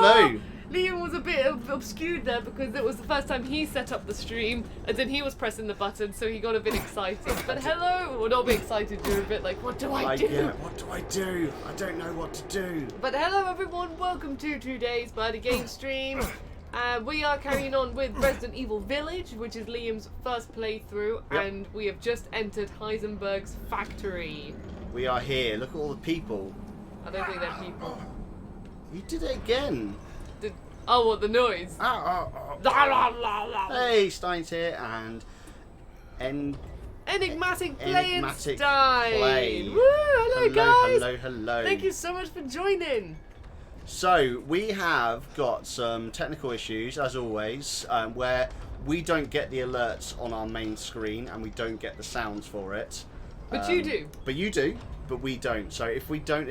hello. Liam was a bit obscured there because it was the first time he set up the stream, and then he was pressing the button, so he got a bit excited. But hello, well, not a bit excited, you're a bit like, what do I do? Yeah, what do I do? I don't know what to do. But hello everyone, welcome to today's BuddyGames stream. We are carrying on with Resident Evil Village, which is Liam's first playthrough, and we have just entered Heisenberg's factory. We are here. Look at all the people. I don't think they're people. You did it again. Oh, what, the noise? Hey, Stein's here, and Enigmatic Play and Enigmatic Stein. Play. Woo, hello guys. Hello. Thank you so much for joining. So, we have got some technical issues, as always, where we don't get the alerts on our main screen, and we don't get the sounds for it. But you do. But you do, but we don't. So if we don't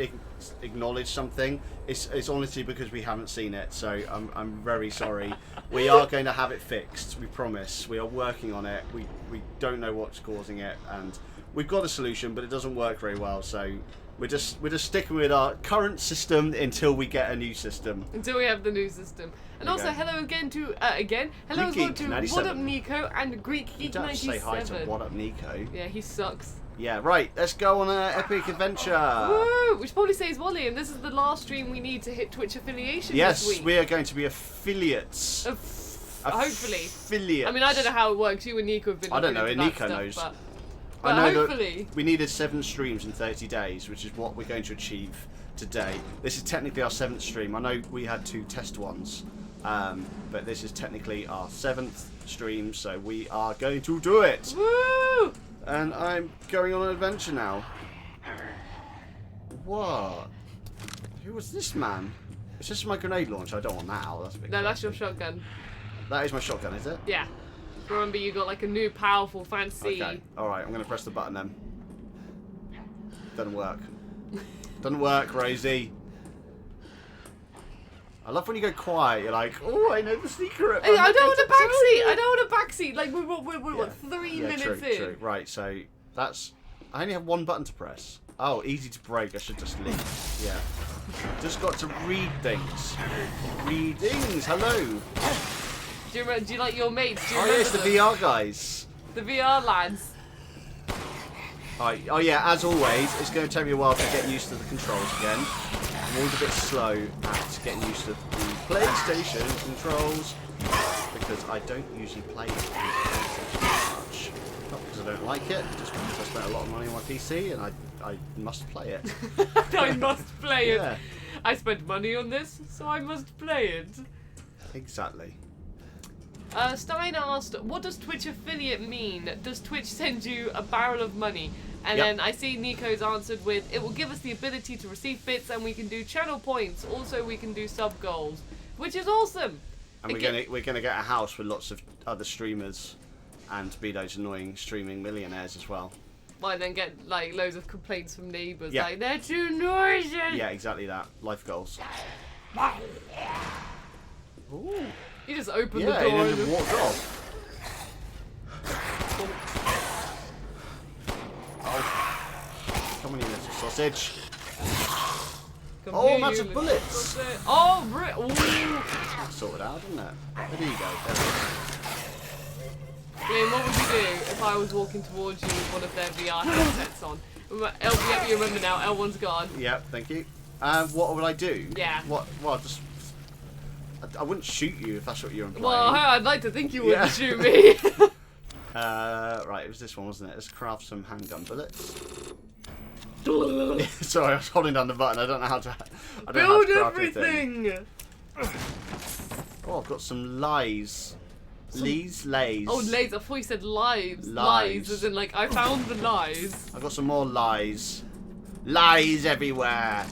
acknowledge something, it's honestly because we haven't seen it. So I'm very sorry. We are going to have it fixed. We promise. We are working on it. We don't know what's causing it, and we've got a solution, but it doesn't work very well. So we're just sticking with our current system until we get a new system. Until we have the new system. And also, hello again to hello as well to WhaddupNico and Greek Geek 97. You don't say hi to WhaddupNico. Yeah, he sucks. Yeah, right. Let's go on an epic adventure. Woo! We should probably say as well, Liam, this is the last stream we need to hit Twitch affiliation this week. Yes, we are going to be affiliates. Hopefully. Affiliates. I mean, I don't know how it works. You and Nico have been. I don't know. Nico knows. But I know hopefully. That we needed 7 streams in 30 days, which is what we're going to achieve today. This is technically our 7th stream. I know we had 2 test ones, but this is technically our 7th stream, so we are going to do it. Woo! And I'm going on an adventure now. What? Who was this man? It's just my grenade launcher. I don't want that out. That's a bit No, that's your shotgun. That is my shotgun, is it? Yeah. Remember, you got like a new, powerful, fancy. Okay. All right. I'm going to press the button then. Doesn't work. Doesn't work, Rosie. I love when you go quiet. You're like, oh, I know the secret. Hey, I don't want a backseat. I don't want a backseat. Like we're what, 3 minutes in. True. Right. So that's. I only have 1 button to press. Oh, easy to break. I should just leave. Yeah. Just got to read things. Readings. Hello. Do you like your mates? Do you yes, the VR guys. The VR lads. Alright, oh yeah, as always, it's going to take me a while to get used to the controls again. I'm always a bit slow at getting used to the PlayStation controls because I don't usually play the PlayStation much. Not because I don't like it, just because I spent a lot of money on my PC and I must play it. I must play it. Yeah. I spent money on this, so I must play it. Exactly. Stein asked, what does Twitch affiliate mean? Does Twitch send you a barrel of money? And then I see Nico's answered with, it will give us the ability to receive bits and we can do channel points. Also, we can do sub goals, which is awesome. And we're gonna get a house with lots of other streamers and be those annoying streaming millionaires as well. Well, then get like loads of complaints from neighbours like, they're too noisy. Yeah, exactly that. Life goals. Ooh. You just opened the door and then walked off. Oh. Come on, you little sausage. Oh, match of bullets. Oh, ooh. Sorted out, didn't it? There you go. Liam, what would you do if I was walking towards you with one of their VR headsets on? Yep, you remember now. L1's gone. Yep, thank you. What would I do? Yeah. What? Well, just. I wouldn't shoot you if that's what you're implying. Well, I'd like to think you wouldn't shoot me. Right, it was this one, wasn't it? Let's craft some handgun bullets. Sorry, I was holding down the button. I don't know how to. Build everything. Oh, I've got some lies. Lays. Oh, lays. I thought you said lives. Lies, as in like I found the lies. I've got some more lies. Lies everywhere.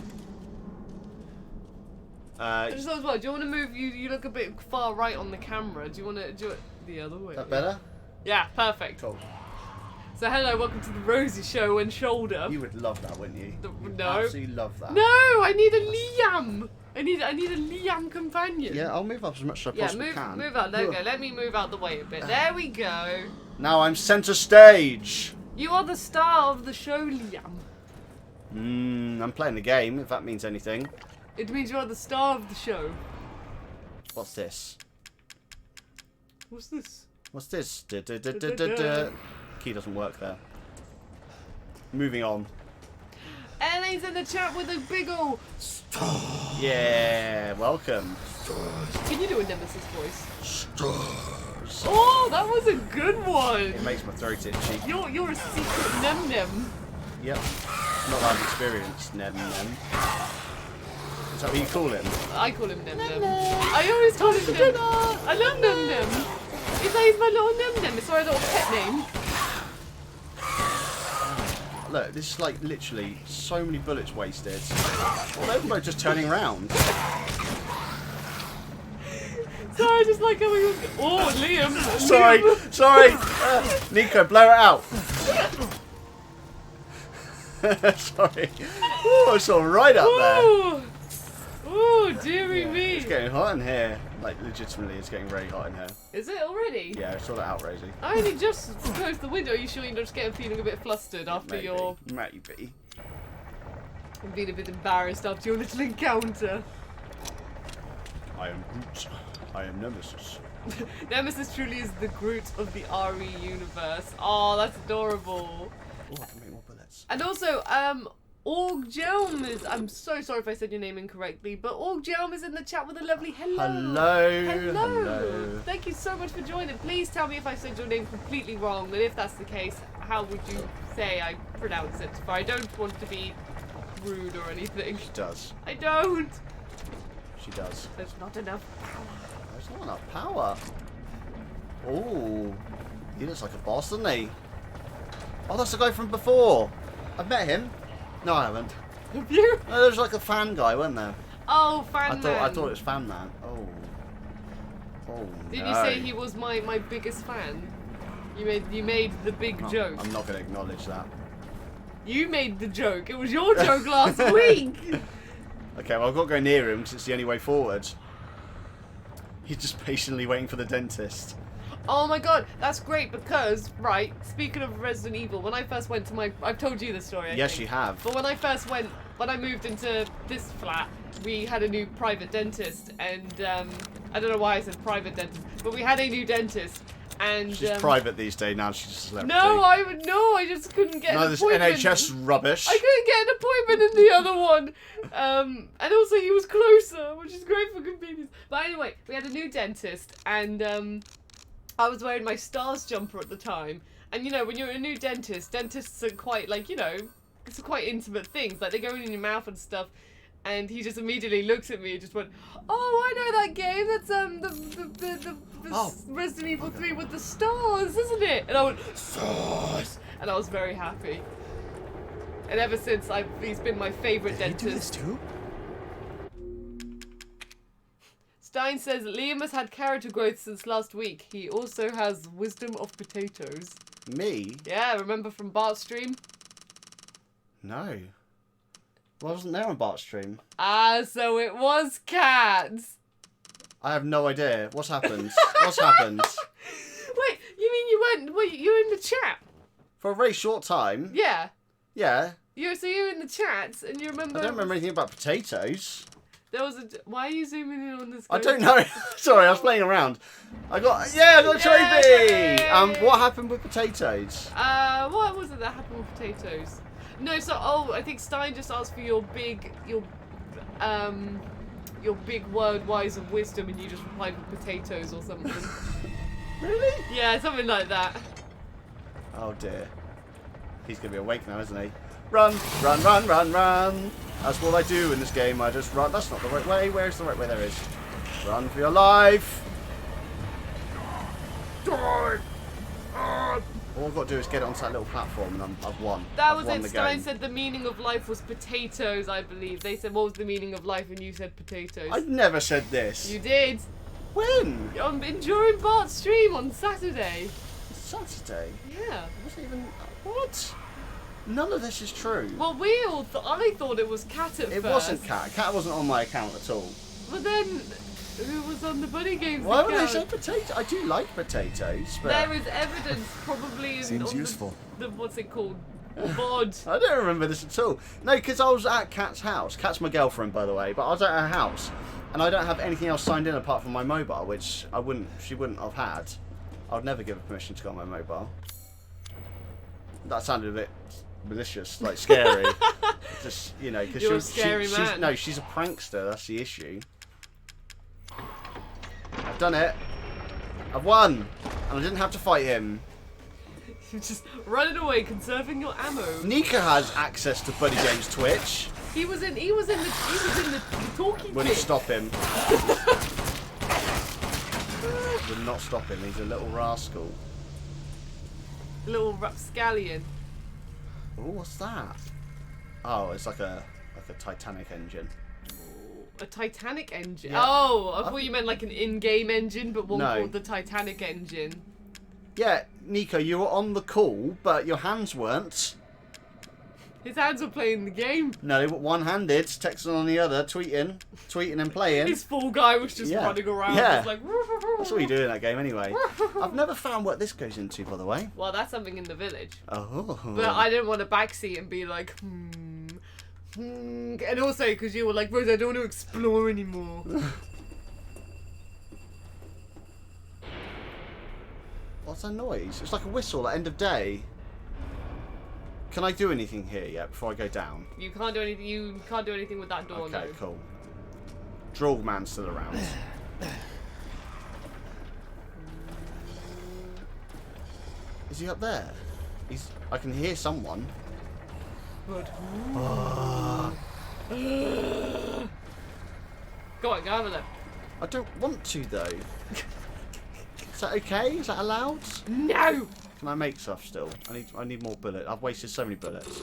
Just as well, do you want to move? You look a bit far right on the camera. Do you want to do it the other way? That better? Yeah, perfect. Cool. So hello, welcome to the Rosie show and shoulder. You would love that, wouldn't you? No. Absolutely love that. No, I need a Liam. I need a Liam companion. Yeah, I'll move up as much as I possibly can. Move out. There we go. Let me move out the way a bit. There we go. Now I'm centre stage. You are the star of the show, Liam. I'm playing the game, if that means anything. It means you are the star of the show. What's this? What's this? What's this? Key doesn't work there. Moving on. Elaine's in the chat with a big ol' Yeah, welcome. Can you do a Nemesis voice? Stars. Oh, that was a good one. It makes my throat itchy. You're a secret Nem. Yep. Not that I've experienced Nem. Is that what you call him? I call him Nem. I always call him Nem. I love Nem. He's my little Nem. It's our little pet name. Look, this is like literally so many bullets wasted. Well, they're just turning around. Sorry, I just like how we was. Oh, Liam. Sorry. Nico, blow it out. Sorry. Oh, it's all right up there. Oh, dearie me. It's getting hot in here. Like, legitimately, it's getting very hot in here. Is it already? Yeah, sort it out, Rosie. I only just closed the window. Are you sure you're not just feeling a bit flustered after Maybe. your... Maybe. I'm being a bit embarrassed after your little encounter. I am Groot. I am Nemesis. Nemesis truly is the Groot of the RE universe. Oh, that's adorable. Oh, I can make more bullets. And also, Orgjelm is... I'm so sorry if I said your name incorrectly, but Orgjelm is in the chat with a lovely hello. Hello. Thank you so much for joining. Please tell me if I said your name completely wrong, and if that's the case, how would you say I pronounce it? For I don't want to be rude or anything. She does. I don't. She does. There's not enough power. There's not enough power. Oh, he looks like a boss, doesn't he? Oh, that's the guy from before. I've met him. No, I haven't. Have you? No, there was like a fan guy, wasn't there? Oh, fan man. I thought it was fan man. Oh. Oh. Did no. you say he was my biggest fan? You made the big joke. I'm not going to acknowledge that. You made the joke. It was your joke last week. Okay, well I've got to go near him because it's the only way forward. He's just patiently waiting for the dentist. Oh my god, that's great because, right, speaking of Resident Evil, when I first went to I've told you this story, I Yes, think. you have. But when I moved into this flat, we had a new private dentist, and I don't know why I said private dentist, but we had a new dentist, and... She's private these days now, she's just a celebrity. No, I just couldn't get an this appointment. NHS rubbish. I couldn't get an appointment in the other one. And also he was closer, which is great for convenience. But anyway, we had a new dentist, and I was wearing my Stars jumper at the time. And you know, when you're a new dentist, dentists are quite like, you know, it's quite intimate things. Like they go in your mouth and stuff. And he just immediately looked at me and just went, "Oh, I know that game. That's the Resident Evil 3 with the stars, isn't it?" And I went, "Stars!" And I was very happy. And ever since, he's been my favourite dentist. Did he do this too? Stein says Liam has had character growth since last week. He also has wisdom of potatoes. Me? Yeah, remember from Bart's stream? No. Well, I wasn't there on Bart's stream. Ah, so it was cats. I have no idea. What's happened? What's happened? Wait, you mean you were in the chat? For a very short time. Yeah. Yeah. So you're in the chat and you remember... I don't remember anything about potatoes. There was why are you zooming in on this? I don't know. Sorry, I was playing around. I got a trophy! What happened with potatoes? What was it that happened with potatoes? No, so I think Stein just asked for your big word wise of wisdom, and you just replied with potatoes or something. Really? Yeah, something like that. Oh dear. He's gonna be awake now, isn't he? Run, run, run, run, run. That's what I do in this game. I just run. That's not the right way. Where's the right way? There is. Run for your life. All I've got to do is get it onto that little platform and I've won. That I've was won it. the Stein game. said the meaning of life was potatoes, I believe. They said, what was the meaning of life? And you said potatoes. I never said this. You did. When? During Bart's stream on Saturday. Saturday? Yeah. It wasn't even... What? None of this is true. Well, I thought it was Cat at first. It wasn't Cat. Cat wasn't on my account at all. But then, who was on the BuddyGames Why account? would they say potato? I do like potatoes, but... There is evidence, probably in Seems useful. what's it called? Bod. I don't remember this at all. No, because I was at Kat's house. Kat's my girlfriend, by the way, but I was at her house, and I don't have anything else signed in apart from my mobile, which she wouldn't have had. I'd never give her permission to go on my mobile. That sounded a bit malicious, like scary. Just, you know, because You're a scary man. she's a prankster. That's the issue. I've done it. I've won, and I didn't have to fight him. You're just running away, conserving your ammo. Nico has access to BuddyGames Twitch. He was in the talkie Wouldn't pit. stop him. Would not stop him. He's a little rascal. Little rapscallion. Oh, what's that? Oh, it's like a Titanic engine. A Titanic engine? Yeah. Oh, I thought you meant like an in-game engine, but one No. called the Titanic engine. Yeah, Nico, you were on the call, but your hands weren't. His hands were playing the game. No, they were one-handed, texting on the other, tweeting and playing. His full guy was just running around. Yeah. Just like, That's what you do in that game anyway. I've never found what this goes into, by the way. well, that's something in the village. Oh. But I didn't want to backseat and be like, And also because you were like, Rose, I don't want to explore anymore. What's that noise? It's like a whistle at end of day. Can I do anything here yet before I go down? You can't do anything. You can't do anything with that door. Okay, no. cool. Droll man's still around. Is he up there? I can hear someone. Good. Oh, Go on, go over there. I don't want to though. Is that okay? Is that allowed? No. Can I make stuff still? I need more bullets. I've wasted so many bullets.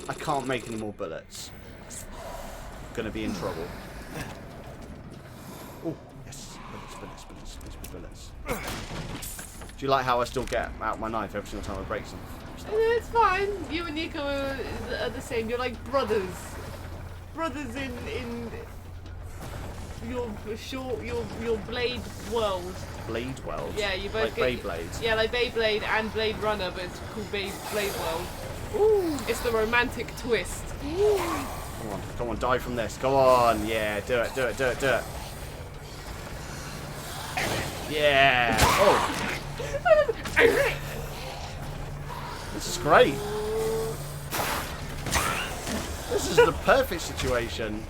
I can't make any more bullets. Gonna be in trouble. Oh, yes. Bullets. Do you like how I still get out my knife every single time I break some stuff? It's fine. You and Nico are the same. You're like brothers. Brothers in your Blade world. Blade World? Yeah, you both like get Beyblade. Yeah, like Beyblade and Blade Runner, but it's called Blade World. Ooh, it's the romantic twist. Ooh. Come on, die from this. Come on, yeah, do it. Yeah. Oh, this is great. This is the perfect situation.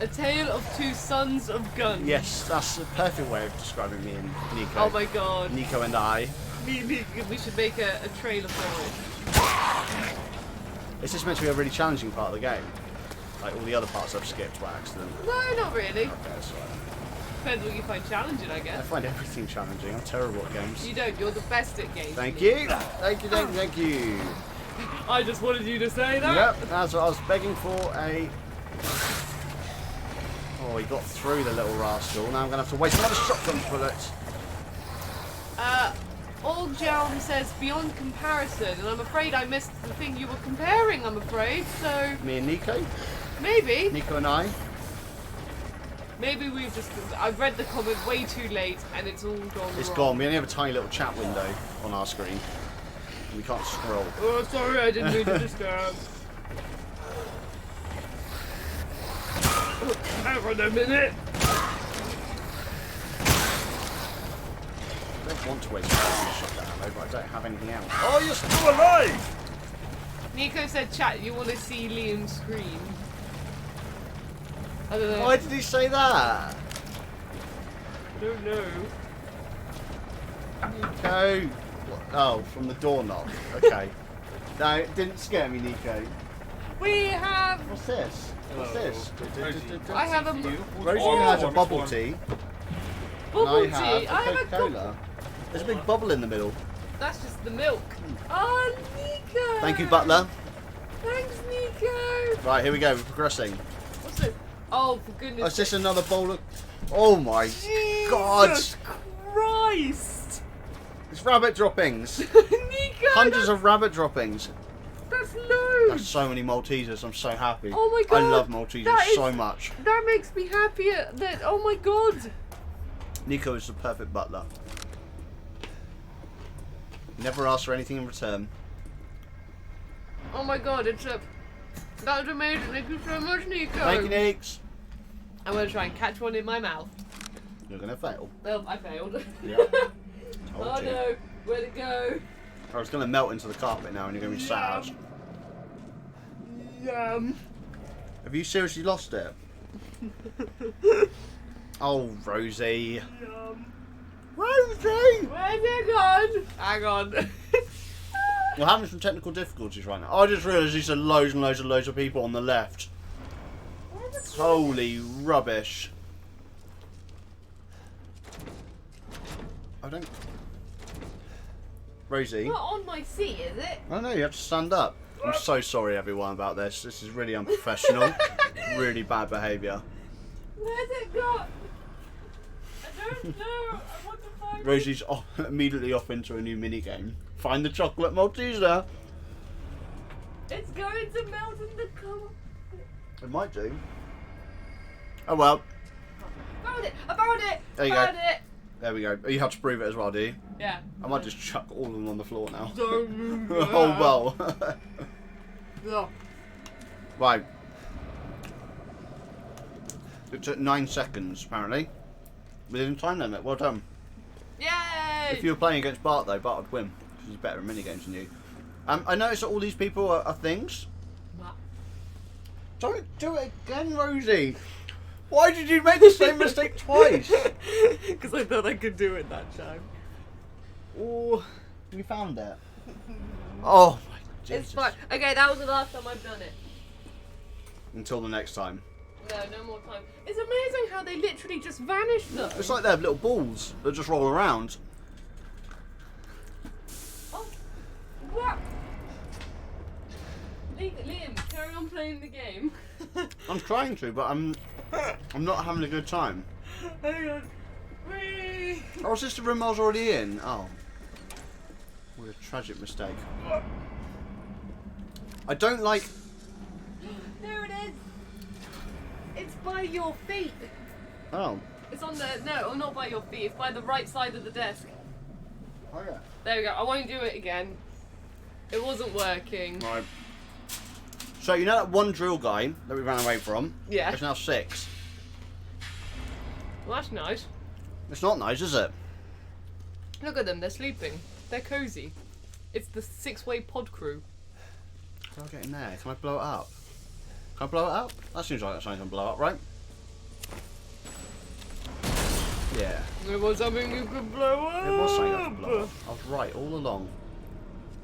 A tale of two sons of guns. Yes, that's the perfect way of describing me and Nico. Oh my god. Nico and I. We should make a trailer for it. Is this meant to be a really challenging part of the game? Like all the other parts I've skipped by accident. No, not really. Okay, that's right. Depends what you find challenging, I I guess. find everything challenging. I'm terrible at games. You don't. You're the best at games. Thank you. Thank you. I just wanted you to say that. Yep, that's what I was begging for. Oh, he got through the little rascal. Now I'm going to have to waste another shotgun bullet. Oljalm says beyond comparison, and I'm afraid I missed the thing you were comparing, I'm afraid, so Me and Nico. maybe Nico and I. we've just, I've read the comment way too late and it's all gone It's wrong. gone. We only have a tiny little chat window on our screen. We can't scroll. Oh, sorry, I didn't mean to disturb. Hang on a minute. I don't want to waste my shotgun ammo, but I don't have anything else. Oh, you're still alive! Nico said, chat, you want to see Liam scream? I don't know. Why did he say that? I don't know. Nico. Oh, from the door knock. Okay. No, it didn't scare me, Nico. We have... What's this? What's this? I have a... Rosie has a bubble tea. Bubble and tea. I have a Coca-Cola. There's a big bubble in the middle. That's just the milk. Oh, Nico! Thank you, Butler. Thanks, Nico! Right, here we go. We're progressing. What's this? Oh, for goodness Oh, is this another bowl of... Oh my God! Jesus Christ! It's rabbit droppings. Nico! Hundreds of rabbit droppings. That's loads! That's so many Maltesers. I'm so happy. Oh my God! I love Maltesers That is- so much. That makes me happier that... Oh my God! Nico is the perfect butler. Never ask for anything in return. Oh my god, that was amazing. Thank you so much, Nico. Thank you, Neeks. I'm going to try and catch one in my mouth. You're going to fail. Well, I failed. Yeah. Oh no, where'd it go? I was going to melt into the carpet now and you're going to be sad. Yum. Have you seriously lost it? Oh, Rosie. Yum. Rosie! Where's it gone? Hang on. We're having some technical difficulties right now. I just realised you said loads and loads of people on the left. Holy rubbish. I don't... Rosie? Not on my seat, is it? I know, you have to stand up. I'm so sorry everyone about this. This is really unprofessional. Really bad behaviour. Where's it gone? I don't know. I want to find Rosie's immediately off into a new mini game. Find the chocolate Malteser. It's going to melt in the cup. It might do. Oh well. Found it! I found it! There you found go. it! There we go. You have to prove it as well, do you? Yeah. I might just chuck all of them on the floor now. Don't Oh well. Yeah. Right. It took 9 seconds apparently. Within time limit. Well done. Yay! If you were playing against Bart though, Bart would win. Because he's better at minigames than you. I noticed that all these people are things. What? Don't do it again, Rosie. Why did you make the same mistake twice? Because I thought I could do it that time. Oh, you found it. Oh my Jesus. It's fine. Okay, that was the last time I've done it. Until the next time. No, no more time. It's amazing how they literally just vanish though. It's like they have little balls that just roll around. Oh, what? Liam, carry on playing the game. I'm trying to, but I'm not having a good time. Hang on. Whee! Oh, is this the room I was already in? Oh. What a tragic mistake. I don't like... There it is. It's by your feet. Oh. It's on the... No, not by your feet. It's by the right side of the desk. Oh yeah. There we go. I won't do it again. It wasn't working. Right. So you know that one drill guy that we ran away from? Yeah. There's now 6. Well, that's nice. It's not nice, is it? Look at them. They're sleeping. They're cozy. It's the 6-way pod crew. How do I get in there? Can I blow it up? Can I blow it up? That seems like something can blow up, right? Yeah. It was something you could blow up. It was something I could blow up. I was right all along.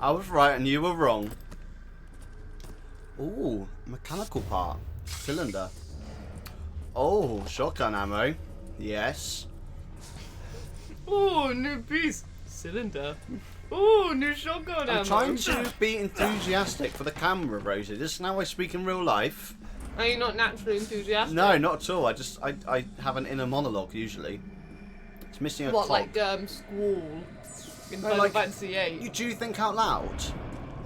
I was right and you were wrong. Ooh, mechanical part. Cylinder. Oh, shotgun ammo. Yes. Oh, new piece. Cylinder. Oh, new shotgun ammo. I'm trying to be enthusiastic for the camera, Rosie. This is how I speak in real life. Are you not naturally enthusiastic? No, not at all. I have an inner monologue usually. It's missing a What, cog. like Squall in No, Final like, Fantasy VIII? You do think out loud.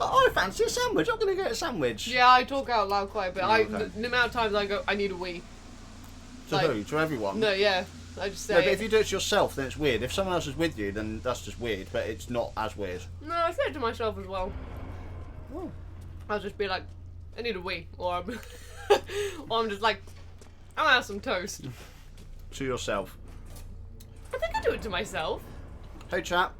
Oh, I fancy a sandwich. I'm gonna get a sandwich. Yeah, I talk out loud quite a bit. Oh, okay. The amount of times I go, I need a wee. To like- who? To everyone? No, yeah. I just say No, but it. if you do it to yourself, then it's weird. If someone else is with you, then that's just weird. But it's not as weird. No, I say it to myself as well. Oh. I'll just be like, I need a wee. Or I'm, or I'm just like, I'm gonna have some toast. To yourself. I think I do it to myself. Hey, chat.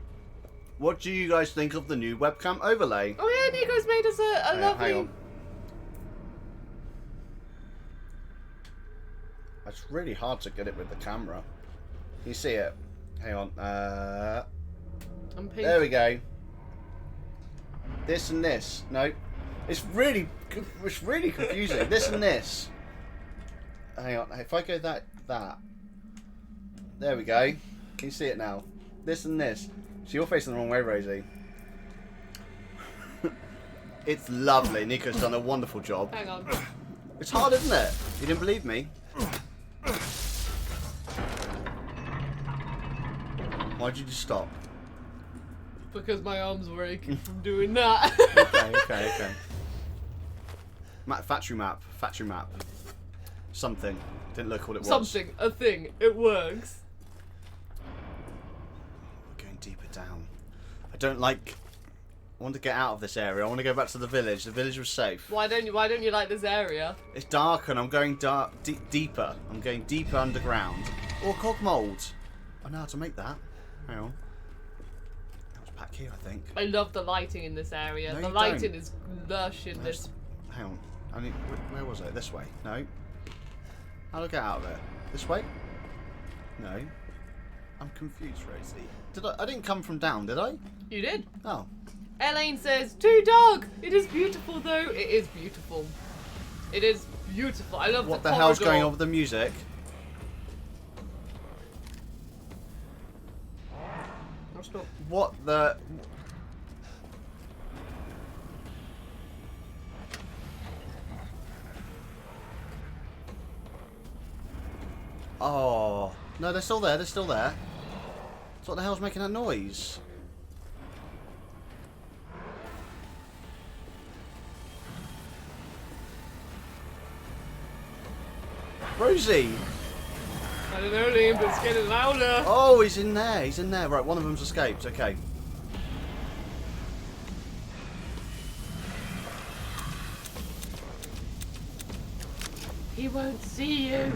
What do you guys think of the new webcam overlay? Oh yeah, Nico's made us a lovely... Hang on. It's really hard to get it with the camera. Can you see it? Hang on. I'm pink. There we go. This and this. No. It's really confusing. This and this. Hang on. If I go that. There we go. Can you see it now? This and this. So you're facing the wrong way, Rosie. It's lovely. Nico's done a wonderful job. Hang on. It's hard, isn't it? You didn't believe me? Why'd you just stop? Because my arms were aching from doing that. Okay. Factory map. Something. Didn't look what it was. Something. A thing. It works. We're going deeper down. I don't like I want to get out of this area. I want to go back to the village. The village was safe. Why don't you like this area? It's dark and I'm going deeper. I'm going deeper underground. Or cog mould. I know how to make that. Hang on. That was back here, I think. I love the lighting in this area. No, the you lighting don't. is lush in this. Hang on. Where was it? This way? No. How do I get out of it? This way? No. I'm confused, Rosie. I didn't come from down, did I? You did. Oh. Elaine says, too dark. It is beautiful, though. It is beautiful. It is beautiful. I love What the the hell's corridor. going on with the music? I'll stop. What the... Oh. No, they're still there. They're still there. So what the hell's making that noise? Rosie! I don't know, Liam, but it's getting louder. Oh, he's in there. He's in there. Right, one of them's escaped. Okay. He won't see you.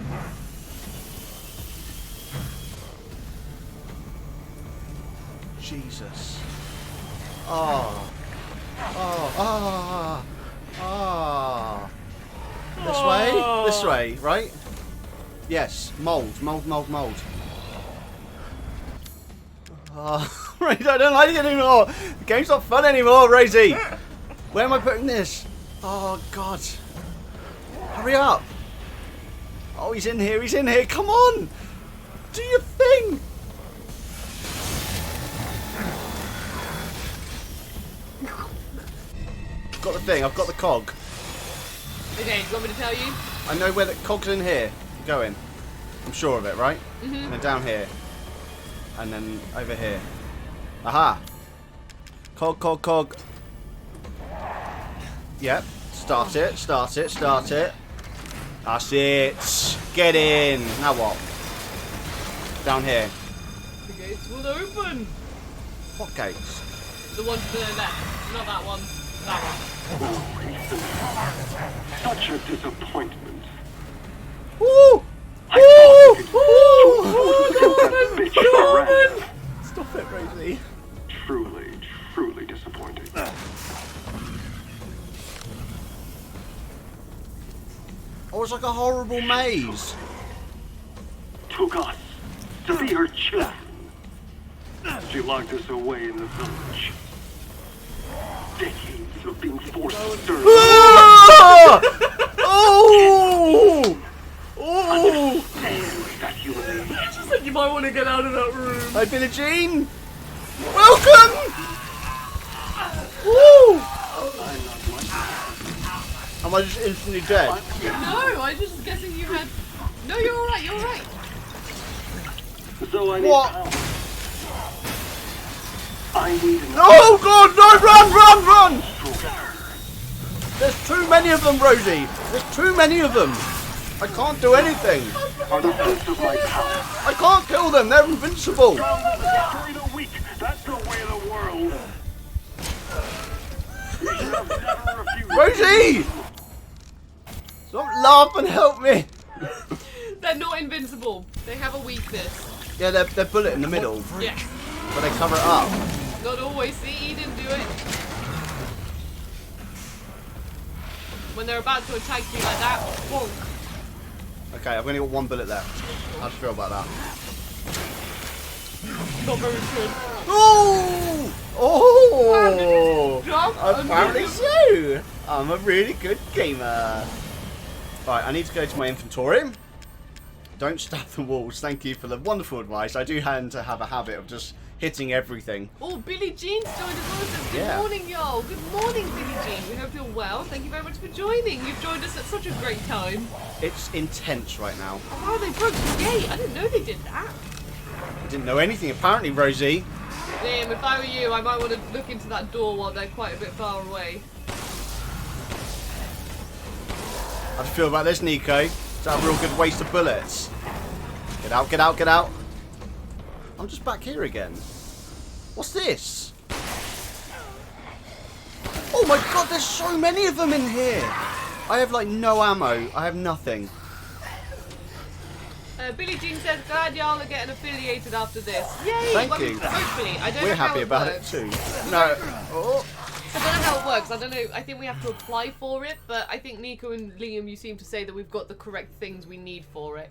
Jesus. Oh. Oh. Ah. Ah. This way? This way, right? Yes. Mould. Mould, mould, mould. Oh, Rosie, I don't like it anymore. The game's not fun anymore, Rosie. Where am I putting this? Oh, God. Hurry up. Oh, he's in here. He's in here. Come on. Do your thing. I've got the thing. I've got the cog. Okay, do you want me to tell you? I know where the cog's in here. Go in. I'm sure of it, right? Mm-hmm. And then down here. And then over here. Aha! Cog, cog, cog. Yep. Start it, start it, start it. That's it. Get in. Now what? Down here. The gates will open. What gates? The one to the left. Not that one. That one. Such a disappointment. Woo! I Woo! thought you could put that bitch to rest. Stop it, Rosie. Truly, truly disappointing. Oh, it's like a horrible maze. Took us to be her children. She locked us away in the village. Decades of being forced to serve. Ah! Oh! Oh! Understand that humiliation. She said you might want to get out of that room. Hi, Billie Jean. Welcome. Woo! I'm not like Am I just instantly dead? No, I was just guessing you had. No, you're alright, you're alright. So I need What? help. I need an Oh God! No! Run! Run! Run! There's too many of them, Rosie. There's too many of them. I can't do anything. are the fruits of my power. I can't kill them. They're invincible. Destroy the weak. That's the way of the world. You have never refused. Rosie! Stop laughing. Help me. They're not invincible. They have a weakness. Yeah, they're bullet in the middle, Yeah. but they cover it up. Not always. See, he didn't do it. When they're about to attack you like that, bonk. Okay, I've only got one bullet left. How do you feel about that? Not very good. Oh! Oh! Jump Apparently so! I'm a really good gamer. Right, I need to go to my inventory. Don't stab the walls. Thank you for the wonderful advice. I do tend to have a habit of just hitting everything. Oh, Billie Jean's joined us also. Good Yeah. morning, y'all. Good morning, Billie Jean. We hope you're well. Thank you very much for joining. You've joined us at such a great time. It's intense right now. Oh, wow, they broke the gate. I didn't know they did that. I didn't know anything apparently, Rosie. Liam, if I were you, I might want to look into that door while they're quite a bit far away. How do you feel about this, Nico? Is that a real good waste of bullets? Get out, get out, get out. I'm just back here again. What's this? Oh my god, there's so many of them in here. I have like no ammo. I have nothing. Billie Jean says, glad y'all are getting affiliated after this. Yay! Thank you. Hopefully. I don't know We're how happy it about works. it too. No. Oh. I don't know how it works. I don't know. I think we have to apply for it, but I think Nico and Liam, you seem to say that we've got the correct things we need for it.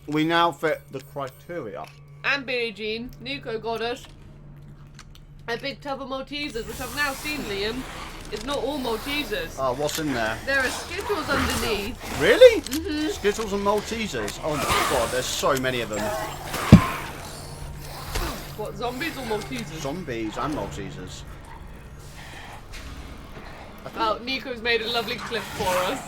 We now fit the criteria. And Billie Jean, Nico got us a big tub of Maltesers, which I've now seen, Liam. It's not all Maltesers. Oh, what's in there? There are Skittles underneath. Really? Mm-hmm. Skittles and Maltesers. Oh my god, there's so many of them. What, zombies or Maltesers? Zombies and Maltesers. Oh, Nico's made a lovely clip for us.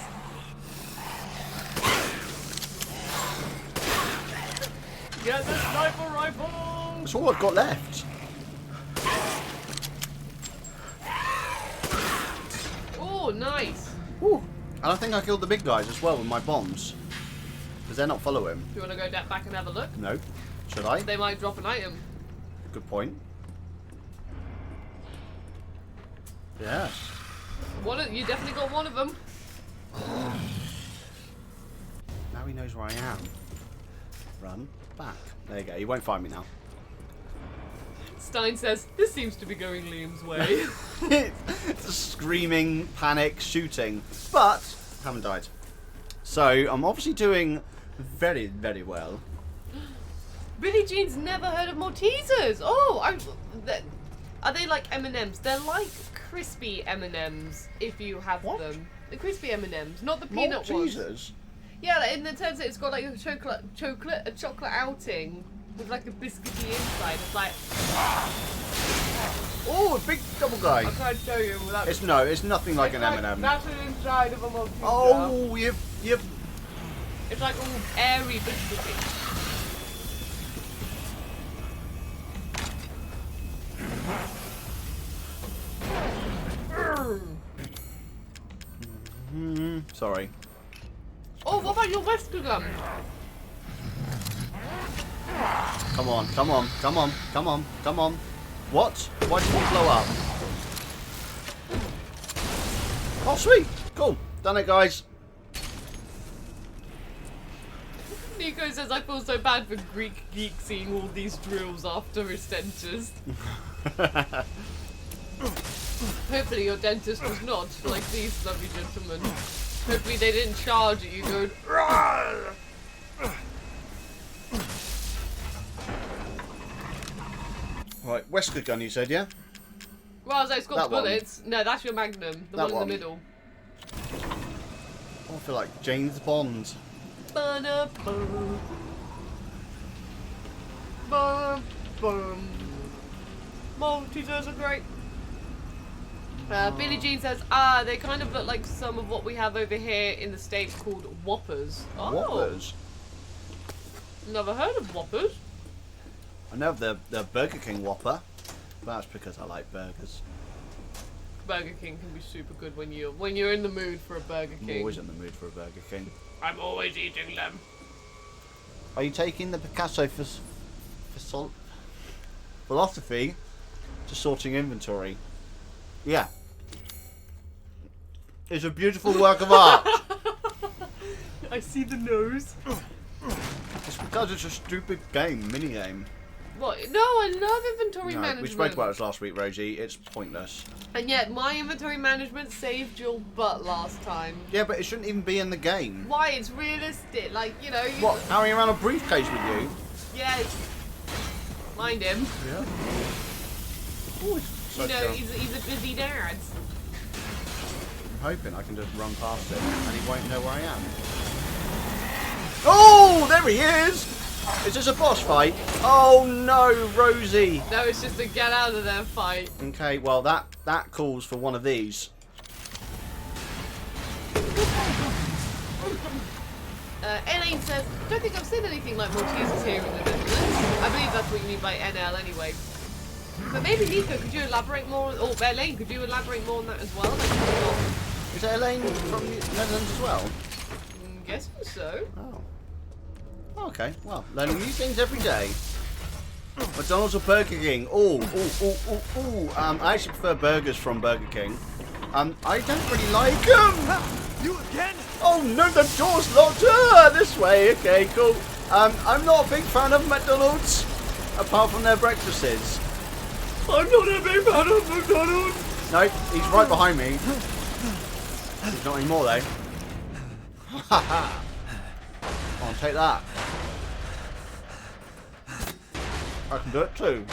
Get the sniper rifle! That's all I've got left. Oh, nice. Ooh. And I think I killed the big guys as well with my bombs. Because they're not following. Do you want to go back and have a look? No. Should I? They might drop an item. Good point. Yes. You definitely got one of them. Now he knows where I am. Run back. There you go. He won't find me now. Stein says, this seems to be going Liam's way. Screaming, panic, shooting. But, haven't died. So, I'm obviously doing very, very well. Billie Jean's never heard of Maltesers. Oh, are they like M&Ms? They're like crispy M&Ms if you have them. The crispy M&Ms, not the peanut ones. Maltesers? Yeah, like in the sense that it's got like a chocolate outing with like a biscuity inside. It's like, Oh, a big double guy. I can't show you without. It's nothing like an M&M. That's the inside of a Malteser. Oh, you've. It's like all airy biscuity. Sorry. Oh, what about your Wesker gun? Come on, come on, come on, come on, come on. What? Why did you blow up? Oh, sweet. Cool. Done it, guys. Nico says, I feel so bad for Greek Geek seeing all these drills after his dentist. Hopefully your dentist was not like these lovely gentlemen. Hopefully they didn't charge at you going, "Rawr!" Right, Wesker gun, you said, yeah? Well, as it's got That one. bullets. No, that's your Magnum. The That one in one. the middle. Oh, I feel like James Bond. Ba-da-bum. Bum-bum. Maltesers are great. Billie Jean says, they kind of look like some of what we have over here in the States called Whoppers. Oh, Whoppers? never heard of Whoppers. I know of the Burger King Whopper. But that's because I like burgers. Burger King can be super good when you're in the mood for a Burger I'm King. always in the mood for a Burger King. I'm always eating them. Are you taking the Picasso philosophy to sorting inventory? Yeah. It's a beautiful work of art. I see the nose. It's because it's a stupid game, mini game. What? No, I love inventory No, management. we spoke about this last week, Rosie. It's pointless. And yet, my inventory management saved your butt last time. Yeah, but it shouldn't even be in the game. Why? It's realistic. Like, you know. What? Carrying around a briefcase with you? Yes. Mind him. Yeah. Ooh, it's You such know, a- he's a busy dad. I'm hoping I can just run past him and he won't know where I am. Oh, there he is! Is this a boss fight? Oh no, Rosie! No, it's just a get out of there fight. Okay, well that calls for one of these. Elaine says, don't think I've seen anything like Maltesers here in the Netherlands. I believe that's what you mean by NL anyway. But maybe Nico, could you elaborate more? Or Elaine, could you elaborate more on that as well? Like, Is that Elaine from the Netherlands as well? guessing so. Oh. Okay, well, learning new things every day. McDonald's or Burger King? Oh. I actually prefer burgers from Burger King. I don't really like them. You again? Oh no, the door's locked. Ah, this way. Okay, cool. I'm not a big fan of McDonald's, apart from their breakfasts. I'm not a big fan of McDonald's. No, he's right behind me. He's not anymore though. Haha. I'll take that. I can do it too.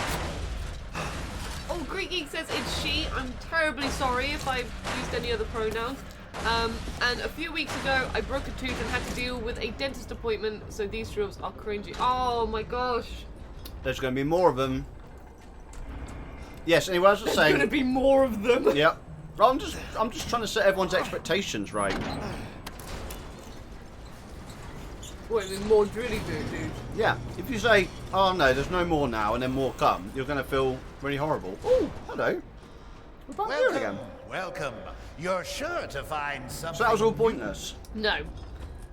Oh, Greek Geek says it's she. I'm terribly sorry if I've used any other pronouns. And a few weeks ago, I broke a tooth and had to deal with a dentist appointment, so these streams are cringy. Oh my gosh. There's going to be more of them. Yes, anyway, as I was There's saying... going to be more of them. Yep. I'm just trying to set everyone's expectations right. Wait, there's more drilly dude. Yeah. If you say, oh no, there's no more now, and then more come, you're going to feel really horrible. Oh, hello. We're back here again. Welcome. You're sure to find something. So that was all pointless. No.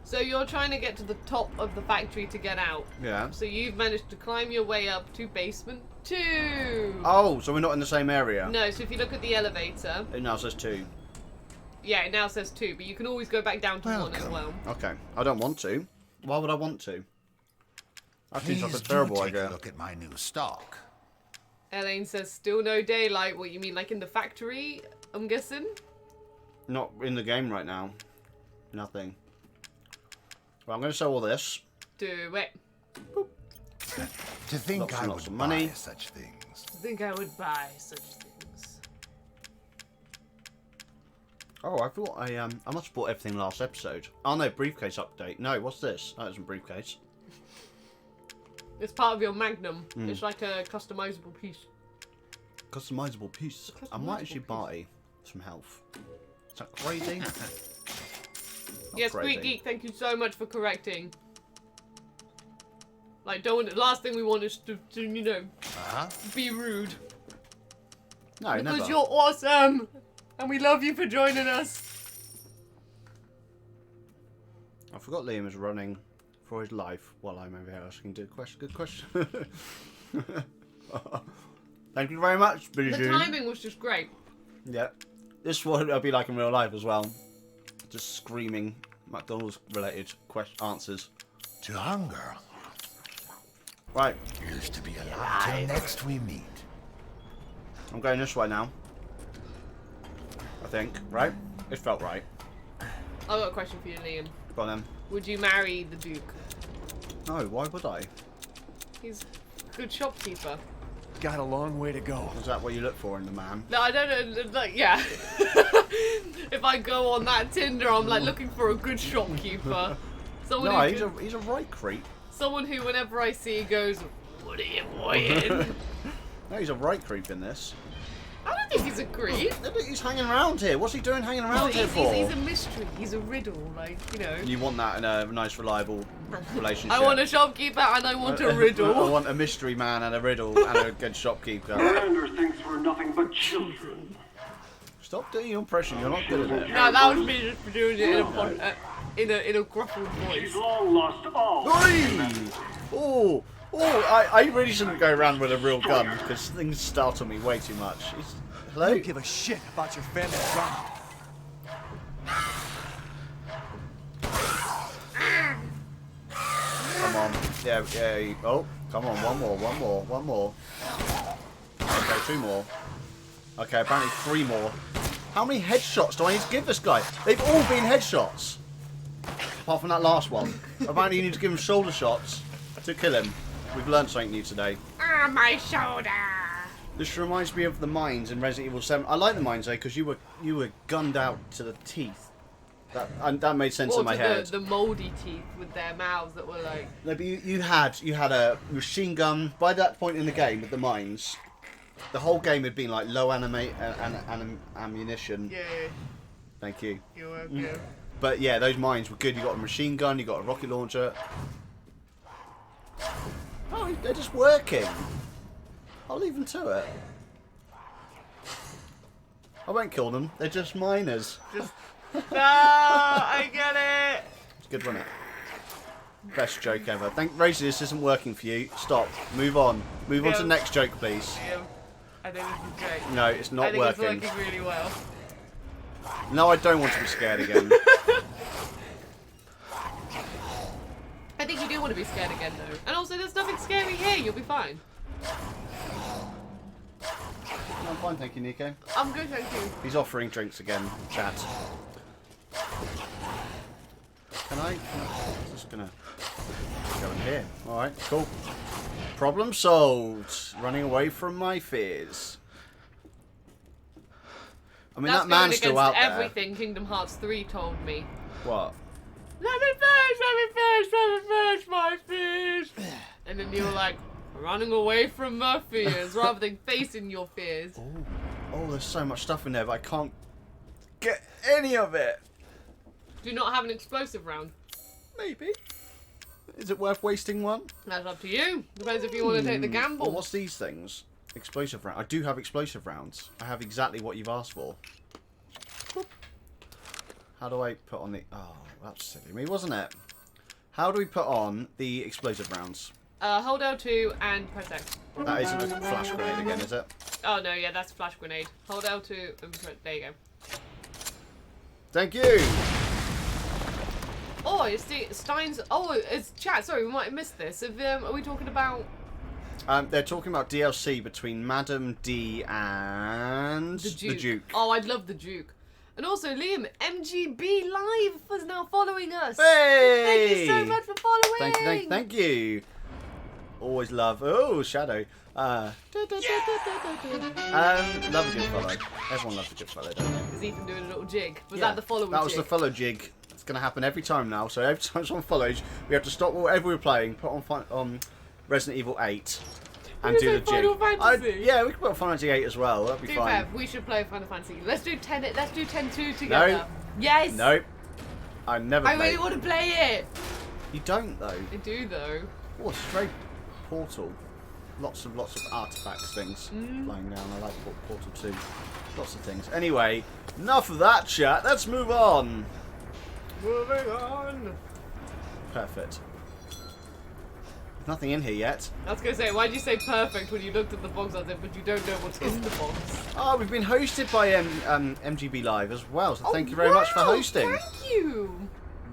So you're trying to get to the top of the factory to get out. Yeah. So you've managed to climb your way up to basement 2. Oh, so we're not in the same area? No, so if you look at the elevator, It now says 2. yeah, it now says 2, but you can always go back down to 1 as Welcome. well. Okay. I don't want to. Why would I want to? That seems like Please a terrible do take idea. a look at my new stock. Elaine says still no daylight. What, you mean like in the factory, I'm guessing? Not in the game right now. Nothing. Well, I'm going to sell all this. Do it. To think Lots I and would lots of money. buy such things. I think I would buy such things. Oh, I thought I must have bought everything last episode. Oh no, briefcase update. No, what's this? That isn't briefcase. It's part of your magnum. It's like a customizable piece. Customizable piece. I might actually buy some health. Is that crazy? Not Yes, crazy. Greek Geek, thank you so much for correcting. Like, don't. Last thing we want is to you know, be rude. No, Because never. you're awesome! And we love you for joining us. I forgot Liam is running for his life while I'm over here asking a question. Good question. Thank you very much, Billy The Jean. timing was just great. Yeah. This is what it'll be like in real life as well. Just screaming McDonald's related answers. To hunger Right, is to be alive. Till next we meet. I'm going this way now. I think, right? It felt right. I've got a question for you, Liam. Go on then. Would you marry the Duke? No, why would I? He's a good shopkeeper. Got a long way to go. Is that what you look for in the man? No, I don't know. Like, yeah. If I go on that Tinder, I'm like looking for a good shopkeeper. Someone No, who he's a right creep. someone who, whenever I see, goes, "What are you buying?" No, he's a right creep in this. I don't think he's a creep. Look, he's hanging around here. What's he doing hanging around here for? He's a mystery. He's a riddle. Like, you know. You want that in a nice, reliable relationship. I want a shopkeeper and I want a I riddle. want a mystery man and a riddle and a good shopkeeper. Miranda thinks we're nothing but children. Stop doing your impression. You're not good at it. No, that was me just doing it in a gruffled She's voice. long lost all. Oh, I really shouldn't go around with a real gun because things startle me way too much. Hello? I don't give a shit about your family drama. Come on. Yeah. Oh, come on. One more. Okay, 2 more. Okay, apparently 3 more. How many headshots do I need to give this guy? They've all been headshots. Apart from that last one. Apparently you need to give him shoulder shots to kill him. We've learned something new today. Ah, my shoulder. This reminds me of the mines in Resident Evil 7. I like the mines though because you were gunned out to the teeth. That made sense in my head. The mouldy teeth with their mouths that were like. No, but you had a machine gun by that point in the game with the mines. The whole game had been like low ammunition. Yeah, Thank you. you're welcome. But yeah, those mines were good. You got a machine gun, you got a rocket launcher. Oh, they're just working. I'll leave them to it. I won't kill them. They're just miners. No, I get it. It's good, wasn't it? Best joke ever. Thank Rosie, this isn't working for you. Stop. Move on. Move on to the next joke, please. I think this is great. No, it's not I think working. it's working really well. No, I don't want to be scared again. I think you do want to be scared again, though. And also, there's nothing scary here. You'll be fine. I'm fine, thank you, Nico. I'm good, thank you. He's offering drinks again, chat. Can I? I'm just gonna go in here. Alright, cool. Problem solved. Running away from my fears. I mean, That's that man's still out there. everything Kingdom Hearts 3 told me. What? Let me face my fears. And then you were like, running away from my fears rather than facing your fears. Oh, there's so much stuff in there, but I can't get any of it. Do you not have an explosive round? Maybe. Is it worth wasting one? That's up to you. Depends if you want to take the gamble. Well, what's these things? Explosive round. I do have explosive rounds. I have exactly what you've asked for. How do I put on the... Oh, that's silly of me, wasn't it? How do we put on the explosive rounds? Hold L2 and press X. That isn't a flash grenade again, is it? Oh no, yeah, that's a flash grenade. Hold L2 and press... There you go. Thank you! Oh, it's the Stein's... Oh, it's chat. Sorry, we might have missed this. Are we talking about... They're talking about DLC between Madam D and The Duke. The Duke. Oh, I'd love the Duke. And also, Liam, MGB Live is now following us. Hey! Thank you so much for following. Thank you. Always love. Oh, Shadow. Love a good follow. Everyone loves a good follow, don't they? Is Ethan doing a little jig? Was Yeah, that the follow That was jig? the follow jig. It's going to happen every time now. So every time someone follows, we have to stop whatever we're playing, put on Resident Evil 8, and do the jig. Final Fantasy? Yeah, we can put on Final Fantasy 8 as well. That'd be Do fine. Bev, we should play Final Fantasy. Let's do 10. Let's do 10-2 together. No. Yes. Nope. I never. I played. really want to play it. You don't though. I do though. Oh, it's very Portal. Lots of artifacts things lying down. I like Portal 2. Lots of things. Anyway, enough of that chat. Let's move on. Moving on. Perfect. There's nothing in here yet. I was gonna say, why did you say perfect when you looked at the box? I said, but you don't know what's in the box. Oh, we've been hosted by MGB Live as well, so thank you very much for hosting. Thank you.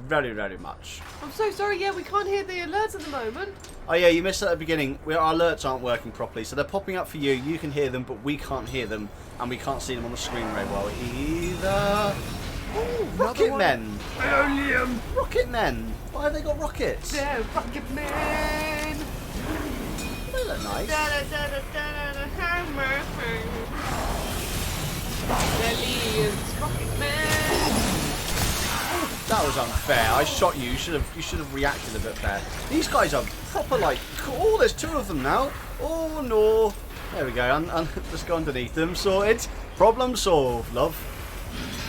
Very, very much. I'm so sorry. Yeah, we can't hear the alerts at the moment. Oh yeah, you missed that at the beginning. Our alerts aren't working properly, so they're popping up for you. You can hear them, but we can't hear them, and we can't see them on the screen very well either. Ooh, rocket men! Hello, Liam. Rocket men! Why have they got rockets? They're Rocket Man. They look nice. Rocket Man. That was unfair. I shot you. You should have reacted a bit better. These guys are proper like. Oh, there's two of them now. Oh no. There we go. Let's go underneath them. Sorted. Problem solved. Love.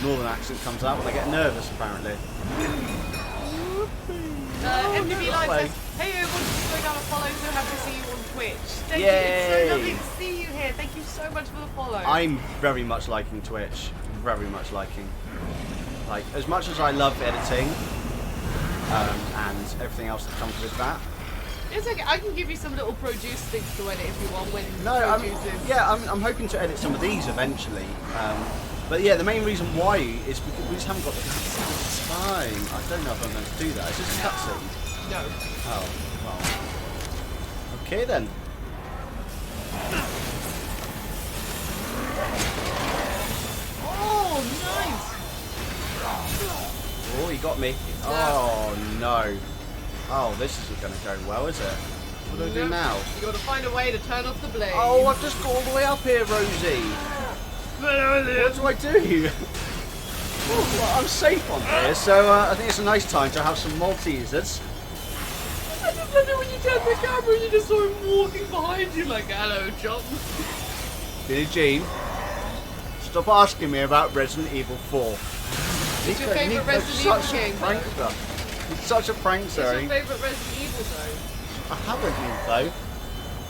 Northern accent comes out when I get nervous. Apparently. MTV Live Way. says, hey, I wanted to go down and follow, so happy to see you on Twitch. Thank you, Yay. it's so lovely to see you here. Thank you so much for the follow. I'm very much liking Twitch. Very much liking. Like as much as I love editing and everything else that comes with that. It's okay, I can give you some little produce things to edit if you want when I'm hoping to edit some of these eventually. But yeah, the main reason why is because we just haven't got the time. I don't know if I'm going to do that. Is this a cutscene? No. Oh, well. Okay then. Oh, nice! Oh, he got me. Oh no. Oh, this isn't going to go well, is it? What do I do now? You got to find a way to turn off the blade. Oh, I've just got all the way up here, Rosie. What do I do? Well, I'm safe on here, so I think it's a nice time to have some Maltesers. I just love it when you turn the camera and you just saw him walking behind you like, hello, John. Billie Jean, stop asking me about Resident Evil 4. What's your favourite Resident Evil game, though? He's such a prankster. What's your favourite Resident Evil, though? I haven't, though.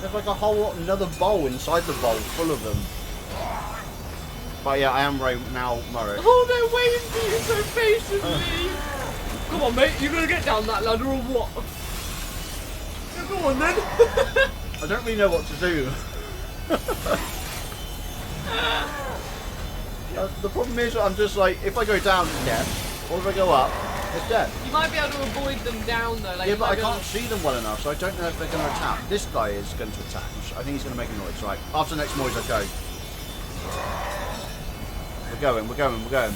There's like a whole another bowl inside the bowl full of them. But yeah, I am now Murray. Oh, they're waiting for you so patiently. Come on, mate. You gonna get down that ladder or what? Yeah, go on then. I don't really know what to do. The problem is, I'm just like, if I go down, it's dead. Or if I go up, it's dead. You might be able to avoid them down though. Like, Yeah, you but might I be able can't see them well enough, so I don't know if they're going to attack. This guy is going to attack. I think he's going to make a noise. Right, after the next noise, I go. We're going, we're going, we're going.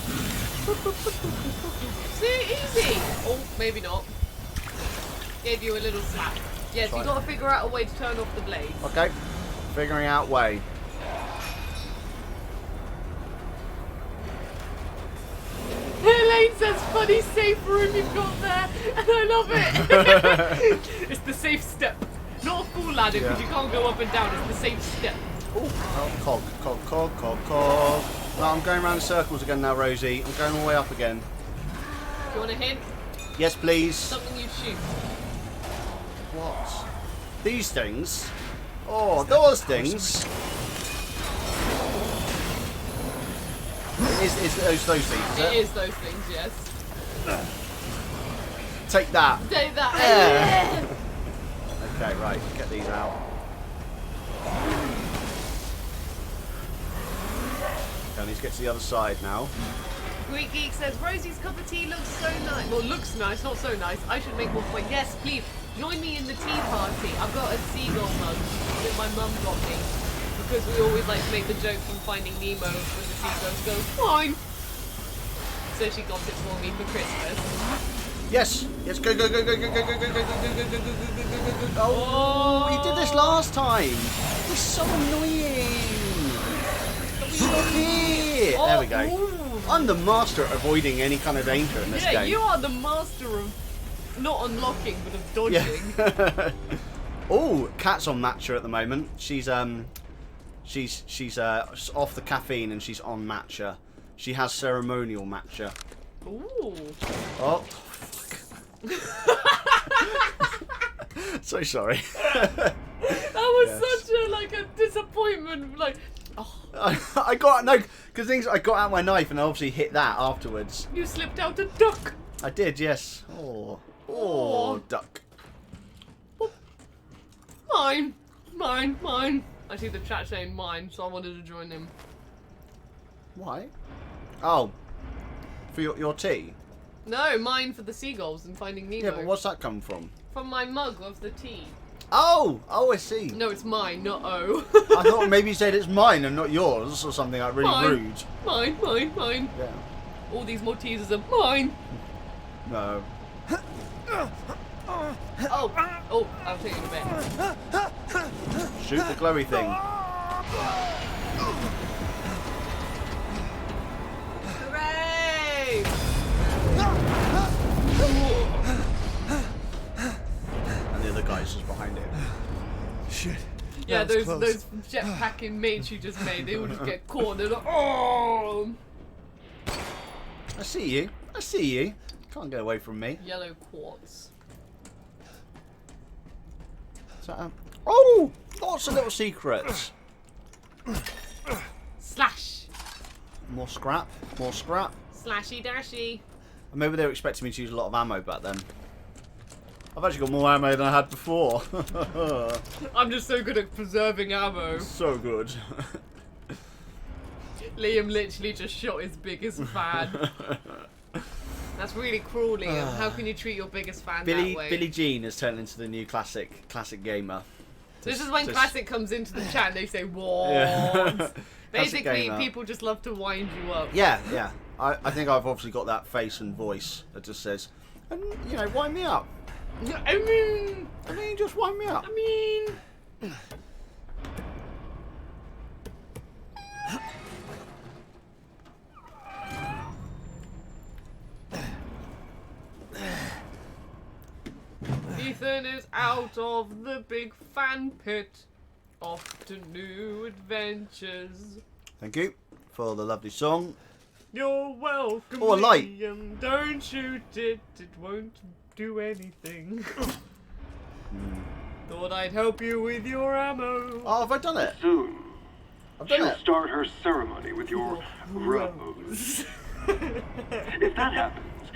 See, easy. Oh, maybe not. Gave you a little slap. Yes, Try you got to figure out a way to turn off the blades. Okay, figuring out way. Elaine says, funny safe room you've got there, and I love it. It's the safe step. Not a full ladder, because you can't go up and down, it's the safe step. Oh, cog. No, I'm going around in circles again now, Rosie. I'm going all the way up again. Do you want a hint? Yes, please. Something you shoot. What? These things? Oh, those things? It's those things, is It it? is those things, yes. Take that. Take that. Yeah. Okay, right, get these out. Okay, I need to get to the other side now. Greek Geek says, Rosie's cup of tea looks so nice. Well, looks nice, not so nice. I should make more point. Yes, please, join me in the tea party. I've got a seagull mug that my mum got me. Because we always like to make the joke from Finding Nemo when the seagulls go, fine. So she got it for me for Christmas. Yes, yes, go. Oh, he did this last time. He's so annoying. Stop it. There we go. Ooh. I'm the master at avoiding any kind of danger in this Yeah, game. you are the master of not unlocking, but of dodging. Yeah. Oh, Kat's on matcha at the moment. She's off the caffeine and she's on matcha. She has ceremonial matcha. Ooh. Oh, fuck. So sorry. That was Yes. such a disappointment. Like, oh, I got no, because things I got out my knife and I obviously hit that afterwards. you slipped out a duck. I did, yes. Oh, duck. Mine. I see the chat saying mine, so I wanted to join him. Why? Oh, for your tea. No, mine for the seagulls and Finding Nemo. Yeah, but what's that come from? From my mug of the tea. Oh, I see. No, it's mine, not O. I thought maybe you said it's mine and not yours or something like really Mine. rude. Mine. Yeah. All these Maltesers are mine. No. Oh, I'll take it in a bit. Shoot the glowy thing. Hooray! And the other guy's just behind it. Shit. Yeah, That was those close. jetpacking mates you just made, they all just get caught. They're like, oh! I see you. Can't get away from me. Yellow quartz. So, oh, lots of little secrets. Slash! More scrap. Slashy dashy. Maybe they were expecting me to use a lot of ammo back then. I've actually got more ammo than I had before. I'm just so good at preserving ammo. So good. Liam literally just shot his biggest fan. That's really cruel, Liam. How can you treat your biggest fan that way? Billie Jean has turned into the new classic gamer. This is when Classic comes into the chat and they say, what? Yeah. Basically, Classic gamer. people just love to wind you up. Yeah. I think I've obviously got that face and voice that just says, and wind me up. I mean, Just wind me up. Ethan is out of the big fan pit. Off to new adventures. Thank you for the lovely song. You're welcome. Oh, a light. Liam. Don't shoot it. It won't do anything. Thought I'd help you with your ammo. Oh, have I done it? Soon, I've done she'll it. start her ceremony with your rose. If that happens,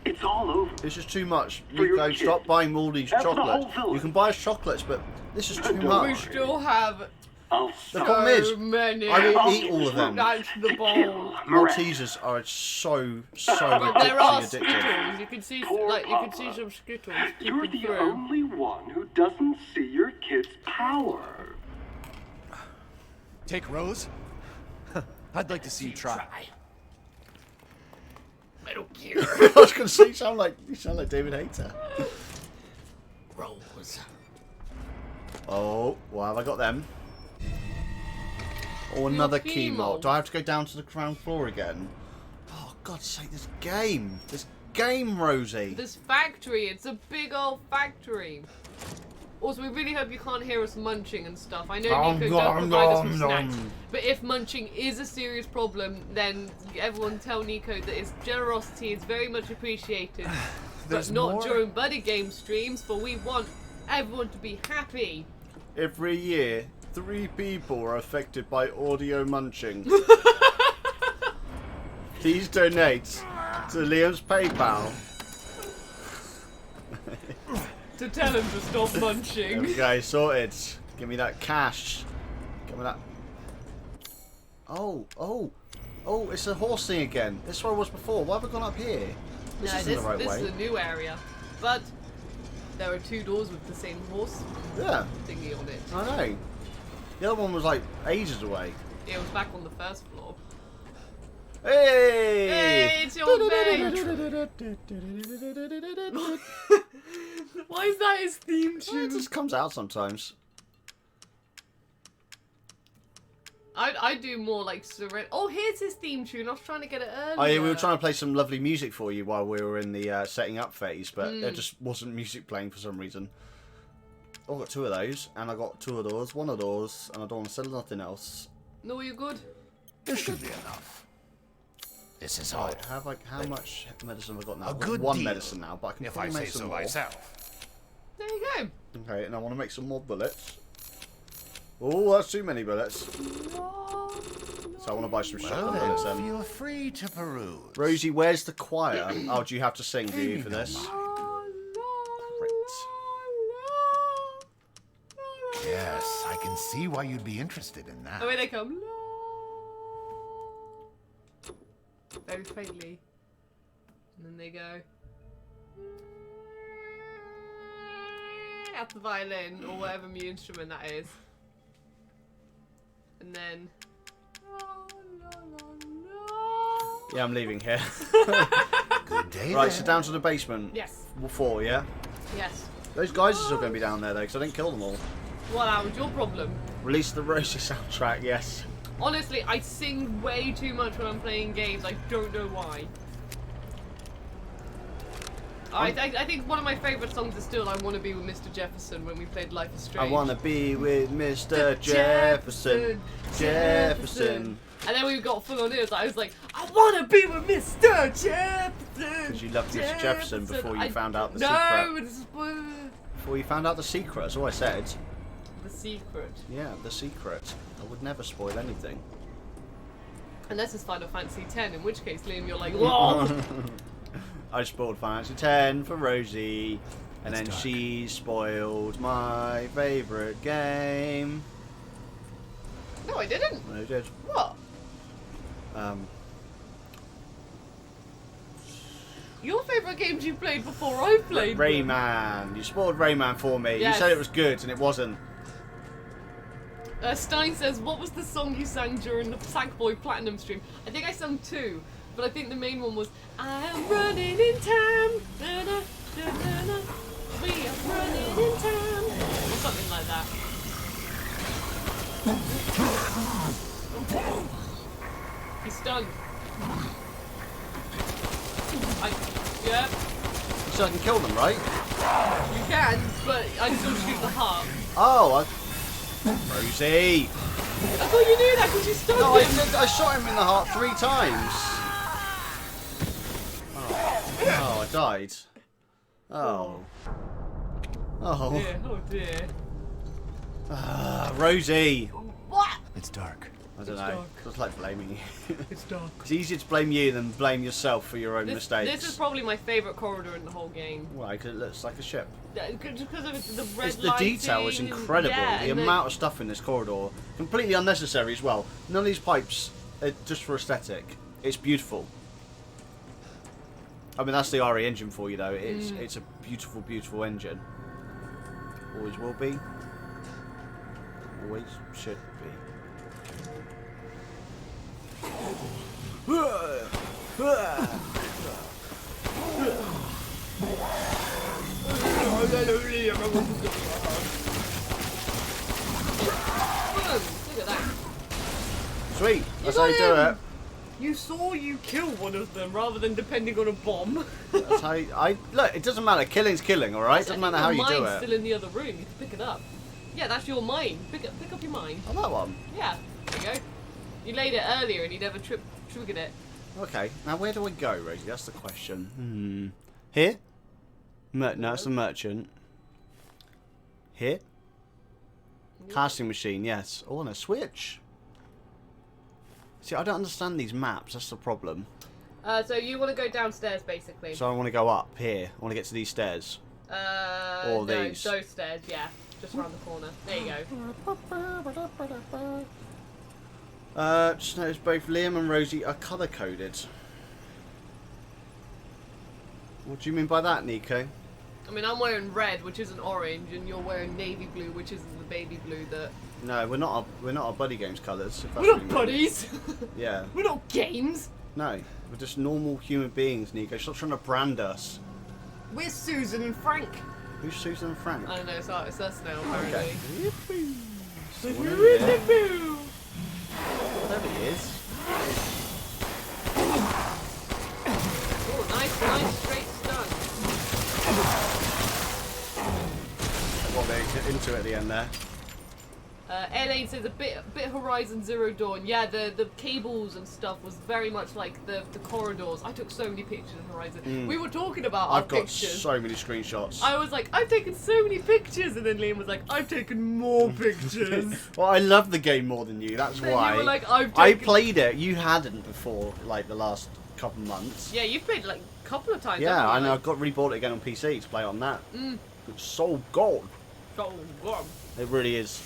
it's It's all over. This is too much. For your Nico, kids. stop buying all these And for the chocolates. whole village. You can buy us chocolates, but this is too Don't We much. still have I'll The stop. problem is, so many. I will eat all of them. That's the bowl. Maltesers are so But there are ridiculously addictive. Skittles. You can see, like, you can see some Skittles You're peeking the through. only one who doesn't see your kid's power. Take Rose? I'd like to see you try. I don't care. I was going to say, you sound like David Hayter. Rose. Oh, why have I got them? Oh, another key key mob. mob. Do I have to go down to the ground floor again? Oh, God's sake, this game. This game, Rosie. This factory, it's a big old factory. Also, we really hope you can't hear us munching and stuff. I know Nico does provide us with snacks, but if munching is a serious problem, then everyone tell Nico that his generosity is very much appreciated. But There's not more? during BuddyGames streams, for we want everyone to be happy. Every year, 3 people are affected by audio munching. Please donate to Liam's PayPal. To tell him to stop There munching. we go, sorted. Give me that cash. Give me that. Oh, it's a horse thing again. This is where I was before. Why have I gone up here? This No, isn't the right this way. is a new area. But there are 2 doors with the same horse Yeah, thingy on it. I know. The other one was like ages away. It was back on the first floor. Hey! Hey, it's your mate! Why is that his theme It tune? just comes out sometimes. I do more like surrender. Oh, here's his theme tune. I was trying to get it earlier. Oh yeah, we were trying to play some lovely music for you while we were in the setting up phase, but Hmm. there just wasn't music playing for some reason. Oh, I got 2 of those, and I got 2 of those, 1 of those, and I don't want to sell nothing else. No, you're good. This should be enough. This is all. Right, how much medicine have I got now? A I've got good 1 deal, medicine now, but I can if I probably say make some so more. myself. There you go. Okay, and I want to make some more bullets. Oh, that's too many bullets. So I want to buy some shotgun Well, bullets then then. feel free to peruse. Rosie, where's the choir? Oh, do you have to sing, do you, for this? Yes, I can see why you'd be interested in that. Oh, here they come. Very faintly. And then they go. Out the violin, or whatever instrument that is. And then. Yeah, I'm leaving here. Good day Right, then. so down to the basement. Yes. 4, yeah? Yes. Those guys are still going to be down there, though, because I didn't kill them all. Well, that was your problem. Release the Rosie soundtrack, yes. Honestly, I sing way too much when I'm playing games. I don't know why. I think one of my favourite songs is still I Want to Be With Mr. Jefferson when we played Life is I Strange. want to be with Mr. Jefferson. Jefferson. And then we got full on it. I was like, I want to be with Mr. Jefferson. Because you loved Mr. Jefferson before you found out the no, secret. it's Before you found out the secret, that's all I said. the secret. Yeah, the secret. I would never spoil anything. Unless it's Final Fantasy X, in which case, Liam, you're like, whoa. I spoiled Final Fantasy X for Rosie, and It's then dark. she spoiled my favourite game. No, I didn't. I did. What? Your favourite games you played before I played them. Rayman. You spoiled Rayman for me. Yes. You said it was good, and it wasn't. Stein says, what was the song you sang during the Sackboy Platinum stream? I think I sang 2, but I think the main one was I am running in time. Da, da, da, da, da. We are running in time. Or something like that. He's stunned. Yeah, So I can kill them, right? you can, but I still shoot the heart. Oh, Rosie! I thought you knew that because you stunned No, him. I shot him in the heart 3 times. Oh, I died. Oh. Oh. Dear, oh dear. Rosie! What? It's dark. I don't It's know. dark. It's like blaming you. It's dark. It's easier to blame you than blame yourself for your own mistakes. This is probably my favourite corridor in the whole game. Why? Because it looks like a ship. Just because of the red It's the detail is lighting and- incredible. yeah, The and amount of stuff in this corridor, completely unnecessary as well. None of these pipes are just for aesthetic. It's beautiful. I mean, that's the RE engine for you, though. It's a beautiful, beautiful engine. Always will be. Always should be. Look at that. Sweet. That's got how you do him. it. You saw you kill one of them rather than depending on a bomb. That's how I look. It doesn't matter. Killing's killing. All right. Doesn't matter how you do Your mine's it. still in the other room. You can pick it up. Yeah, that's your mine. Pick up your mine. Oh, that one. Yeah. There you go. You laid it earlier and you never triggered it. Okay. Now where do I go, Rosie? That's the question. Here? No, it's the merchant. Here? Casting machine. Yes. Oh, and a switch. See, I don't understand these maps. That's the problem. So you want to go downstairs, basically. So I want to go up here. I want to get to these stairs. No, these. those stairs, yeah. Just around the corner. There you go. Just noticed both Liam and Rosie are colour coded. What do you mean by that, Nico? I mean, I'm wearing red, which isn't orange, and you're wearing navy blue, which isn't the baby blue that... No, we're not our BuddyGames colours. if that's We're what not you mean. buddies! Yeah. We're not games! No, we're just normal human beings, Nico. Stop trying to brand us. We're Susan and Frank. Who's Susan and Frank? I don't know, it's us now, apparently. Okay. Yippee. Someone Who over is there. the boo? There he is. Oh, nice straight stun. Well, they're into it at the end there. Elaine says a bit Horizon Zero Dawn. Yeah, the cables and stuff was very much like the corridors. I took so many pictures of Horizon. We were talking about our I've got pictures. so many screenshots. I was like, I've taken so many pictures, and then Liam was like, I've taken more pictures. Well, I love the game more than you. That's Then why. you were like, I've I taken... played it. You hadn't before, like the last couple months. Yeah, you've played like a couple of times. Yeah, haven't you? I know. Like, I've got rebought it again on PC to play on that. It's so gold. oh, God. It really is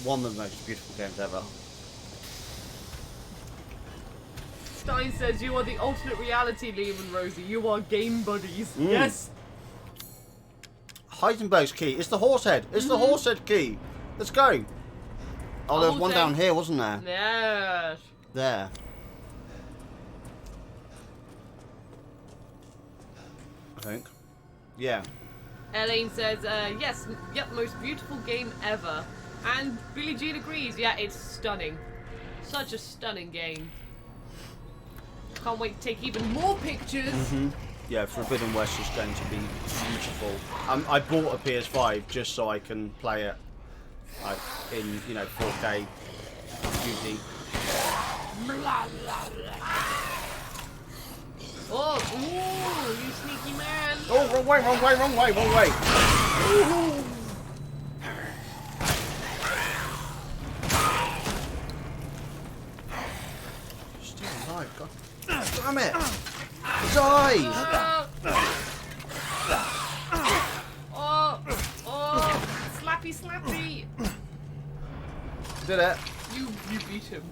one of the most beautiful games ever. Stein says you are the alternate reality, Liam and Rosie. You are game buddies. Yes. Heisenberg's key. It's the horse head. It's the horse head key. Let's go. Oh, there was one down here, wasn't there? Yes. There. I think. Yeah. Elaine says, yes, yep, most beautiful game ever. And Billie Jean agrees, yeah, it's stunning. Such a stunning game. Can't wait to take even more pictures. Yeah, Forbidden West is going to be beautiful. I bought a PS5 just so I can play it like in 4K beauty. Oh, ooh, you sneaky man. Oh, wrong way. Still alive, God. Damn it! Die! Oh, slappy. Did it. You beat him.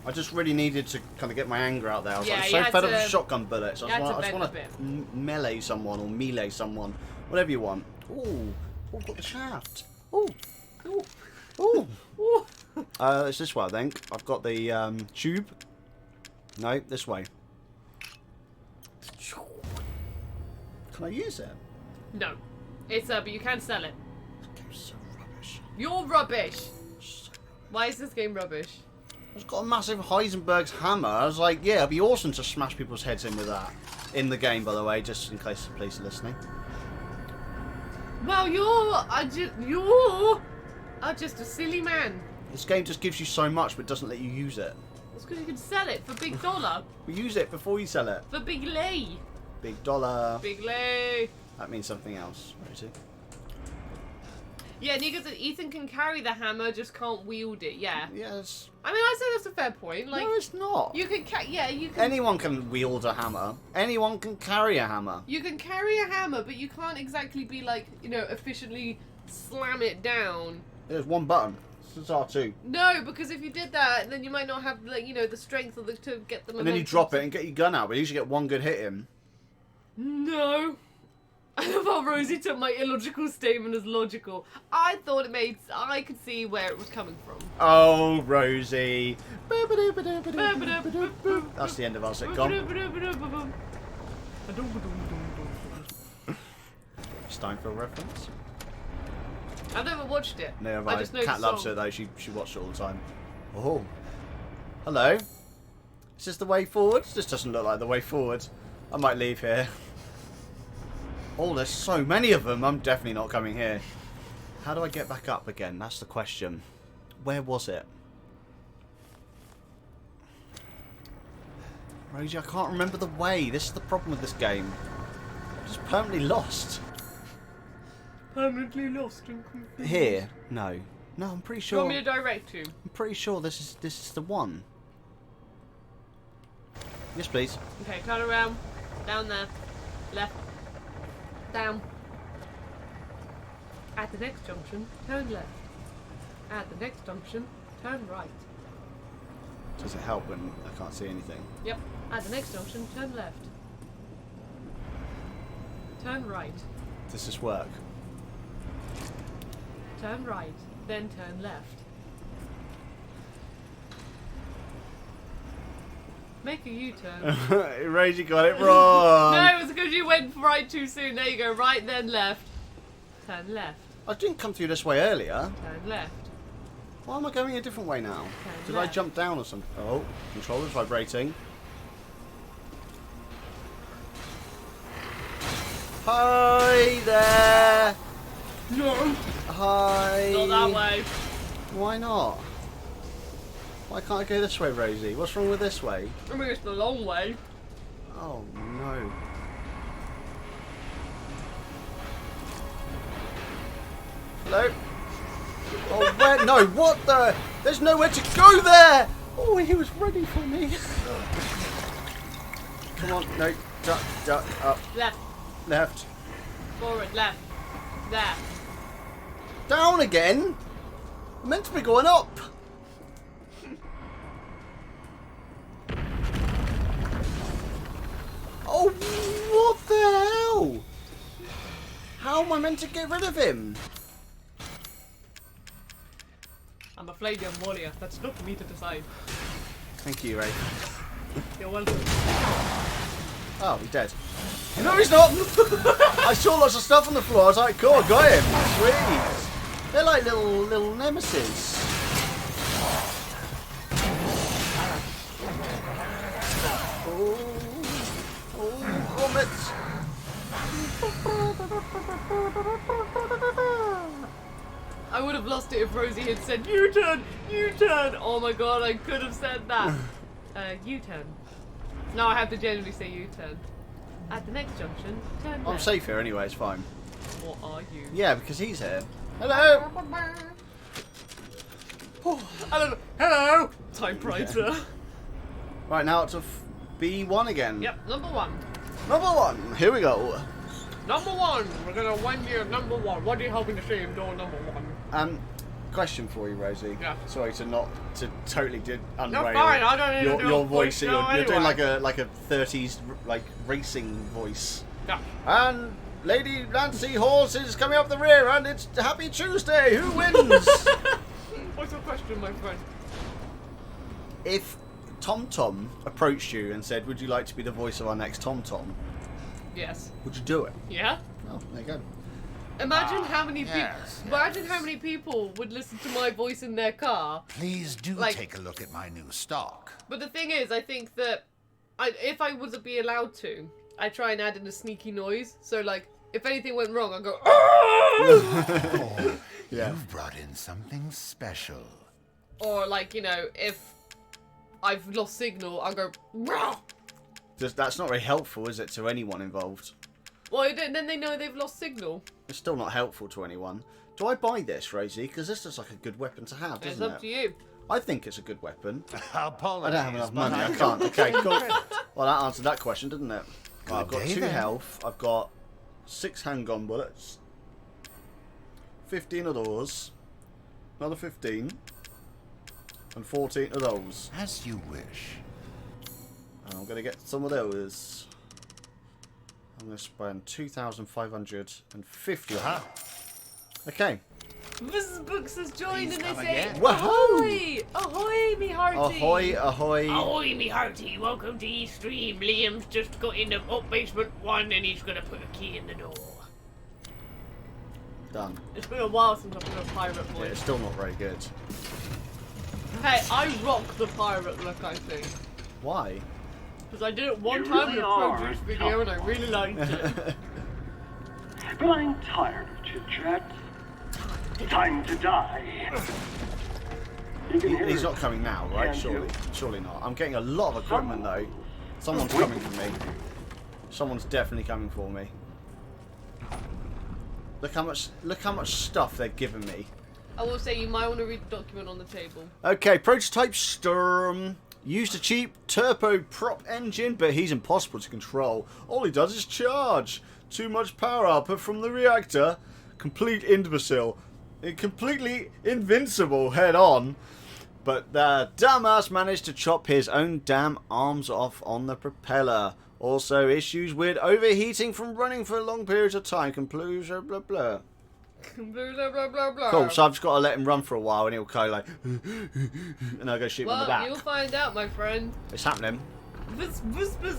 I just really needed to kind of get my anger out there. I was Yeah, like you so had fed up to- with shotgun bullets. you had to I just bend want a bit. to melee someone or melee someone. Whatever you want. Ooh. Oh, got the shaft. Ooh. Ooh. Ooh. Ooh. It's this way, I think. I've got the tube. No, this way. Can I use it? No. It's but you can sell it. This game's so rubbish. You're rubbish. So rubbish. Why is this game rubbish? It's got a massive Heisenberg's hammer. I was like, yeah, it'd be awesome to smash people's heads in with that. In the game, by the way, just in case the police are listening. Well, you're just a silly man. This game just gives you so much, but doesn't let you use it. It's because you can sell it for big dollar. Use it before you sell it. For big lay. Big dollar. Big lay. That means something else, Rosie. Yeah, Nico said Ethan can carry the hammer, just can't wield it. Yeah. Yes. I mean, I say that's a fair point. Like, No, it's not. you can, you can. Anyone can wield a hammer. Anyone can carry a hammer. You can carry a hammer, but you can't exactly be like, efficiently slam it down. There's one button. It's R2. No, because if you did that, then you might not have, like, the strength to get the momentum. And then you drop it and get your gun out, but you usually get one good hit in. No. I love how Rosie took my illogical statement as logical. I thought I could see where it was coming from. Oh, Rosie. That's the end of our sitcom. Steinfeld reference? I've never watched it. No, I just know Cat the loves song. it though. She watched it all the time. Oh. Hello. Is this the way forward? This doesn't look like the way forward. I might leave here. Oh, there's so many of them. I'm definitely not coming here. How do I get back up again? That's the question. Where was it? Rosie, I can't remember the way. This is the problem with this game. I'm just permanently lost. Permanently lost and confused. Here? No. No, I'm pretty Do you sure. want me to direct you? I'm pretty sure this is the one. Yes, please. Okay, turn around. Down there. Left. Down. At the next junction, turn left. At the next junction, turn right. Does it help when I can't see anything? Yep. At the next junction, turn left. Turn right. Does this work? Turn right. Then turn left. Make a U-turn. Rosie got it wrong. No, it was because you went right too soon. There you go. Right, then left. Turn left. I didn't come through this way earlier. Turn left. Why am I going a different way now? Turn Did left. I jump down or something? Oh, controller's vibrating. Hi there. No. Hi. Not that way. Why not? Why can't I go this way, Rosie? What's wrong with this way? I mean, it's the long way. Oh no. Hello? Oh, where? No, what the? There's nowhere to go there! Oh, he was ready for me. Come on, no. Duck, duck, up, Left. left. Forward. Left. There. Down again? I'm meant to be going up. Oh, what the hell? How am I meant to get rid of him? I'm a Fladian warrior. That's not for me to decide. Thank you, Ray. You're welcome. Oh, he's dead. No, he's not! I saw lots of stuff on the floor. I was like, cool, got him. Sweet. They're like little nemesis. Oh, grommets. I would have lost it if Rosie had said U-turn, U-turn. Oh my god, I could have said that. U-turn. No, I have to generally say U-turn. At the next junction, turn I'm left. safe here anyway, it's fine. What are you? Yeah, because he's here. Hello! Hello! Typewriter. Right, now it's B1 again. Yep, number one. Number one, here we go. Number one! We're gonna win you number one. What are you hoping to see him doing number one? Question for you, Rosie. Yeah. Sorry to totally unrail No, fine, I don't need to do your a voice. voice You're now doing anyway. like a 30s like racing voice. Yeah. And Lady Nancy Horse is coming up the rear, and it's Happy Tuesday. Who wins? What's your question, my friend? If TomTom approached you and said, "Would you like to be the voice of our next TomTom?" Yes. Would you do it? Yeah? Oh, there you go. Imagine how many people. yes, Imagine how many people would listen to my voice in their car. Please do Like- take a look at my new stock. But the thing is, I think that if I was to be allowed to, I'd try and add in a sneaky noise. So, like, if anything went wrong, I'd go. Oh, Yeah. you've brought in something special. Or, like, if I've lost signal, I'll go. Rah! That's not very helpful, is it, to anyone involved? Well, then they know they've lost signal. It's still not helpful to anyone. Do I buy this, Rosie? Because this looks like a good weapon to have, It's doesn't up to it? you. I think it's a good weapon. Apologies. I don't have enough money. I can't. Okay, cool. Well, that answered that question, didn't it? Well, I've got day 2 then. health. I've got 6 handgun bullets. 15 of those. Another 15. And 14 of those. As you wish. And I'm going to get some of those. I'm going to spend 2,550 on that. Okay. Mrs. Books has joined and they come say, again. Wahoo! ahoy! Ahoy, me hearty! Ahoy, ahoy. Ahoy, me hearty. Welcome to East Stream. Liam's just got in the up basement 1 and he's gonna put a key in the door. Done. It's been a while since I've been a pirate Yeah, voice. it's still not very good. Hey, I rock the pirate look, I think. Why? Because I did it one You time really in a are produce a video and I tough really liked it. But I'm tired of chit-chat. Time to die. You can hear He's it. not coming now, right? Can't Surely. you? Surely not. I'm getting a lot of equipment though. Someone's coming for me. Someone's definitely coming for me. Look how much stuff they're giving me. I will say you might want to read the document on the table. Okay, prototype Sturm. Used a cheap turbo prop engine, but he's impossible to control. All he does is charge. Too much power output from the reactor. Complete imbecile. Completely invincible head on. But the dumbass managed to chop his own damn arms off on the propeller. Also issues with overheating from running for long periods of time. Conclusion, blah blah. blah, blah, blah, blah, blah. Cool, so I've just got to let him run for a while and he'll kind of like and I'll go shoot him in the Well, back. you'll find out, my friend. It's happening. This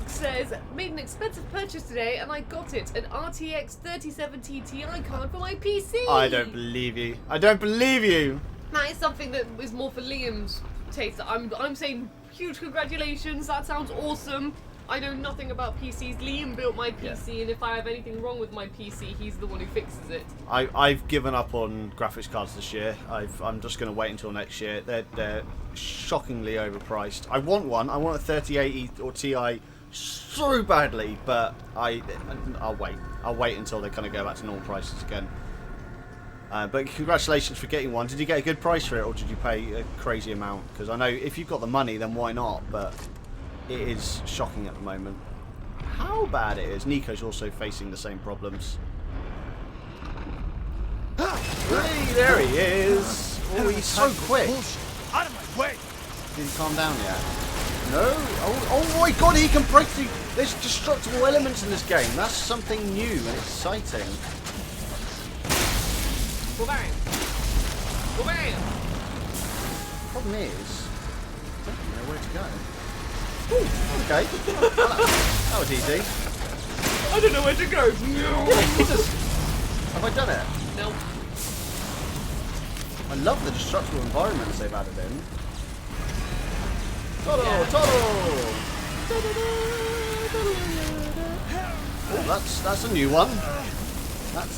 says, made an expensive purchase today and I got it, an RTX 3070 Ti card for my PC. I don't believe you. I don't believe you. That is something that is more for Liam's taste. I'm saying huge congratulations, that sounds awesome. I know nothing about PCs. Liam built my PC, and if I have anything wrong with my PC, he's the one who fixes it. I've given up on graphics cards this year. I'm just going to wait until next year. They're shockingly overpriced. I want one. I want a 3080 or Ti so badly, but I'll wait. I'll wait until they kind of go back to normal prices again. But congratulations for getting one. Did you get a good price for it, or did you pay a crazy amount? Because I know if you've got the money, then why not? But it is shocking at the moment how bad it is. Nico's also facing the same problems. Hey, there he is. Oh, he's so quick. Out of my way! Did he calm down yet? No? Oh my god, he can break through. There's destructible elements in this game. That's something new and exciting. Go bang! Go bang! Problem is, I don't know where to go. Ooh, okay. That was easy. I don't know where to go. Have I done it? No. I love the destructible environments they've added in. Todo! Yeah. Todo! Oh, that's a new one.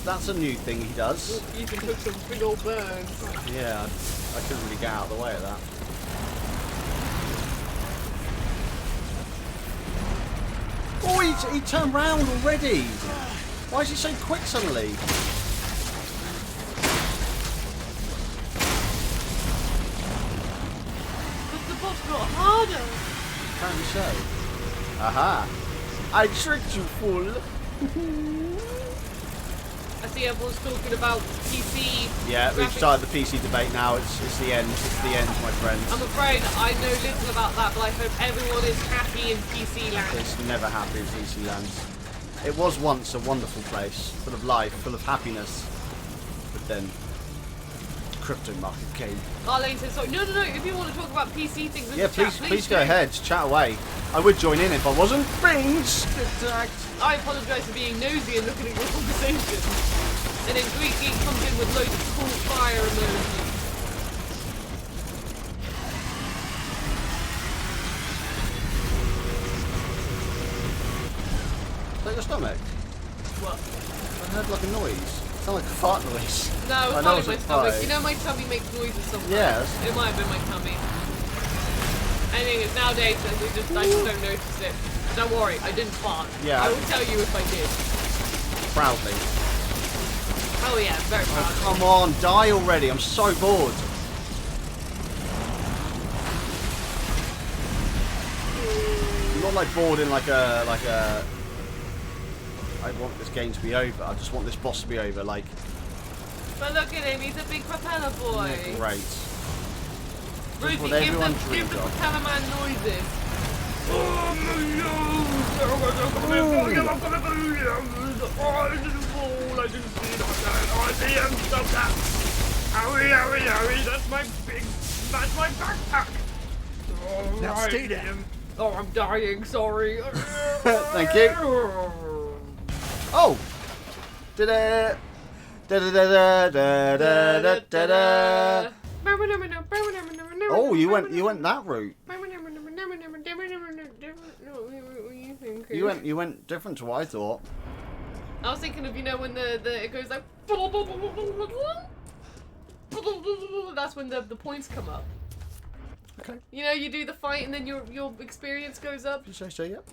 That's a new thing he does. Ethan took some big old burns. Yeah, I couldn't really get out of the way of that. Oh, he turned round already. Why is he so quick suddenly? But the boss got harder. Apparently so. Aha! I tricked you, fool. I see everyone's talking about PC. Yeah, we've graphics. started the PC debate now. It's the end. It's the end, my friends. I'm afraid I know little about that, but I hope everyone is happy in PC land. It's never happy in PC land. It was once a wonderful place, full of life, full of happiness. But then, crypto market came. Arlene says, sorry, no, if you want to talk about PC things in Yeah, the chat, please go do. ahead, chat away. I would join in if I wasn't being attacked. I apologise for being nosy and looking at your conversation. And then Greek Geek comes in with loads of cool fire emojis. Is that your stomach? What? I heard like a noise. It sounded like a fart noise. No, I it's know not it's in my a stomach. fart. You know my tummy makes noises sometimes. Yes. It might have been my tummy. I think it's nowadays I just don't notice it. Don't worry, I didn't fart. Yeah. I will tell you if I did. Proudly. Oh yeah, very proud. Oh, come on, die already. I'm so bored. I'm not like bored in like a I want this game to be over. I just want this boss to be over. Like, But look at him, he's a big propeller boy. yeah, great. Rosie, what give the everyone dreams of. propeller man noises. That's my backpack. Now stay there. Oh, I'm dying, sorry. Thank you. Oh! Da-da! Da-da-da-da-da-da-da-da. Oh, you went that route. You went different to what I thought. I was thinking of, you know, when the it goes like that's when the points come up. Okay. You know, you do the fight and then your experience goes up. You say so, yep.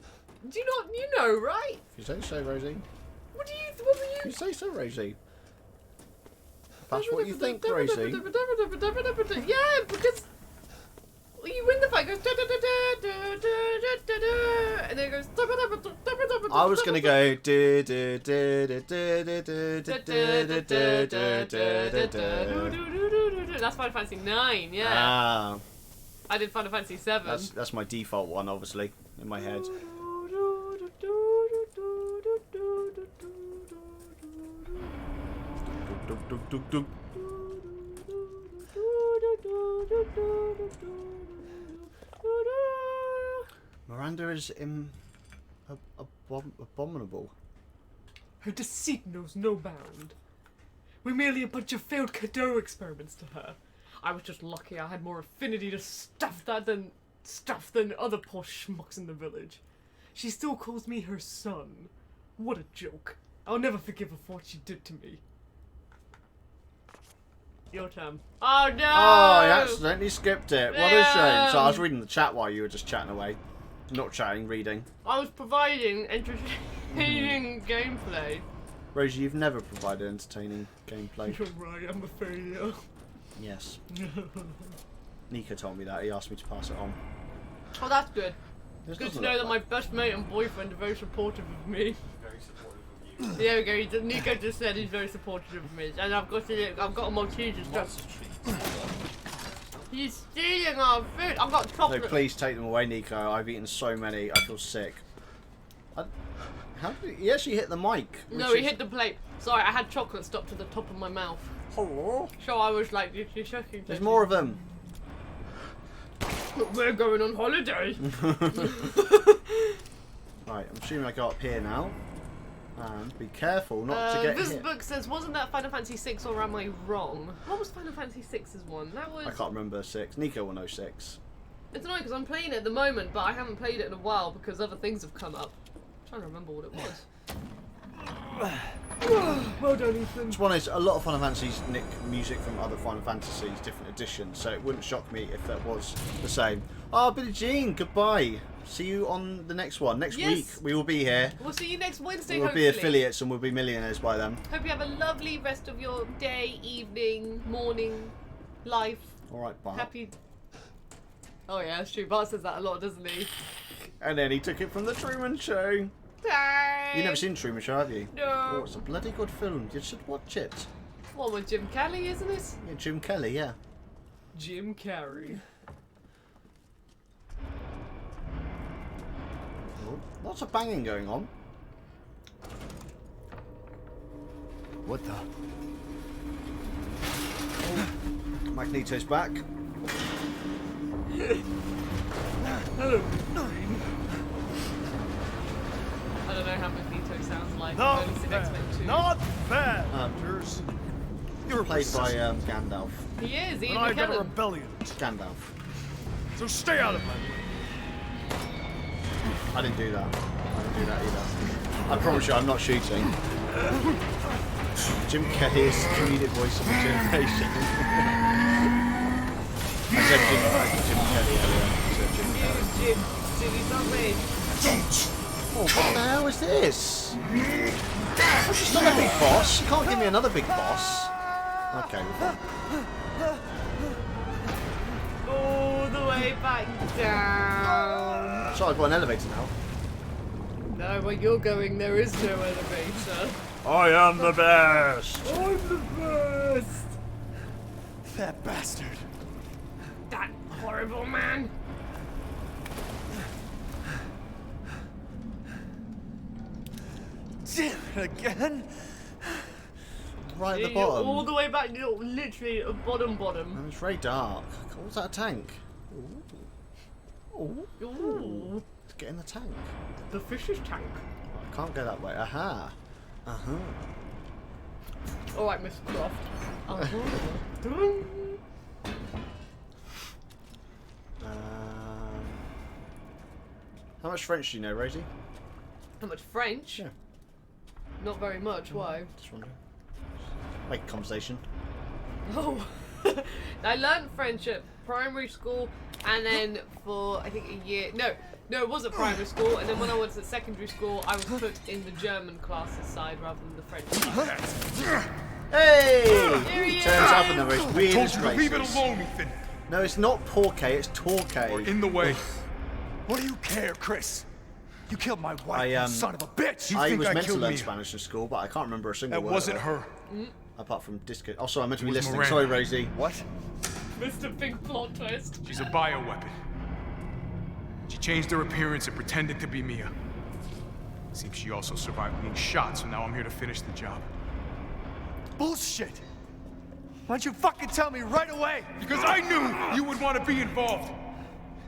Do you not? You know, right? You say so, Rosie. What were You you? say so, Rosie. That's what you think, Rosie. Yeah, because you win the fight, goes and then it goes. I was gonna go. That's Final Fantasy 9, yeah. Ah, I did Final Fantasy 7. that's my default one, obviously, in my head. Miranda is abominable. Her deceit knows no bound. We're merely a bunch of failed Cadeau experiments to her. I was just lucky I had more affinity to stuff than other poor schmucks in the village. She still calls me her son. What a joke. I'll never forgive her for what she did to me. Your turn. Oh no! Oh, I accidentally skipped it. What a shame. So I was Damn. reading the chat while you were just chatting away. Not chatting, reading. I was providing entertaining gameplay. Rosie, you've never provided entertaining gameplay. You're right, I'm a failure. Yes. Nico told me that. He asked me to pass it on. Oh, that's good. This Good to doesn't know look that like- my best mate and boyfriend are very supportive of me. Very supportive of you. There we go. Nico just said he's very supportive of me, and I've got a Malteser stuff. He's stealing our food. I've got No, chocolate. please take them away, Nico. I've eaten so many. I feel sick. How did he actually hit the mic? No, he hit the plate. Sorry, I had chocolate stuck to the top of my mouth. Oh. So I was like, you're shocking. There's more of them. But we're going on holiday. Right, I'm assuming I go up here now. And be careful not to get this hit. book says, wasn't that Final Fantasy 6 or am I wrong? What was Final Fantasy 6's one? That was... I can't remember 6. Nico will know 6. It's annoying because I'm playing it at the moment, but I haven't played it in a while because other things have come up. I'm trying to remember what it was. Well done, Ethan. To be honest, a lot of Final Fantasies nick music from other Final Fantasies, different editions, so it wouldn't shock me if that was the same. Oh, Billie Jean, goodbye. See you on the next one. Next Yes. week, we will be here. We'll see you next Wednesday, We'll hopefully. be affiliates and we'll be millionaires by then. Hope you have a lovely rest of your day, evening, morning, life. Alright, Bart. Happy... Oh yeah, that's true. Bart says that a lot, doesn't he? And then he took it from the Truman Show. Time. You've never seen Truman Show, have you? No. Oh, it's a bloody good film. You should watch it. One with Jim Kelly, isn't it? Yeah, Jim Kelly, yeah. Jim Carrey. Oh, lots of banging going on. What the? Magneto's back. Hello. I don't know how Magneto sounds like. Not I've only seen bad. X-Men 2. Not bad. Hunters. You're Played by persistent. Gandalf. He is, Ian And I got a McKellen. rebellion, Gandalf. so stay out of my way. I didn't do that. I didn't do that either. I promise you, I'm not shooting. Jim Kelly is the comedic voice of the generation. I said Jim Kelly earlier. I said Jim Kelly. Jim, he's not me. Oh, what the hell is this? It's not a big boss. You can't give me another big boss. Okay, we're fine. All the way back down. So I've got an elevator now. No, where you're going, there is no elevator. I am the best. I'm the best. That bastard. That horrible man. Damn it again. Right at the You're all bottom. the way back, you're literally at bottom. And it's very dark. Was that a tank? Ooh. Ooh, Let's get in the tank. the fish's tank. I can't go that way. Aha. Alright, Mr. Croft. How much French do you know, Rosie? How much French? Yeah. Not very much, why? Just wondering. Make conversation. Oh, I learned French at primary school, and then for I think a year. No, it wasn't primary school. And then when I was at secondary school, I was put in the German classes side rather than the French side. Hey! Here he Turns up in the is. most Told weirdest you to leave it places. alone, Ethan. No, it's not Porke, it's Torque. Or in the way. What do you care, Chris? You killed my wife, you son of a bitch. You I think was I meant to killed learn Mia? Spanish in school, but I can't remember a single That word. wasn't of it, her. Apart from disco. Oh, sorry, I meant to be It was listening. Miranda. Sorry, Rosie. What? Mr. Big Plot Twist. She's a bioweapon. She changed her appearance and pretended to be Mia. Seems she also survived being shot, so now I'm here to finish the job. Bullshit! Why don't you fucking tell me right away? Because I knew you would want to be involved.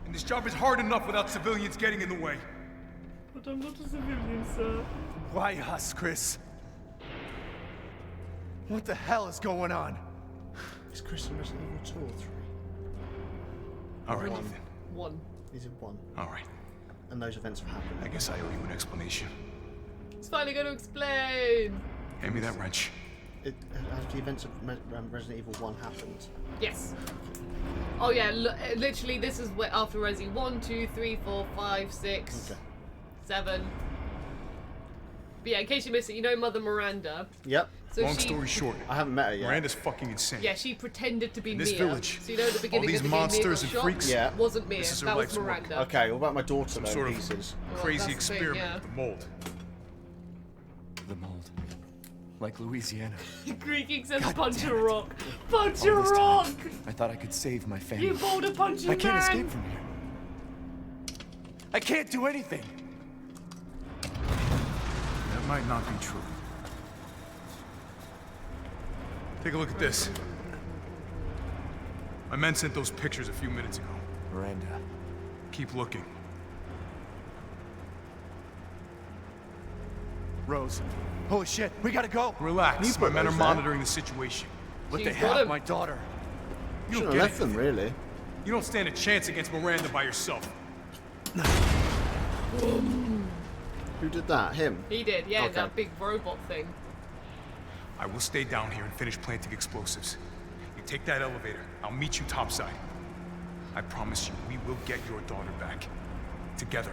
And this job is hard enough without civilians getting in the way. But I'm not a civilian, sir. Why us, Chris? What the hell is going on? Is Chris in Resident Evil 2 or 3? All right, One. Ethan. One. He's in 1. All right. And those events have happened. I guess I owe you an explanation. It's finally going to explain. Hand me that wrench. Have the events of Resident Evil 1 happened? Yes. Oh yeah, literally this is where after Resi 1, 2, 3, 4, 5, 6, Okay. 7. But yeah, in case you missed it, you know Mother Miranda. Yep. So Long she, story short, I haven't met her yet. Miranda's fucking insane. yeah, she pretended to be In this Mia. village, So you know at the beginning all these of the game, Mia monsters got and shot? freaks, Yeah. Wasn't Mia. this is her That was life's work. Miranda. Okay, what about my daughter Some though? sort of Pieces. Well, crazy that's the thing, experiment yeah. with the mold. The mold. Like Louisiana. Creaking says God punch damn a it. rock. Punch a All this rock! time, I thought I could save my family. You boulder punching I can't man! escape from here. I can't do anything. That might not be true. Take a look at this. My men sent those pictures a few minutes ago. Miranda. Keep looking. Rose. Holy shit, we gotta go. Relax. You My put men are those there. monitoring the situation. But She's they got have him. my daughter. You Should don't have get left them, anything. really. You don't stand a chance against Miranda by yourself. Who did that? Him? He did, yeah, Okay. that big robot thing. I will stay down here and finish planting explosives. You take that elevator. I'll meet you topside. I promise you, we will get your daughter back. Together.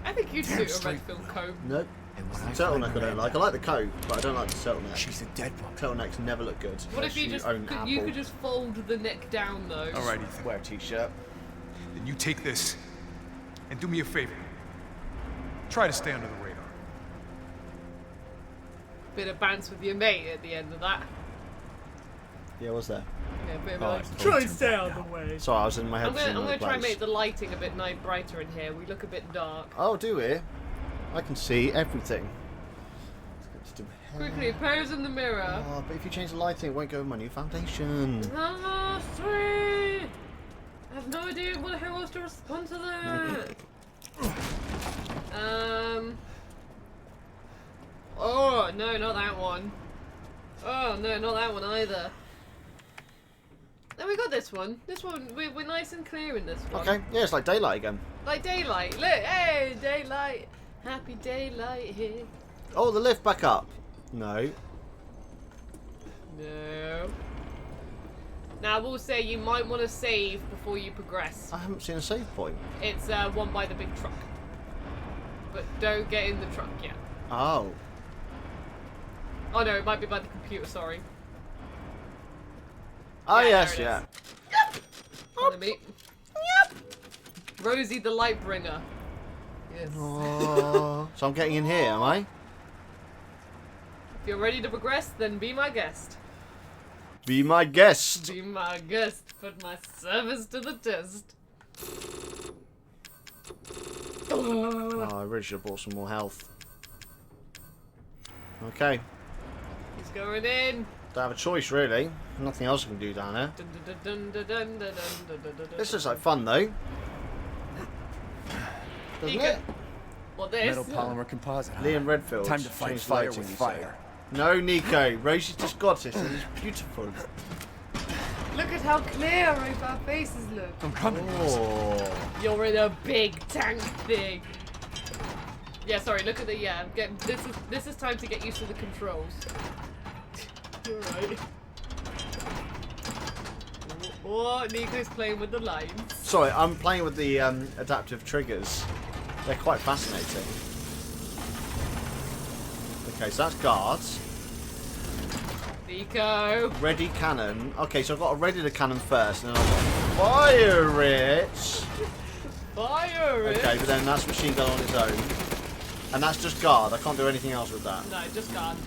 I think you'd Damn suit a straight red film coat. Nope. And when I Turtleneck find I don't Miranda, like. I like the coat, but I don't like the turtleneck. she's a dead woman. Turtlenecks never look good. What if unless you just own you Apple. could just fold the neck down though? All right, Ethan. wear a t-shirt? Then you take this and do me a favor. Try to stay under the radar. Bit of bounce with your mate at the end of that. Yeah, what's that? Yeah, a bit of Oh, like, it's try way and too stay late out of now. the way. Sorry, I was in my head. I'm gonna try and make the lighting a bit brighter in here. We look a bit dark. Oh, do it. I can see everything. Let's do hair. Quickly, pose in the mirror. Oh, but if you change the lighting, it won't go with my new foundation. Ah, sorry. I have no idea how else to respond to that. Oh no, not that one. Oh no, not that one either. Then we got this one. This one, we're nice and clear in this one. Okay, yeah, it's like daylight again. Like daylight. Look, hey, daylight. Happy daylight here. Oh, the lift back up. No. No. Now I will say you might want to save before you progress. I haven't seen a save point. It's one by the big truck. but don't get in the truck yet. Oh. Oh no, it might be by the computer, sorry. Oh, Yeah, yes, there it yeah. Follow me. Rosie the light bringer. Yes. Oh. So I'm getting in here, am I? If you're ready to progress, then be my guest. Be my guest. Be my guest. Put my service to the test. Oh, I really should have bought some more health. Okay. He's going in. Don't have a choice, really. Nothing else I can do down there. This looks like fun, though. Doesn't Nico. it? What this? Metal polymer composite. huh? Liam Redfield. Time to fight changed fire lighting, with you fire. say. No, Nico. Rosie's just got it. It's beautiful. Look at how clear our faces look. I'm coming. Oh. You're in a big tank thing. Yeah, sorry. Look at the This is time to get used to the controls. You're right. Oh, Nico's playing with the lines. Sorry, I'm playing with the adaptive triggers. They're quite fascinating. Okay, so that's guards. Nico. Ready cannon. Okay, so I've got to ready the cannon first, and then I've got to fire it. Fire it. Okay, but then that's machine gun on its own. And that's just guard. I can't do anything else with that. No, just guard.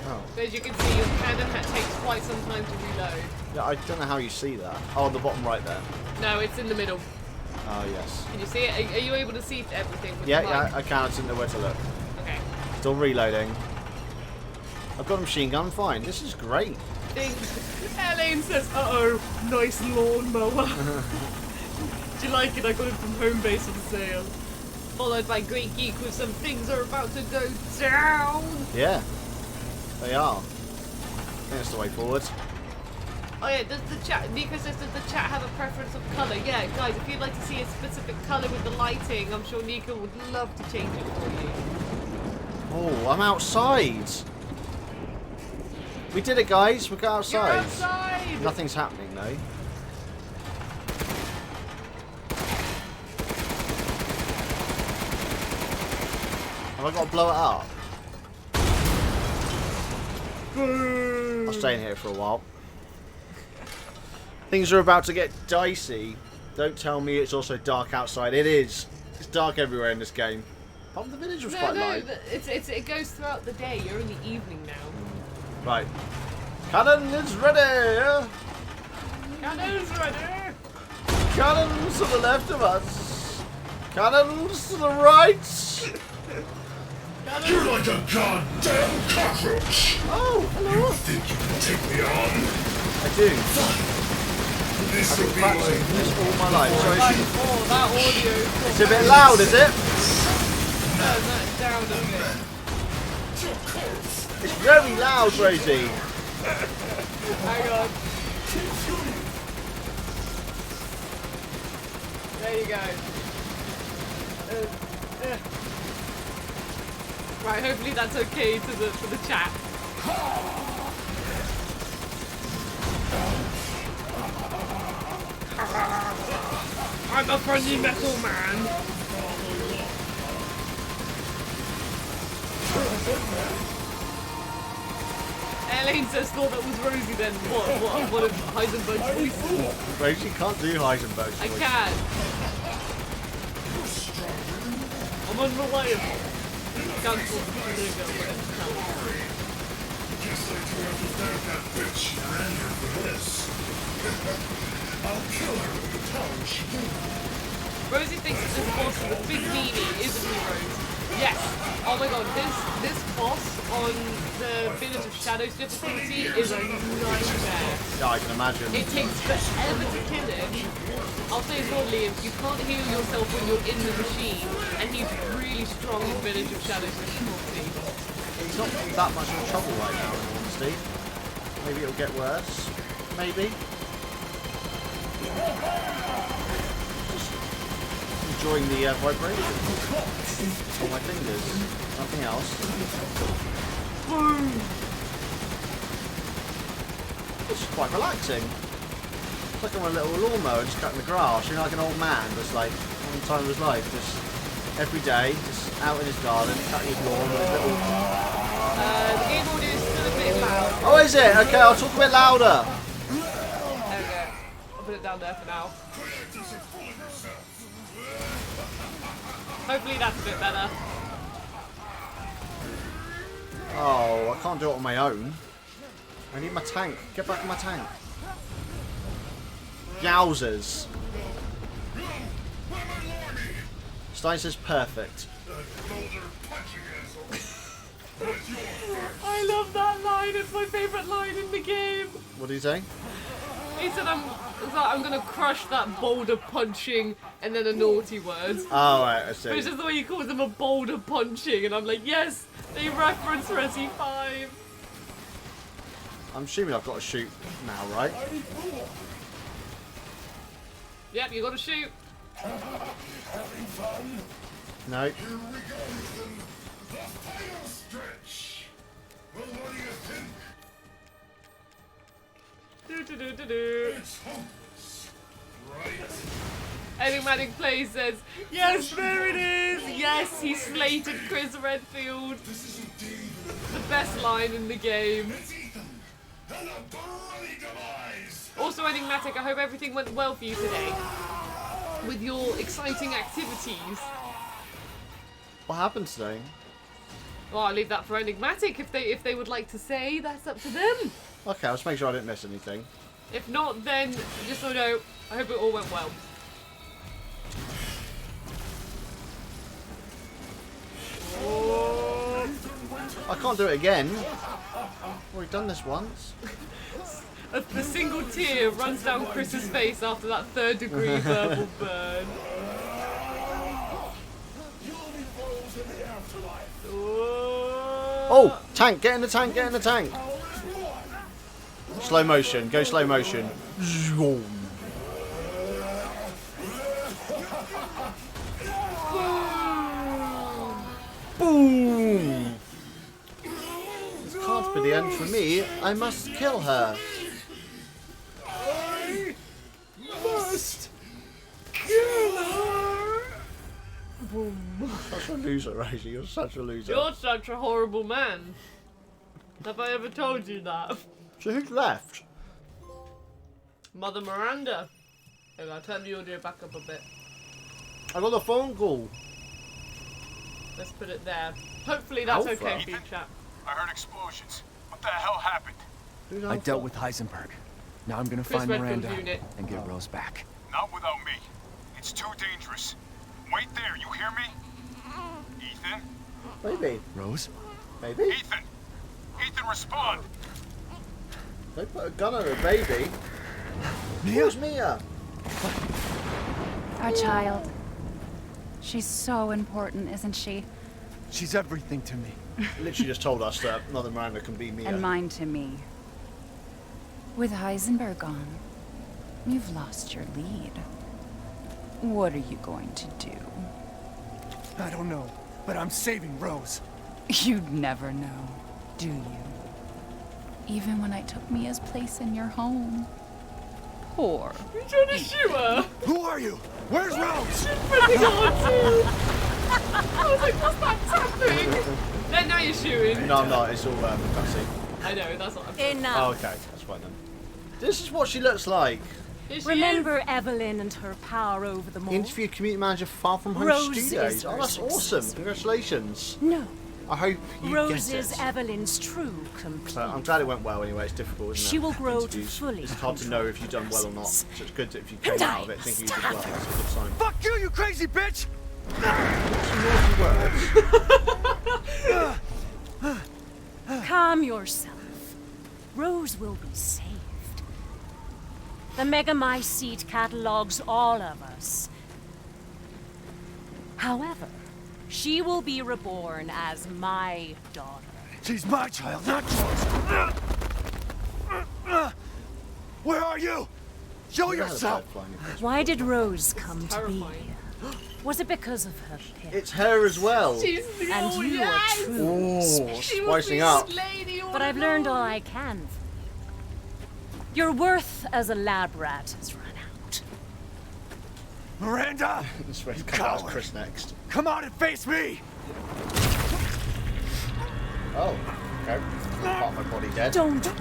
Oh. So as you can see, your cannon takes quite some time to reload. Yeah, I don't know how you see that. Oh, on the bottom right there. No, it's in the middle. Oh, yes. Can you see it? Are you able to see everything? With Yeah, the yeah, mic? I can. I didn't know where to look. Okay. Still reloading. I've got a machine gun. Fine. This is great. Elaine says, "Uh-oh, nice lawnmower." Do you like it? I got it from home base on sale. Followed by Great Geek with some things are about to go down. Yeah, they are. I think that's the way forward. Oh yeah, does the chat? Nico says, does the chat have a preference of colour? Yeah, guys, if you'd like to see a specific colour with the lighting, I'm sure Nico would love to change it for you. Oh, I'm outside. We did it, guys. We got outside. You're outside. Nothing's happening though. Have I got to blow it up? I'll stay in here for a while. Things are about to get dicey. Don't tell me it's also dark outside. It is. It's dark everywhere in this game. But the village was quite light. It goes throughout the day. You're in the evening now. Right. Cannon is ready! Cannon's ready. Cannons to the left of us! Cannons to the right! You're like a goddamn cockroach! Oh, hello! Think you can take me on? I do. This I've will been be practicing like this all my life. So Oh, that audio. it's a bit loud, is it? Turn that down a bit. It's very loud, Rosie. Hang on. There you go. Right, hopefully that's okay for the chat. I'm a friendly metal man. Elaine says thought that was Rosie then. What of Heisenberg's voice? Rosie can't do Heisenberg's I voice. can. I'm unreliable. Cancel. Guess I do have to thank that bitch Miranda for this. I'll kill her with the talent she gave me. Rosie thinks that this boss is a big meanie, isn't he, Rose? Yes. Oh my god, this boss on the Village of Shadows difficulty is a nightmare. Yeah, I can imagine. It takes forever to kill him. I'll say as well, Liam, you can't heal yourself when you're in the machine, and he's really strong in Village of Shadows difficulty. He's not that much of trouble right now, in all honesty. Maybe it'll get worse. Maybe. Just enjoying the vibration on my fingers. Nothing else. Boom! It's quite relaxing. It's like I'm on a little lawnmower just cutting the grass. You're like an old man that's like on the time of his life, just every day, just out in his garden, cutting his lawn with his little... The game audio is still a bit loud. Oh, is it? Okay, I'll talk a bit louder. There we go. I'll put it down there for now. Hopefully that's a bit better. Oh, I can't do it on my own. I need my tank. Get back in my tank. Yowzers. Stein says perfect. I love that line. It's my favourite line in the game. What do you say? He said, I'm gonna crush that boulder punching, and then a naughty word. Oh, right, I see. But it's just the way he calls him a boulder punching, and I'm like, yes, they reference Resi 5. I'm assuming I've got to shoot now, right? Yep, you gotta shoot. Having fun? No. Here we go, Ethan. The final stretch. Well, what do you think? Do-do-do-do-do. It's hopeless, right? Enigmatic Play says, yes, there it is. Yes, he slated Chris Redfield. This is indeed The best line in the game. it's Ethan and a bloody demise. Also, Enigmatic, I hope everything went well for you today with your exciting activities. What happened today? Well, I'll leave that for Enigmatic if they would like to say. That's up to them. Okay, I'll just make sure I didn't miss anything. If not, then just so you know, I hope it all went well. I can't do it again. I've already done this once. A single tear runs down Chris's face after that third-degree verbal burn. Oh, tank! Get in the tank! Get in the tank! Slow motion. Go slow motion. Zoom. Boom! This can't be the end for me. I must kill her. I must kill her. Such a loser, Rosie. You're such a loser. You're such a horrible man. Have I ever told you that? So who's left? Mother Miranda. Hang on, I'll turn the audio back up a bit. I got a phone call. Let's put it there. Hopefully that's Alpha. okay for you, chat. I heard explosions. What the hell happened? Who's I Alpha? dealt with Heisenberg. Now I'm gonna Chris find Redfield's Miranda unit. and get Rose back. Not without me. It's too dangerous. Wait there, you hear me? Ethan? Maybe. Rose? Maybe. Ethan! Ethan, respond! Don't put a gun on her, baby. Mia? Where's Mia? Our child. She's so important, isn't she? She's everything to me. Literally just told us that Mother Miranda can be Mia. And mine to me. With Heisenberg gone, you've lost your lead. What are you going to do? I don't know, but I'm saving Rose. You'd never know, do you? Even when I took Mia's place in your home. Poor. You trying to shoot her? Who are you? Where's Rose? Pressing R2. I was like, what's that tapping? Then now you're shooting. No, I'm not. It's all cutscene. I know, that's what I'm saying. Enough. Oh, okay. That's fine then. This is what she looks like. Here she Remember Evelyn and her power over the mall? Interview community manager Far From Home Rose Studios. is Oh, her that's awesome. successor. Congratulations. No. I hope you Rose get is it. Evelyn's true complete. So I'm glad it went well anyway. It's difficult, isn't it? She will grow to Interviews. fully It's hard to know if you've done well or not. So it's good that if you came out of it thinking you did well. That's a good sign. Fuck you, you crazy bitch! Calm yourself. Rose will be saved. The Megamycete catalogs all of us. However, she will be reborn as my daughter. She's my child, not yours. Where are you? Show Never had a yourself. bad flying impression. Why did Rose come to be terrifying. here? Was it because of her pit? It's her as well. She's the And you are true. Oh, She was spicing the up. lady all But I've learned all along. I can. Your worth as a lab rat has run out. Miranda! This way, Chris next. Come on and face me! Oh, okay. Part of my body dead. Don't worry.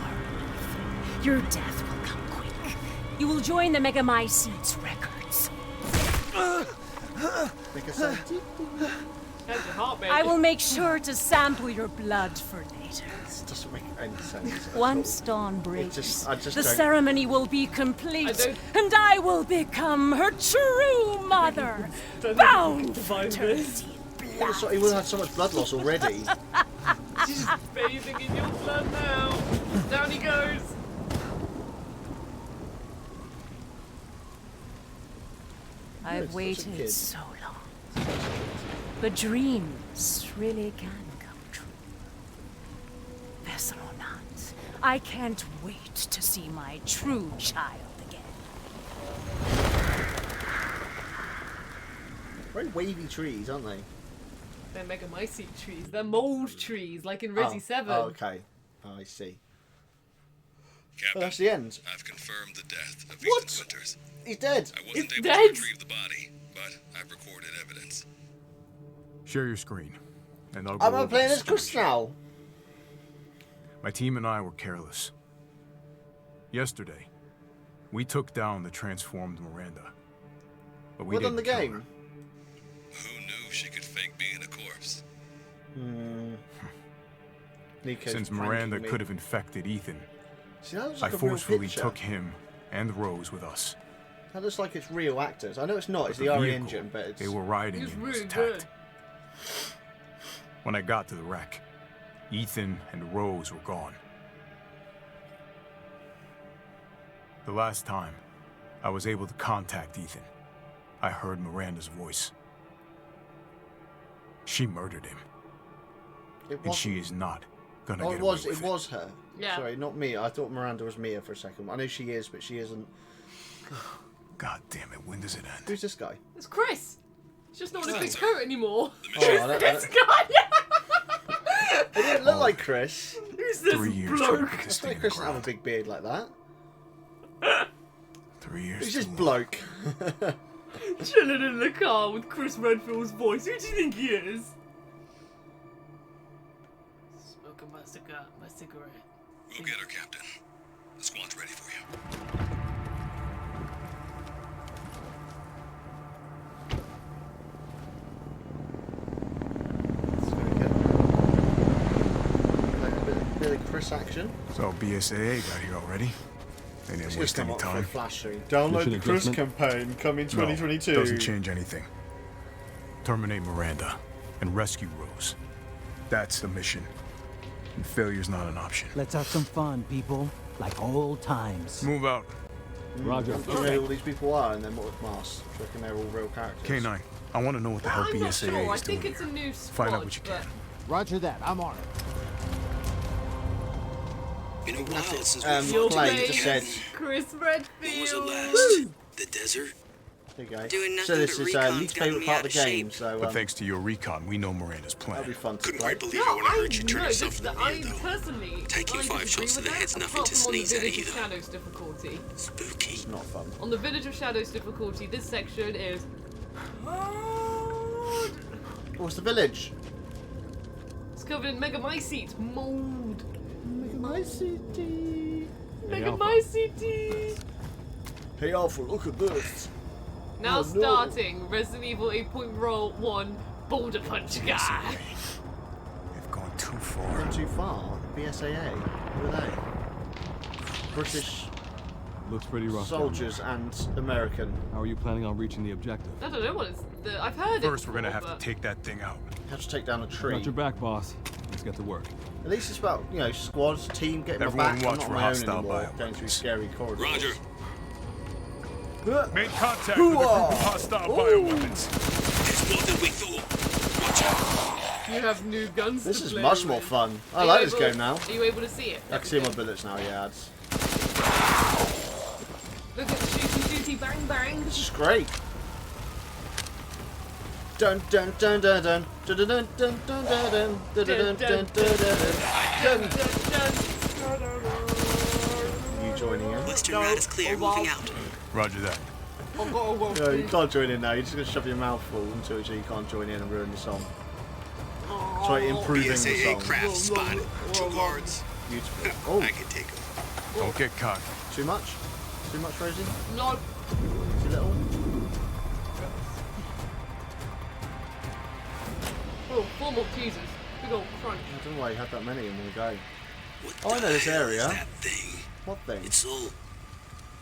Your death will come quick. You will join the Megamycetes records. Make a sound. How's your heart, baby? I will make sure to sample your blood for later. This doesn't make any sense. at Once all. dawn breaks, I just the don't- ceremony will be complete, and I will become her true mother, bound for eternity. He would have had so much blood loss already. She's bathing in your blood now. Down he goes. I've such a waited kid. so long. But dreams really can come true. Vessel or not, I can't wait to see my true child again. Very wavy trees, aren't they? They're Megamycete trees. They're mold trees, like in Resi 7. Oh, okay. Oh, I see. Captain, Well, that's the end. I've confirmed the death of What? Ethan Winters. He's dead. I wasn't He's able dead? to retrieve the body, but I've recorded evidence. Share your screen, and I'll go I'm over not playing the as Chris story. now. My team and I were careless. Yesterday, we took down the transformed Miranda. But we Well done didn't the kill game. her. Who knew she could fake being a corpse? Nico's Since pranking Miranda me. could have infected Ethan, See, that looks I like a real forcefully picture. took him and Rose with us. That looks like it's real actors. I know it's not. It's the The RE vehicle engine, but it's... they were riding He's in was really attacked. good. When I got to the wreck, Ethan and Rose were gone. The last time I was able to contact Ethan, I heard Miranda's voice. She murdered him, It and she is not gonna Oh, get it was. away with It was her. Yeah. Sorry, not me. I thought Miranda was Mia for a second. I know she is, but she isn't. God damn it, when does it end? Who's this guy? It's Chris. It's just not in a big coat anymore. Oh, I don't- This guy. It didn't look like Chris. Who's this 3 years trying to bloke? put this It's thing like in Chris the doesn't have a ground. big beard like that. 3 years. Who's too this long. bloke? Chilling in the car with Chris Redfield's voice. Who do you think he is? Smoking my cigarette. We'll get her, Captain. The squad's ready for you. It's very good. Like a bit of Chris action. So BSAA got here already. They didn't It's waste come any up for a time. flash screen. Download the Chris campaign coming 2022. No, doesn't change anything. Terminate Miranda and rescue Rose. That's the mission. And failure's not an option. Let's have some fun, people. Like old times. Move out. Roger. Do you know who all these people are and then what with masks? Do you reckon they're all real characters? K9, I want to know what the hell I'm not BSAA sure. I is doing think it's a here. new squad. Find out what you can. Roger that. I'm on it. Been a while since Your MacLeod just said. face, Chris When was it Redfield. last? The desert? There you go. Doing So nothing this but is recon's Lee's gotten favourite me part out of the of game, shape. so But thanks to your recon, we know Miranda's plan. that'll be fun to Couldn't play. quite believe No, it when I heard you I turn know yourself this, into I Mia, though. personally Taking I 5 disagree shots to with the that, head's nothing apart to from on the sneeze at Village of either. Shadows difficulty. Spooky. It's not fun. On the Village of Shadows difficulty, this section is hard. What's the village? It's covered in Megamycete mold. Megamycete. Megamycete. Hey Alpha, look at this. Now Oh, no. starting Resident Evil 8.1 Boulder Punch guy. They've gone too far. Gone too far. BSAA. Who are they? British Looks pretty rough. soldiers and American. How are you planning on reaching the objective? I don't know what it's. I've heard First, it. we're gonna before, have to take that thing out. Have to take down a tree. Got your back, boss. Let's get to work. At least it's about, you know, squads, team, getting Everyone my back. I'm watch not for on my own hostile anymore. bioweapons. Going through scary corridors. Roger. Made contact with a group of hostile bioweapons. It's more than we thought. Watch out. You have new guns. This to is play much with. more fun. I Are you like this able- game now. Are you able to see it? I can see my bullets now, yeah. It's, Look at the shooty shooty bang bang. this is great. Dun dun dun dun dun dun dun dun dun dun dun dun dun dun dun dun. You joining in. Western route is clear. Moving out. Roger that. I've got a wolf. No, you can't join in now. You're just going to shove your mouth full until you can't join in and ruin the song. Try improving the BSAA song. craft spotted. 2 guards. Beautiful. Oh, I can take them. Don't get cocky. too much? Too much, Rosie? No. Too little? Oh, 4 more cheeses. Big old crunch. I don't know why you had that many in one go. What Oh, I know this the hell is area. that thing? What thing? It's all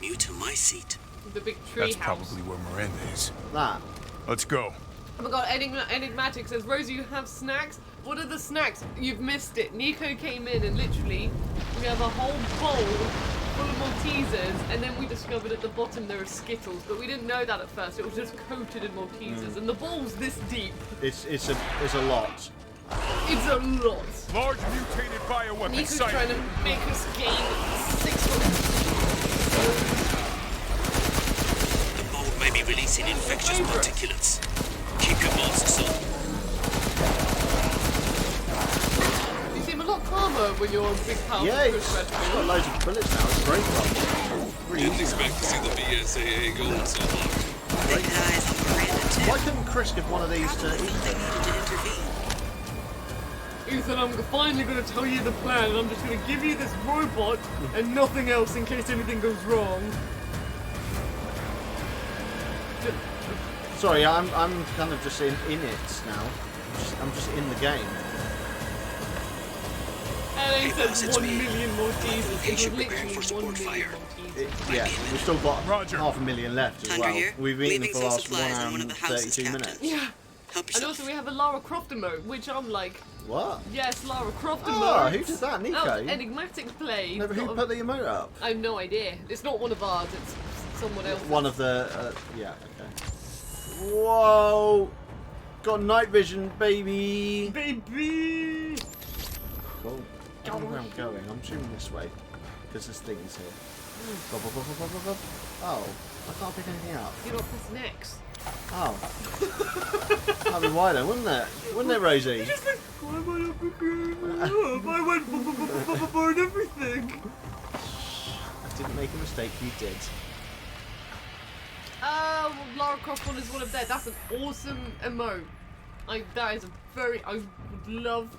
new to my seat. The big tree That's house. probably where Miranda is. That. Let's go. Oh my god, Enigmatic says, Rosie, you have snacks? What are the snacks? You've missed it. Nico came in and literally, we have a whole bowl full of Maltesers, and then we discovered at the bottom there are Skittles, but we didn't know that at first. It was just coated in Maltesers, and the bowl's this deep. It's a lot. It's a lot. Large mutated bioweapon Nico's sighted. trying to make us gain 600. The mold may be releasing infectious particulates. Keep your masks on. You seem a lot calmer when you're on big powerful Yeah, Chris it's Redfield. got loads of bullets now. It's great fun. Really Didn't easy expect to see the BSAA going so hard. They could eyes on Miranda too. now. Why couldn't Chris give one of these to They Ethan? needed to intervene. Ethan, I'm finally going to tell you the plan, and I'm just going to give you this robot and nothing else in case anything goes wrong. Sorry, I'm kind of just in it now. I'm just in the game. And he Hey, boss, says it's 1 me. million more teasers. It was Location preparing literally for 1 support million fire. more teasers. Yeah, we've still got Roger. 500,000 left as Tundra well. here. We've eaten Leaving for the some last 1 supplies in hour one of and the houses, 32 Captain. minutes. Yeah. Help And yourself. also we have a Lara Croft emote, which I'm like, What? yes, Lara Croft Oh, emote. who did that? Nico? Oh, Enigmatic play. No, but who put the emote up? I have no idea. It's not one of ours, it's someone else. One of the... yeah, okay. Whoa! Got night vision, baby! Baby! Cool. I don't know where I'm going. I'm assuming this way. Because this thing is here. Blah, blah, blah, blah, blah, blah. Oh, I can't pick anything up. You're not pressing X. Oh. That'd be why then, wouldn't it? Wouldn't it, Rosie? Just like, why am I up again? I went and everything. I didn't make a mistake, you did. Lara Croft one is one of theirs. That's an awesome emote. That is a very... I would love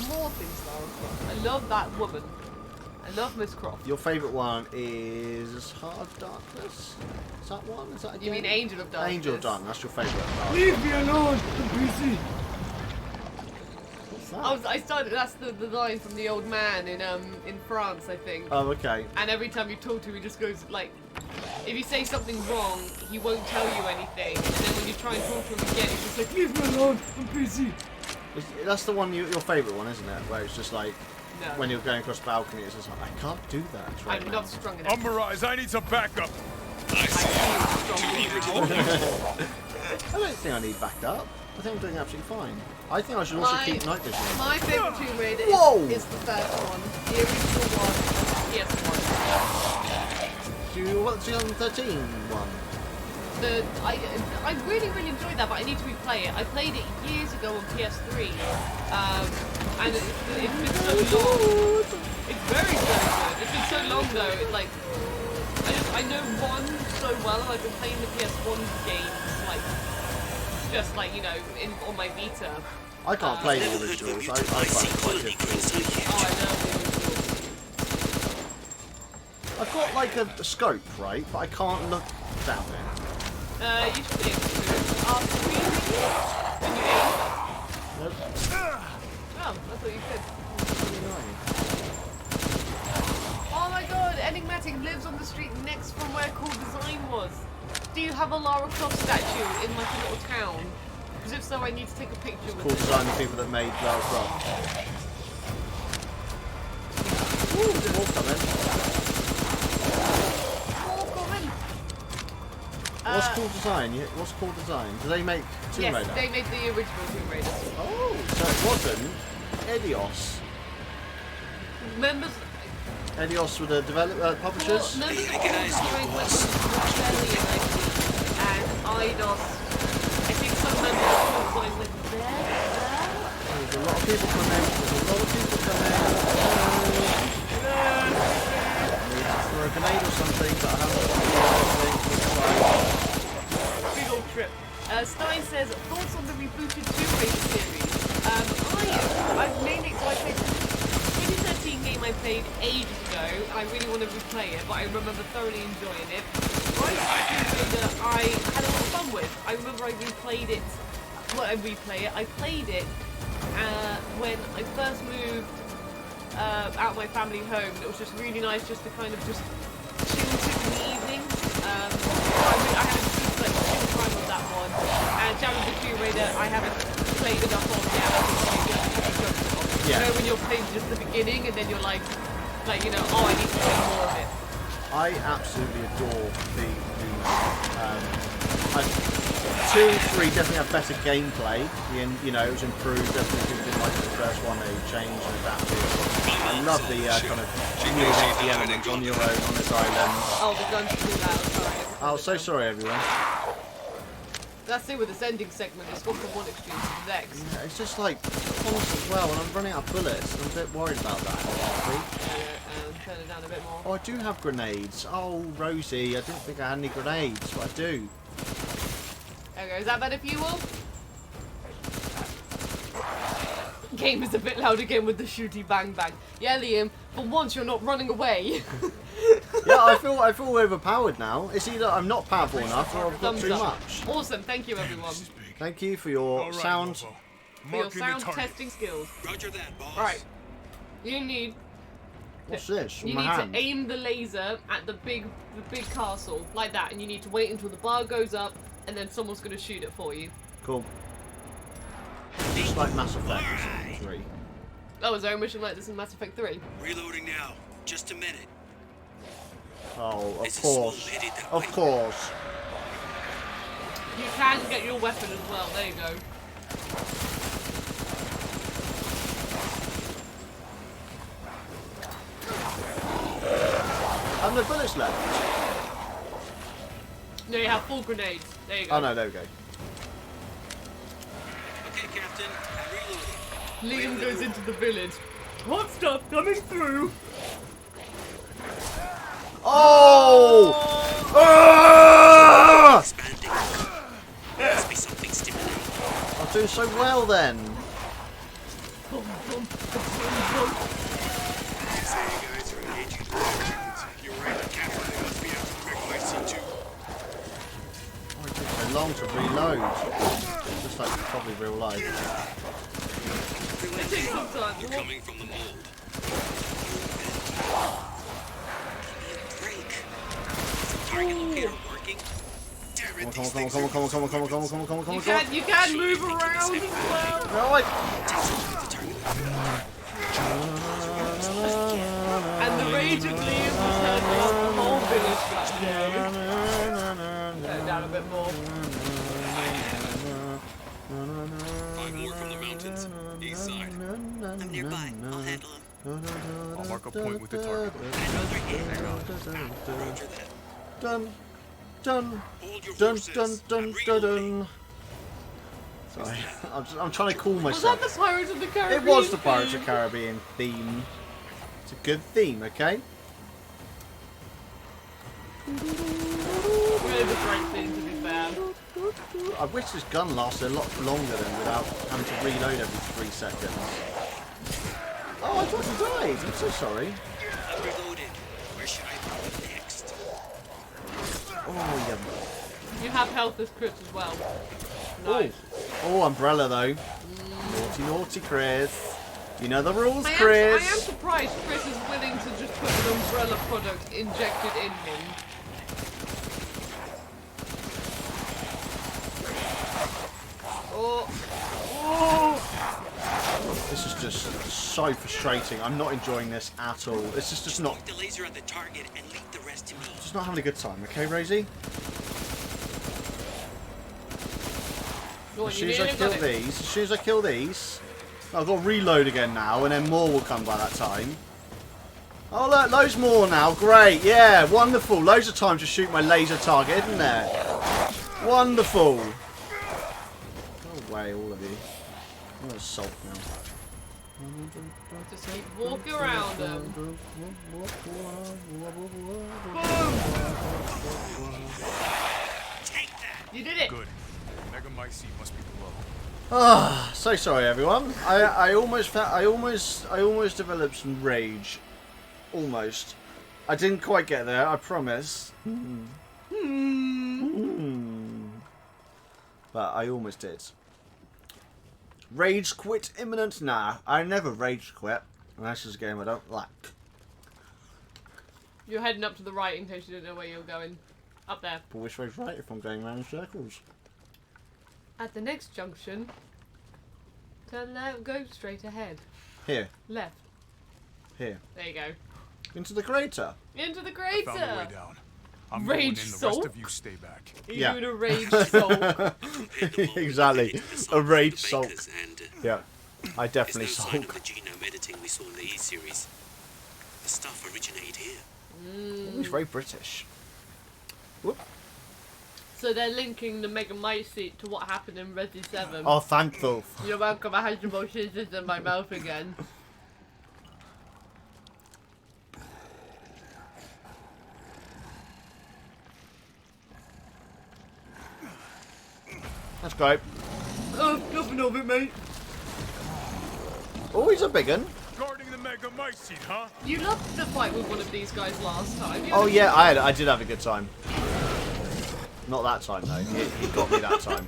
more things Lara Croft. I love that woman. I love Miss Croft. Your favourite one is Heart of Darkness? Is that one? Is that a You mean game? Angel of Darkness? Angel of Darkness, that's your favourite. Leave me alone! I'm busy. What's that? I started. That's the line from the old man in France, I think. Oh, okay. And every time you talk to him, he just goes like, if you say something wrong, he won't tell you anything. And then when you try and talk to him again, he's just like, leave me alone, I'm busy. That's the one, your favourite one, isn't it? Where it's just like, No. when you're going across the balcony, it's just like, I can't do that right I'm now. not strong enough. Mirage, I need some backup. I see you. Too eager to learn. I don't think I need backup. I think I'm doing absolutely fine. I think I should also keep night vision. My favourite Tomb Raider Whoa! is the first one. The original one, PS1. Do you want the 2013 one? I really enjoyed that, but I need to replay it. I played it years ago on PS3, and it's been so long. It's very good. It's been so long though. It's like I know one so well, and I've been playing the PS1 games just like on my Vita. I can't play the originals. I find it quite difficult. Oh, I know. I've got like a scope, right? But I can't look down it. You should be able to. After when you aim. Nope. Oh, that's what you said. Oh my god, Enigmatic lives on the street next from where Cool Design was. Do you have a Lara Croft statue in like a little town? Because if so, I need to take a picture with Cool it. Design, the people that made Lara Croft. Ooh, there's more coming. What's Cool Design? What's Cool Design? Do they make Tomb Raider? Yes, they made the original Tomb Raider. Oh, so it wasn't Eidos. Members... Eidos were the publishers? Well, members of Cool Design went to Rebellion, I think, and Eidos... I think some members of Cool Design went there. There's a lot of people coming. There's a lot of people coming. grenade or something, but I haven't got Big old trip. Stein says, thoughts on the rebooted Tomb Raider series? I've mainly, so I played the 2013 game I played ages ago, and I really want to replay it, but I remember thoroughly enjoying it. Rise of Tomb Raider, I had a lot of fun with. I remember I replayed it, I played it when I first moved out of my family home. It was just really nice just to kind of just chill in the evening. I had a good time with that one. And Challenge the Tomb Raider, I haven't played enough on yet. You know when you're playing just the beginning and then you're like you know, oh, I need to play more of it. I absolutely adore the 2 and 3 definitely have better gameplay. You know, it was improved. Everything didn't like the first one. They changed and adapted. I love the kind of the elements on your own on this island. Oh, the guns too loud. Sorry. Oh, so sorry, everyone. That's it with this ending segment. It's gone from one extreme to the next. Yeah, it's just like constant. Well, when I'm running out of bullets, I'm a bit worried about that. Turn it down a bit more. Oh, I do have grenades. Oh, Rosie, I didn't think I had any grenades, but I do. Okay, is that better for you all? Game is a bit loud again with the shooty bang bang. Yeah, Liam, for once you're not running away. Yeah, I feel overpowered now. It's either I'm not powerful enough or I've got too much. Awesome, thank you everyone. Thank you for your sound testing skills. Roger that, boss. Right. You need What's this? You need to aim the laser at the big castle like that, and you need to wait until the bar goes up, and then someone's gonna shoot it for you. Cool. Just like Mass Effect 3. Oh, is there a mission like this in Mass Effect 3? Reloading now. Just a minute. Oh, of course. Of course. You can get your weapon as well. There you go. And the bullets left. No, you have full grenades. There you go. Oh no, there we go. Okay, Captain. I'm reloading. Liam goes into the village. Hot stuff coming through. Oh! Must be something stimulating. I'm doing so well then. Oh, it takes so long to reload. Just like probably real life. It takes some time. You're coming from the mold. Target locator working. Damn it, Come on. You can move around as well. No, And the rage of Liam will turn off the whole village that day. Turn down a bit more. 5 more from the mountains. East side. I'm nearby. I'll handle him. I'll mark a point with the target. Another hit. Roger that. Done. Hold your horses. Dun. Sorry, I'm trying to cool myself. Was that the Pirates of the Caribbean? It was the Pirates of the Caribbean theme. It's a good theme, okay? Really the right thing, to be fair. I wish this gun lasted a lot longer than without having to reload every 3 seconds. Oh, I thought you died. I'm so sorry. I'm reloaded. Where should I go next? Oh, yeah. You have health as Chris as well. Nice. Oh, umbrella though. Naughty Chris. You know the rules, Chris. I am surprised Chris is willing to just put an umbrella product injected in him. Oh. This is just so frustrating. I'm not enjoying this at all. This is just not. Point the laser at the target and leave the rest to me. Just not having a good time, okay, Rosie? As soon as I kill these, I've got to reload again now, and then more will come by that time. Oh look, loads more now. Great, yeah, wonderful. Loads of time to shoot my laser target, isn't there? Wonderful. Go away, all of you. I'm gonna sulk now. Just keep walking around them. Take that. You did it. Good. Mega Mycete must be below. Ah, so sorry everyone. I almost developed some rage. Almost. I didn't quite get there, I promise. But I almost did. Rage quit imminent? Nah, I never rage quit. Unless it's a game I don't like. You're heading up to the right in case you don't know where you're going. Up there. But which way's right if I'm going round in circles? At the next junction, turn left, go straight ahead. Here. Left. Here. There you go. Into the crater. Into the I crater. found a way down. I'm Rage going in. The sulk? rest of you stay back. Are you doing a rage sulk? Exactly. A rage sulk. And, Yeah. I definitely there's no sign of sulk. the genome editing we saw in the E-series. The stuff originated here. Oh, he's very British. Whoop. So they're linking the Mega Mycete to what happened in Resi 7. Oh, thankful. You're welcome. I had some more scissors in my mouth again. That's great. Oh, nothing of it, mate. Oh, he's a big one. Guarding the Mega Mycete, huh? You loved the fight with one of these guys last time. Oh yeah, I did have a good time. Not that time though. He got me that time.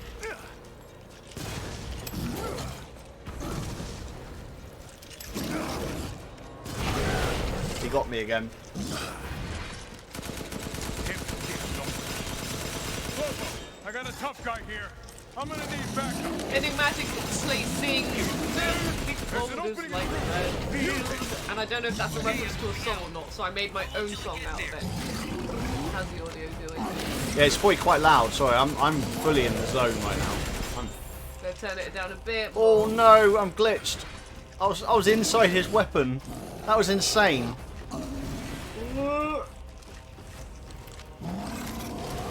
He got me again. I got a tough guy here. I'm gonna need backup. Enigmatic Slate sings big boulders like red field. And I don't know if that's a reference to a song or not, so I made my own song out of it. How's the audio doing? Yeah, it's probably quite loud. Sorry, I'm fully in the zone right now. Let's turn it down a bit. Oh no, I'm glitched. I was inside his weapon. That was insane.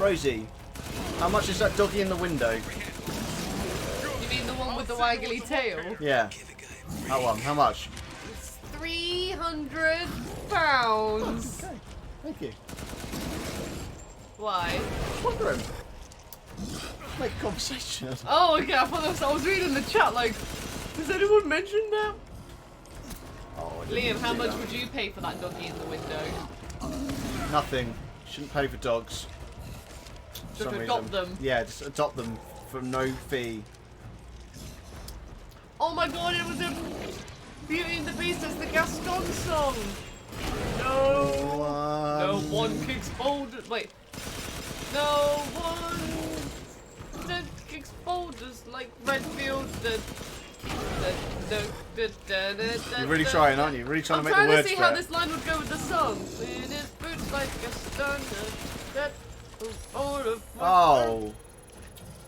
Rosie, how much is that doggy in the window? You mean the one with the waggly tail? Yeah. That one. How much? It's £300. Okay. Thank you. Why? Wondering. Make a conversation. Oh, okay. I thought I was reading the chat. Like, has anyone mentioned that? Oh, Liam, how much would you pay for that doggy in the window? Nothing. Shouldn't pay for dogs. Just adopt them. Yeah, just adopt them for no fee. Oh my god, it was a Beauty and the Beast as the Gaston song. No. No one kicks boulders. Wait. No one that kicks boulders like Redfield. You're really trying, aren't you? Really trying to make the I'm trying words to see for how it. this line would go with the song. In his boots like Gaston. Oh.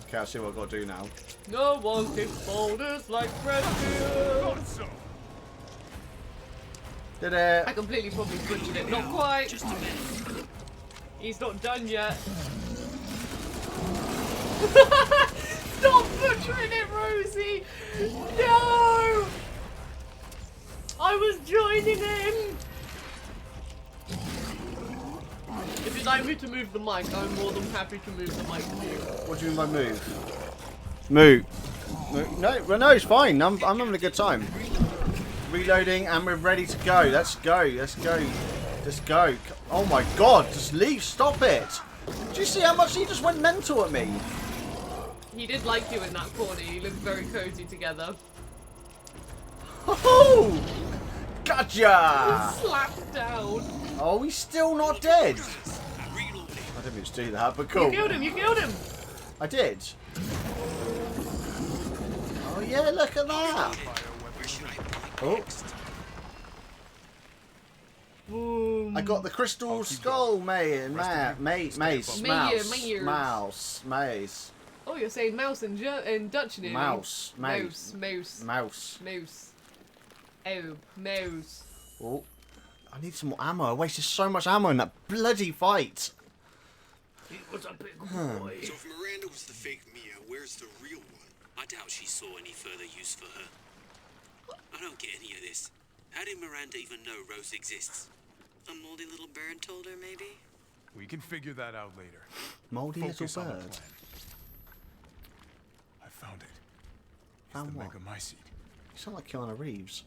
Okay, I see what I've got to do now. No one kicks boulders like Redfield. Did it? I completely probably butchered it. Not quite. Just a bit. He's not done yet. Stop butchering it, Rosie! No! I was joining him! If you'd like me to move the mic, I'm more than happy to move the mic to you. What do you mean by move? Move. No, it's fine. I'm having a good time. Reloading and we're ready to go. Let's go. Let's go. Let's go. Oh my god, just leave. Stop it. Do you see how much he just went mental at me? He did like you in that corner. You looked very cozy together. Oh! Gotcha! Slapped down. Oh, he's still not dead. I didn't mean to do that, but cool. You killed him. You killed him. I did. Oh yeah, look at that. Oh. Boom. I got the crystal skull, maze. Oh, you're saying mouse in Dutch, nearly. Mouse. Mouse. Oh, mouse. Oh, I need some more ammo. I wasted so much ammo in that bloody fight. It was a big boy. So if Miranda was the fake Mia, where's the real one? I doubt she saw any further use for her. I don't get any of this. How did Miranda even know Rose exists? A moldy little bird told her, maybe? We can figure that out later. Moldy Focus little on the bird. plan. I found it. It's Found the what? Megamycete. You sound like Keanu Reeves.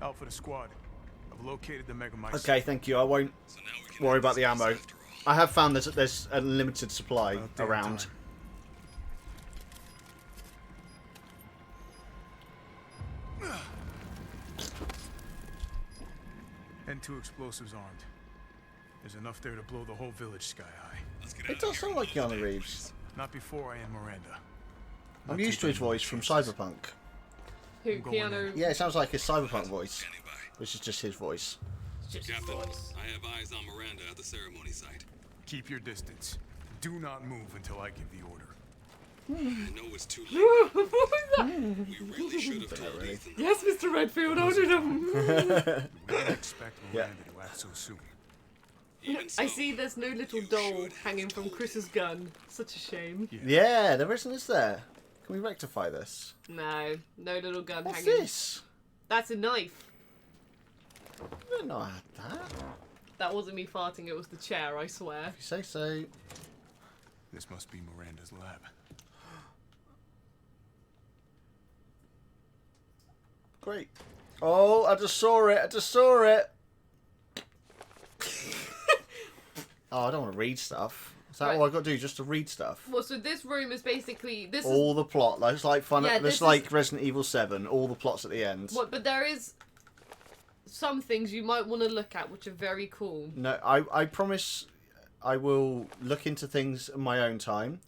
Alpha to squad. I've located the Megamycete. Okay, thank you. I won't worry about the ammo. I have found there's a limited supply around. And 2 explosives armed. There's enough there to blow the whole village sky high. It does sound like Keanu Reeves. Not before I am Miranda. I'm used to his voice from Cyberpunk. Who, Keanu? Yeah, it sounds like his Cyberpunk voice, which is just his voice. Captain, I have eyes on Miranda at the ceremony site. Keep your distance. Do not move until I give the order. I know it's too late. What was that? We really should have told Ethan. Yes, Mr. Redfield, ordered him. We didn't expect Miranda to act so soon. I see there's no little doll hanging from Chris's gun. Such a shame. Yeah, there isn't, is there? Can we rectify this? No little gun What's hanging. this? That's a knife. I didn't know I had that. That wasn't me farting, it was the chair, I swear. If you say so. This must be Miranda's lab. Great. Oh, I just saw it. I just saw it. Oh, I don't want to read stuff. Is that all I got to do? Just to read stuff? Well, so this room is basically All the plot. Like, it's like fun. Yeah, It's like Resident Evil 7. All the plots at the end. What? But there is some things you might want to look at, which are very cool. No, I promise I will look into things in my own time.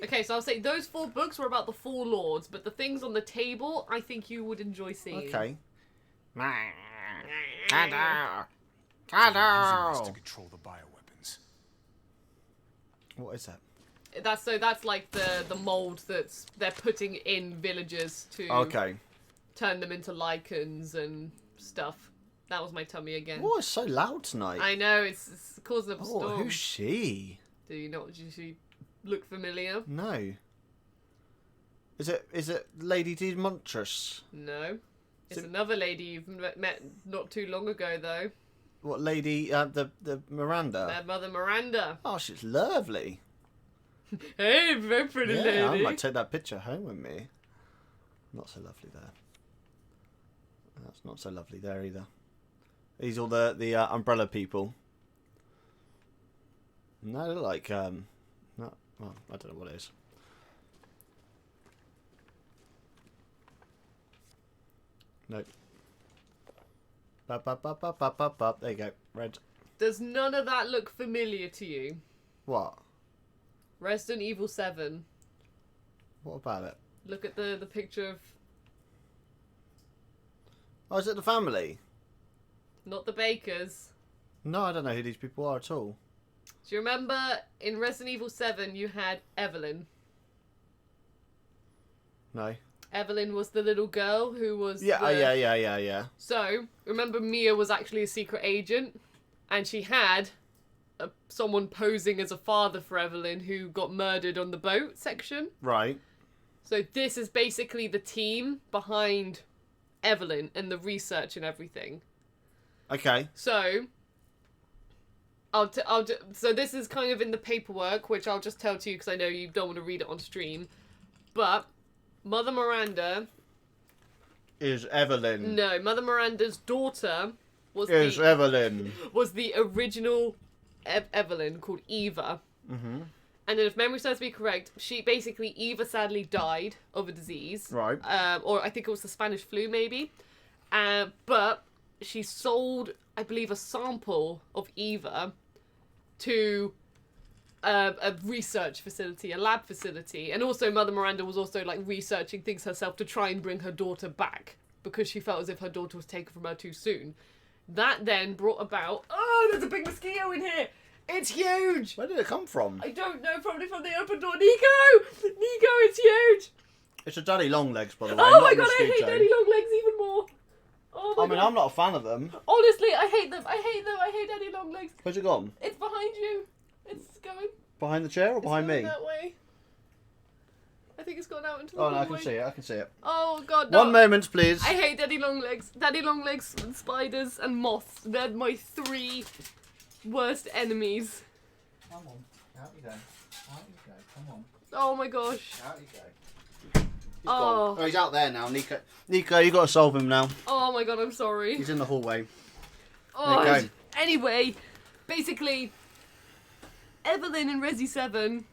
Okay, so I'll say those 4 books were about the 4 lords, but the things on the table, I think you would enjoy seeing. Okay. So they're using this to control the bioweapons. What is that? That's like the mold they're putting in villagers to turn them into lichens and stuff. That was my tummy again. Oh, it's so loud tonight. I know, it's causing up a storm. Oh, who's she? Do you not? Does she look familiar? No. Is it Lady Demontress? No. It's another lady you've met not too long ago, though. What lady? The Miranda. Their mother Miranda. Oh, she's lovely. Hey, very pretty lady. I might take that picture home with me. Not so lovely there. That's not so lovely there either. These all the umbrella people. No, they're like no, well, I don't know what it is. Nope. There you go. Red. Does none of that look familiar to you? What? Resident Evil 7. What about it? Look at the picture of... Oh, is it the family? Not the Bakers. No, I don't know who these people are at all. Do you remember in Resident Evil 7 you had Evelyn? No. Evelyn was the little girl who was... Yeah. So, remember Mia was actually a secret agent, and she had someone posing as a father for Evelyn who got murdered on the boat section. Right. So this is basically the team behind Evelyn and the research and everything. Okay. So, so this is kind of in the paperwork, which I'll just tell to you because I know you don't want to read it on stream. But Mother Miranda is Evelyn. No, Mother Miranda's daughter was Evelyn. Was the original Evelyn called Eva. Mm-hmm. And then, if memory serves me correct, Eva sadly died of a disease. Right. Or I think it was the Spanish flu, maybe. But she sold, I believe, a sample of Eva to a research facility, a lab facility. And also, Mother Miranda was also, like, researching things herself to try and bring her daughter back because she felt as if her daughter was taken from her too soon. That then brought about... Oh, there's a big mosquito in here! It's huge! Where did it come from? I don't know, probably from the open door. Nico! Nico, it's huge! It's a Daddy Longlegs, by the way. Oh my god, I hate Daddy Longlegs even more! Oh my god. I'm not a fan of them. Honestly, I hate them. I hate Daddy Longlegs. Where's it gone? It's behind you. It's going. Behind the chair or behind me? That way. I think it's gone out into the Oh no, I hallway. can see it. I can see it. Oh god, no. 1 moment, please. I hate daddy long legs. Daddy long legs, and spiders, and moths. They're my 3 worst enemies. Come on, out you go. Out you go. Come on. Oh my gosh. Out you go. He's Oh. gone. Oh, he's out there now, Nico. Nico, you got to solve him now. Oh my god, I'm sorry. He's in the hallway. Oh, There you go. Anyway, basically, Evelyn in Resi 7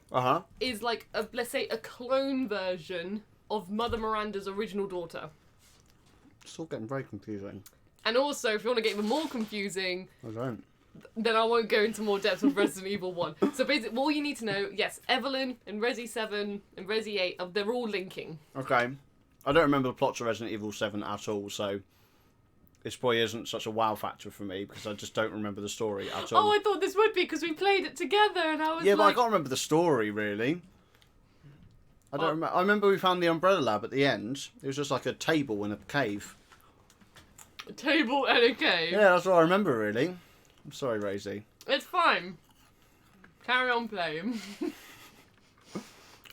is like, let's say, a clone version of Mother Miranda's original daughter. It's all getting very confusing. And also, if you want to get even more confusing, I don't. then I won't go into more depth with Resident Evil 1. So basically, all you need to know, yes, Evelyn and Resi 7 and Resi 8, they're all linking. Okay. I don't remember the plots of Resident Evil 7 at all, so this probably isn't such a wow factor for me because I just don't remember the story at all. Oh, I thought this would be because we played it together and I was Yeah, but I like... can't remember the story, really. I don't remember. I remember we found the Umbrella Lab at the end. It was just like a table in a cave. A table and a cave. Yeah, that's what I remember, really. I'm sorry, Rosie. It's fine. Carry on playing.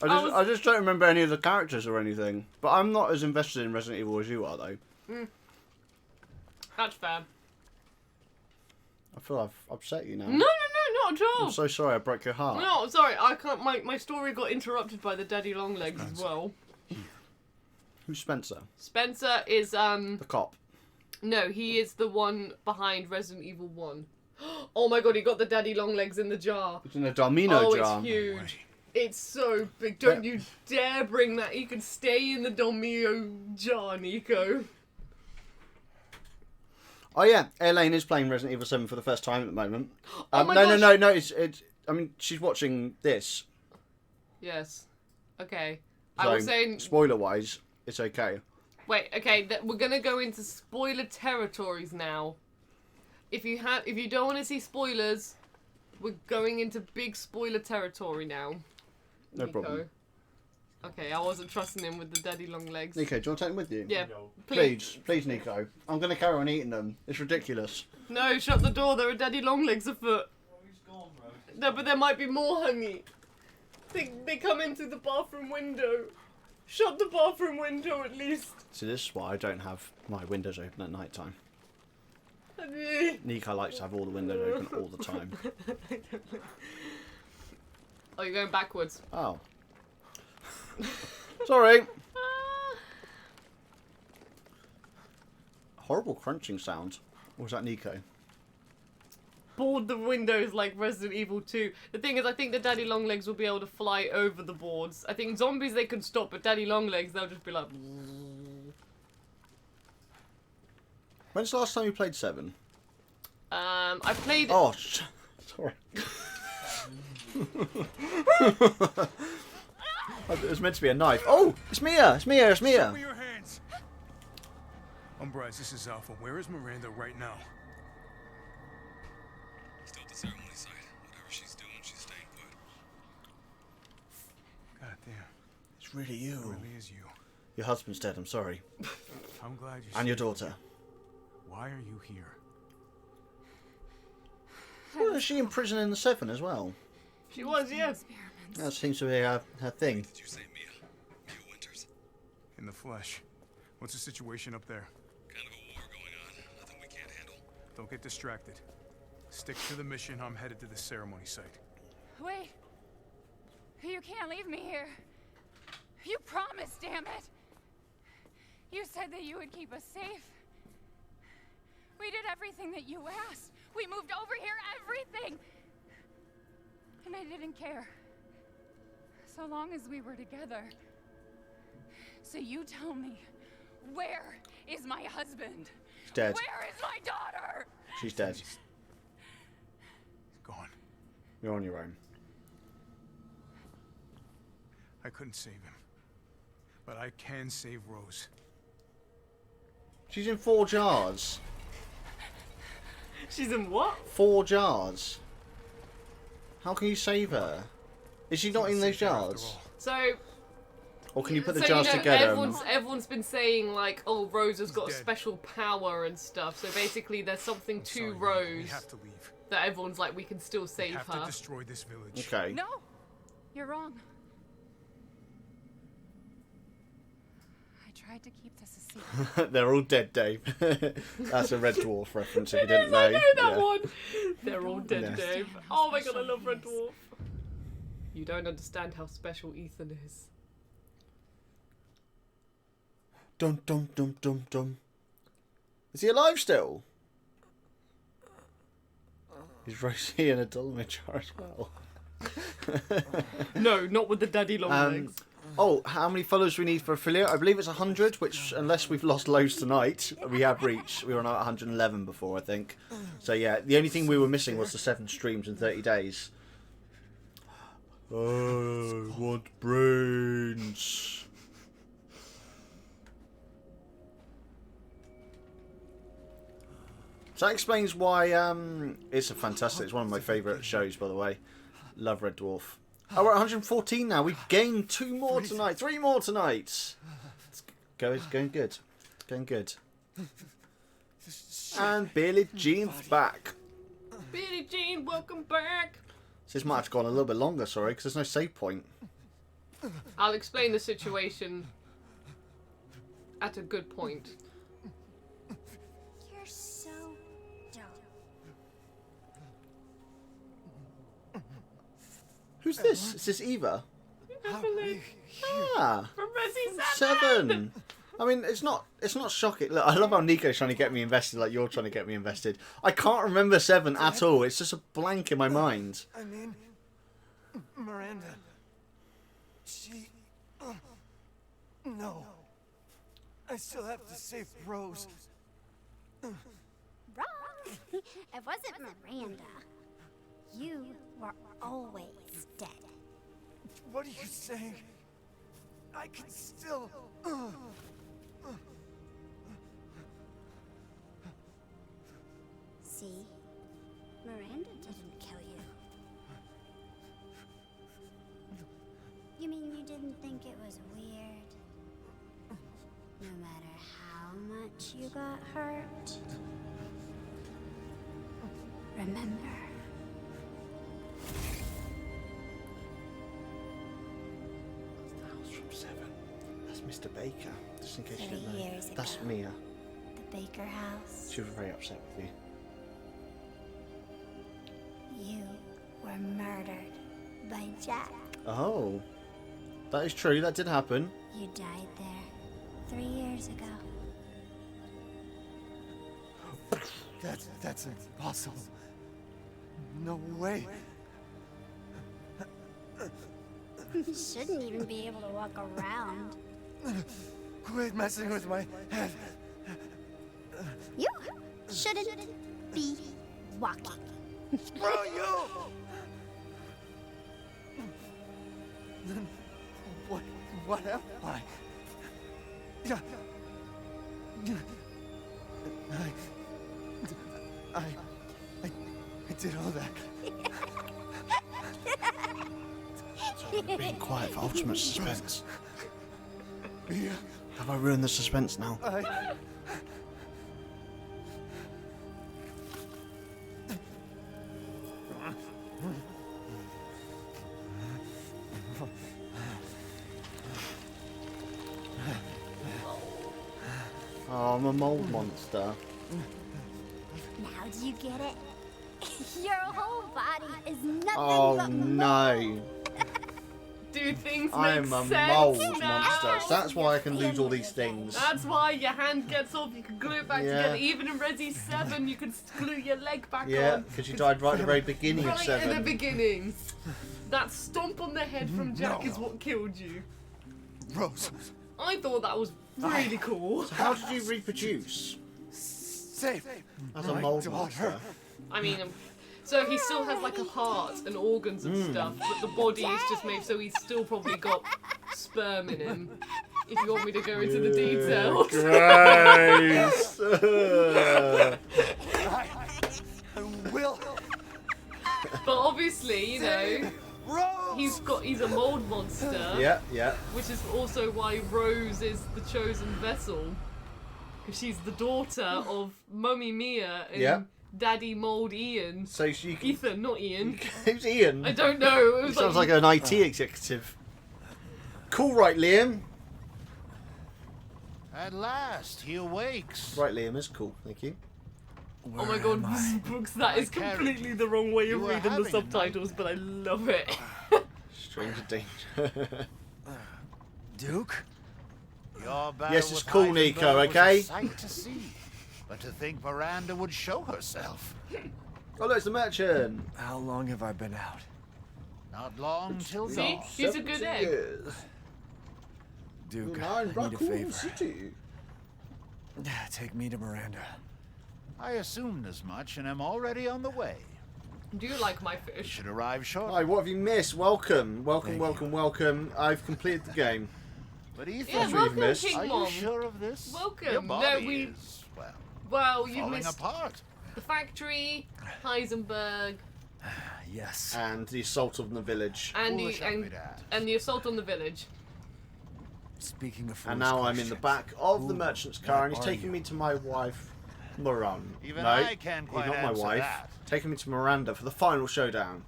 I just don't remember any of the characters or anything. But I'm not as invested in Resident Evil as you are, though. That's fair. I feel I've upset you now. No, not at all. I'm so sorry I broke your heart. No, sorry, I can't. My story got interrupted by the daddy long legs as well. Who's Spencer? Spencer is The cop. No, he is the one behind Resident Evil 1. Oh my god, he got the daddy long legs in the jar. It's in a Domino jar. Oh, it's huge. It's so big. Don't you dare bring that. He can stay in the Domino jar, Nico. Oh yeah, Elaine is playing Resident Evil 7 for the first time at the moment. Oh my no, gosh. it's. I mean, she's watching this. Yes. Okay. So, I was saying. spoiler-wise, it's okay. Wait. Okay. We're gonna go into spoiler territories now. If you don't want to see spoilers, we're going into big spoiler territory now. No Nico. problem. Okay, I wasn't trusting him with the daddy long legs. Nico, do you want to take them with you? Yeah. Please, Nico. I'm going to carry on eating them. It's ridiculous. No, shut the door. There are daddy long legs afoot. No, but there might be more, honey. They come in through the bathroom window. Shut the bathroom window at least. So this is why I don't have my windows open at night time. Honey. Nico likes to have all the windows open all the time. Oh, you're going backwards. Oh. Sorry. Horrible crunching sound. Or was that Nico? Board the windows like Resident Evil 2. The thing is, I think the daddy long legs will be able to fly over the boards. I think zombies they can stop, but daddy long legs they'll just be like. When's the last time you played 7? I played. Oh, sorry. It was meant to be a knife. Oh, it's Mia! It's Mia! It's Mia! Show me your hands. Umbrise, this is Alpha. Where is Miranda right now? Still at the ceremony site. Whatever she's doing, she's staying put. God damn. It's really you. It really is you. Your husband's dead, I'm sorry. I'm glad you. And your daughter. Why are you here? Well, is she in prison in the 7 as well? She was, yes. That seems to be her thing. Did you say Mia? Mia Winters? In the flesh. What's the situation up there? Kind of a war going on. Nothing we can't handle. Don't get distracted. Stick to the mission. I'm headed to the ceremony site. Wait. You can't leave me here. You promised, damn it. You said that you would keep us safe. We did everything that you asked. We moved over here, everything. And I didn't care. So long as we were together. So you tell me, where is my husband? He's dead. Where is my daughter? She's dead. He's gone. You're on your own. I couldn't save him. But I can save Rose. She's in 4 jars. She's in what? 4 jars. How can you save her? Is she not in those jars? So. Or can you put the so, jars you know, together? Everyone's been saying like, oh, Rose has got a special power and stuff. So basically, there's something to Rose. We have to leave. that everyone's like, we can still save have her. to destroy this village. Okay. No, you're wrong. I tried to keep this a secret. They're all dead, Dave. That's a Red Dwarf reference if you didn't know. I know that Yeah. one. They're all dead, Yeah. Dave. Oh my god, I love Red Dwarf. You don't understand how special Ethan is. Dum dum dum dum dum. Is he alive still? Is Rosie in a Dolomite jar as well? No, not with the daddy long legs. Oh, how many followers do we need for affiliate? I believe it's 100, which, unless we've lost loads tonight, we have reached. We were on 111 before, I think. So yeah, the only thing we were missing was the 7 streams in 30 days. Oh, what brains? So that explains why it's a fantastic. It's one of my favourite shows, by the way. Love Red Dwarf. Oh, we're at 114 now. We've gained 2 more tonight. 3 more tonight. It's going good. Going good. And Billie Jean's back. Billie Jean, welcome back. So this might have gone a little bit longer, sorry, because there's no save point. I'll explain the situation at a good point. You're so dumb. Who's this? Is this Eva? Ah, From Resi 7. I mean, it's not shocking. Look, I love how Nico's trying to get me invested, like you're trying to get me invested. I can't remember 7 at all. It's just a blank in my mind. I mean, Miranda. She... no. I still have to save Rose. Wrong. It wasn't Miranda. You were always dead. What are you saying? I can still... See? Miranda didn't kill you. You mean you didn't think it was weird? No matter how much you got hurt? Remember. That was from 7. That's Mr. Baker, just in case you 30 didn't know. years That's ago. Mia. The Baker house. She was very upset with you. You were murdered by Jack. Oh, that is true. That did happen. You died there 3 years ago. That's impossible. No way. You shouldn't even be able to walk around. Quit messing with my head. You shouldn't be walking. Screw you! Then what am I? I did all that. Being quiet for ultimate suspense. Yeah. Have I ruined the suspense now? Oh, I'm a mold monster. Now do you get it? Your whole body is nothing Oh but no. Do things I'm make a sense mold now? monster. So that's why I can lose all these things. That's why your hand gets off, you can glue it back Yeah. together. Even in Resi 7, you can glue your leg back Yeah, on. because you died right at the very beginning of Right 7. at the beginning. That stomp on the head from Jack is what killed you. Rose. I thought that was really cool. So how did you reproduce? Safe. As a mold monster. I mean, so he still has like a heart and organs and stuff, but the body is just made so he's still probably got sperm in him. If you want me to go into the details. Grace! I will. But obviously, you know, he's a mold monster. Yeah, yeah. Which is also why Rose is the chosen vessel. Because she's the daughter of Mummy Mia in Yeah. Daddy Mold Ian. So she can... Ethan, not Ian. Who's Ian? I don't know. It was Sounds like an IT executive. Cool, right, Liam? At last, he awakes. Right, Liam is cool. Thank you. Oh my god, Brooks, that is completely the wrong way of reading the subtitles, but I love it. Stranger danger. Duke? Your battle Yes, it's with cool, Heisenberg Nico, was okay? a sight to see. But to think Miranda would show herself. Oh, look, it's the merchant. How long have I been out? Not long till See? dawn. He's a good egg. Duke, Now I in need a Raccoon favor. City. Take me to Miranda. I assumed as much and am already on the way. Do you like my fish? Should arrive shortly. Hi, what have you missed? Welcome. Welcome. I've completed the game. But Ethan, Yeah, welcome, missed. King are Mom. you sure of this? Welcome. Your body No, we. is, Well, you falling missed apart. the factory, Heisenberg, Yes. And the assault on the village. and Foolish the of me to ask. and the assault on the village. Speaking of And foolish now I'm in the questions, back of the who merchant's car, and he's are taking you? me to my wife, Miranda. Even no, I can't he's quite not my answer wife. that. Taking me to Miranda for the final showdown.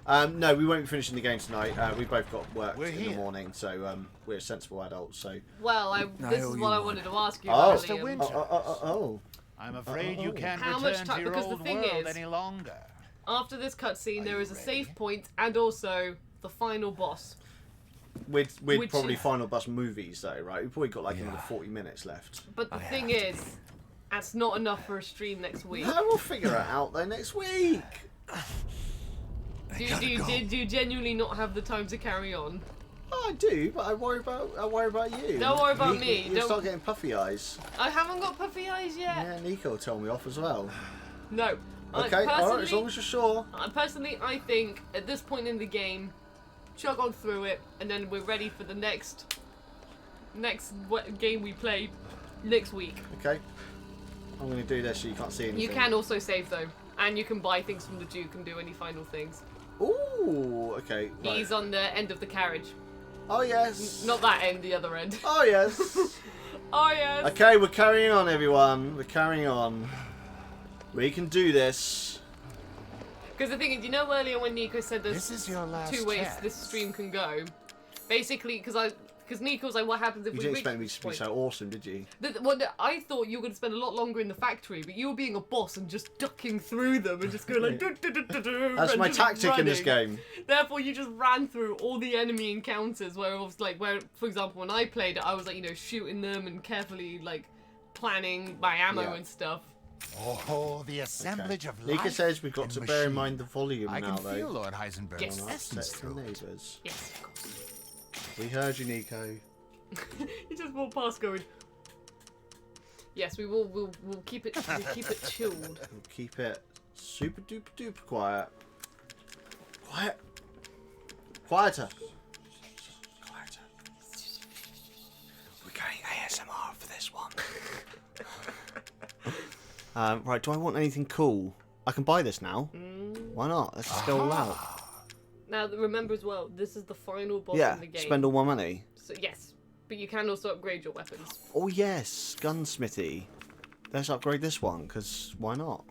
No, we won't be finishing the game tonight. We both got work We're in the here. morning, so we're sensible adults. So. Well, this owe is you what I one. wanted to ask you Oh. about, Mr. Liam. Winter. Oh. I'm afraid you can't How much return time- to your because the old thing world is- any longer. After this cutscene, there is a ready? save point and also the final boss. With Which probably is- final bus movies though, right? We've probably got like Yeah. another 40 minutes left. But the thing is, that's not enough for a stream next week. No, we'll figure it out though next week. Do you genuinely not have the time to carry on? Oh, I do, but I worry about you. Don't worry about Nico, me, You don't- start getting puffy eyes. I haven't got puffy eyes yet. Yeah, Nico will tell me off as well. No. Okay, alright, as long as you're sure. Personally, I think at this point in the game, chug on through it, and then we're ready for the next game we play next week. Okay. I'm going to do this so you can't see anything. You can also save though, and you can buy things from the Duke and do any final things. Ooh, okay. Right. He's on the end of the carriage. Oh, yes. Not that end, the other end. Oh, yes. Oh yes. Okay, we're carrying on, everyone. We're carrying on. We can do this. Because the thing is, you know earlier when Nico said there's This is your last two ways chance. this stream can go? Basically, because Nico was like, what happens if You we didn't reach expect me this to be point? so awesome, did you? I thought you were going to spend a lot longer in the factory, but you were being a boss and just ducking through them and just going like... That's and my just tactic in this running. game. Therefore, you just ran through all the enemy encounters where it was like, for example, when I played it, I was like, shooting them and carefully like planning my ammo Yeah. and stuff. Oh, the assemblage of Nika life says we've got and to bear in machine. mind the volume I now, can though. feel Lord Heisenberg's Yes. Don't essence upset the through it. neighbours. Yes, of course. We heard you, Nico. He just walked past going. Yes, we'll keep it chilled. We'll keep it super duper duper quiet. Quiet. Quieter. Quieter. We're going ASMR for this one. Right, do I want anything cool? I can buy this now. Why not? Let's just go all out. Now remember as well, this is the final boss Yeah, in the game. spend all my money. So yes, but you can also upgrade your weapons. Oh yes, gunsmithy. Let's upgrade this one, because why not?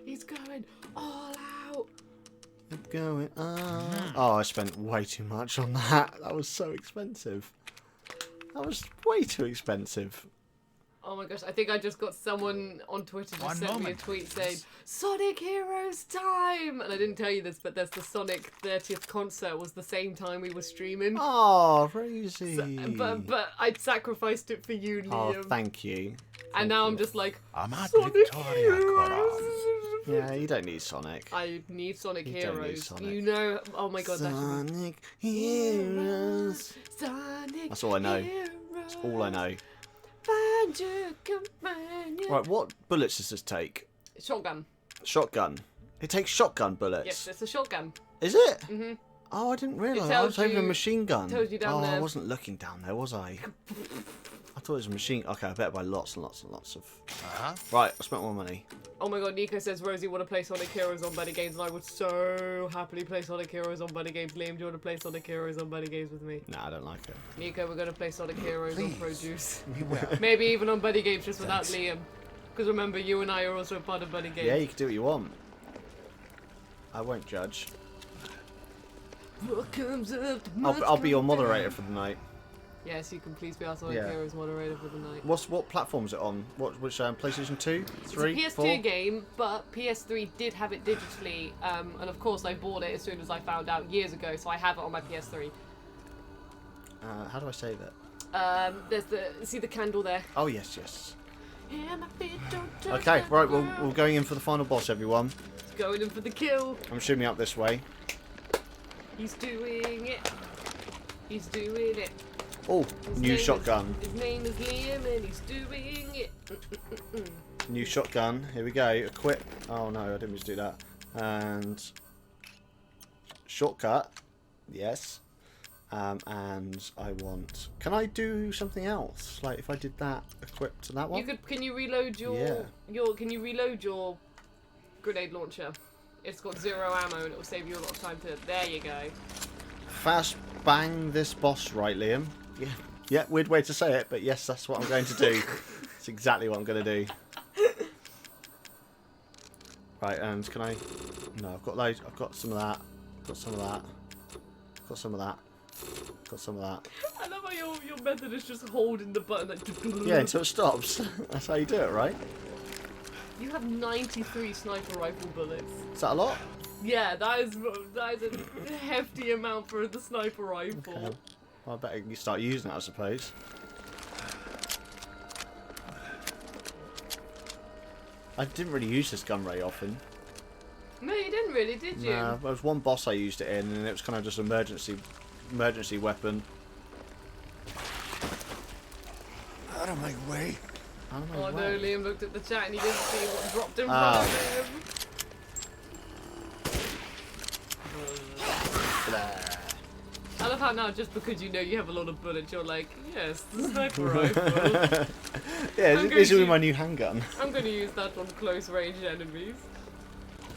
He's going all out. Going Oh, I spent way too much on that. That was so expensive. That was way too expensive. Oh my gosh, I think I just got someone on Twitter just One sent me a moment, tweet please. saying, Sonic Heroes time! And I didn't tell you this, but there's the Sonic 30th concert was the same time we were streaming. Oh, Rosie. But I sacrificed it for you, Oh, Liam. thank you. And now I'm just like, Amat Sonic Victoria Heroes! Yeah, you don't need Sonic. I need Sonic You don't need Heroes. Sonic. You know, oh my god, Sonic Heroes. Sonic That's all I know. Heroes. That's all I know. Find your companion. Right, what bullets does this take? Shotgun. Shotgun. It takes shotgun bullets. Yes, it's a shotgun. Is it? Mhm. Oh, I didn't realise. I tells was hoping a you- machine gun. tells you down I there. wasn't looking down there, was I? I thought it was a machine. Okay, I better buy lots and lots and lots of. Right, I spent more money. Oh my god, Nico says, Rosie, want to play Sonic Heroes on BuddyGames, and I would so happily play Sonic Heroes on BuddyGames. Liam, do you want to play Sonic Heroes on BuddyGames with me? Nah, I don't like it. Nico, we're going to play Sonic Heroes on Please. Produce. You will. Maybe even on BuddyGames just without Liam. Because remember, you and I are also part of BuddyGames. Yeah, you can do what you want. I won't judge. What comes up I'll be your moderator for the night. Yes, you can please be our Yeah. Heroes moderator for the night. What platform is it on? Which PlayStation 2, 3, It's a 4? PS2 game, but PS3 did have it digitally, and of course I bought it as soon as I found out years ago, so I have it on my PS3. How do I save it? There's see the candle there? Oh yes, yes. Yeah, my feet don't touch Okay, the right, ground. we're going in for the final boss, everyone. Going in for the kill. I'm shooting up this way. He's doing it. He's doing it. Oh, new shotgun. His name is Liam and he's doing it. New shotgun. Here we go. Equip. Oh no, I didn't mean to do that. And shortcut. Yes. And I want. Can I do something else? Like if I did that, equip to that one. You could. Can you reload your Can you reload your grenade launcher? It's got 0 ammo and it will save you a lot of time to. There you go. Fast bang this boss, right, Liam? Yeah. Yeah. Weird way to say it, but yes, that's what I'm going to do. It's exactly what I'm going to do. Right, and can I? No, I've got loads. I've got some of that. Got some of that. Got some of that. Got some of that. I love how your method is just holding the button. Like, Yeah, until it stops. That's how you do it, right? You have 93 sniper rifle bullets. Is that a lot? Yeah, that is a hefty amount for the sniper rifle. Okay. Well, I better you start using it, I suppose. I didn't really use this gun very often. No, you didn't really, did you? Nah, there was one boss I used it in, and it was kind of just an emergency weapon. Out of my way. Oh no, Liam looked at the chat and he didn't see what dropped in front of him. I love how now, just because you know you have a lot of bullets, you're like, yes, the sniper rifle. Yeah, this will be my new handgun. I'm going to use that on close range enemies.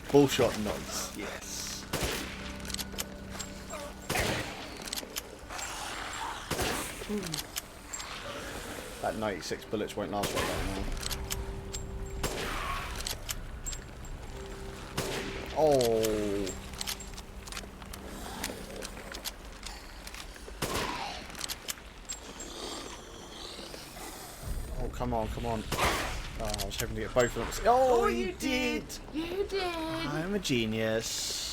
Bullshot nods, yes. That 96 bullets won't last very long now. Oh. Oh, come on, come on. Oh, I was hoping to get both of them. Oh, you did! You did! I'm a genius.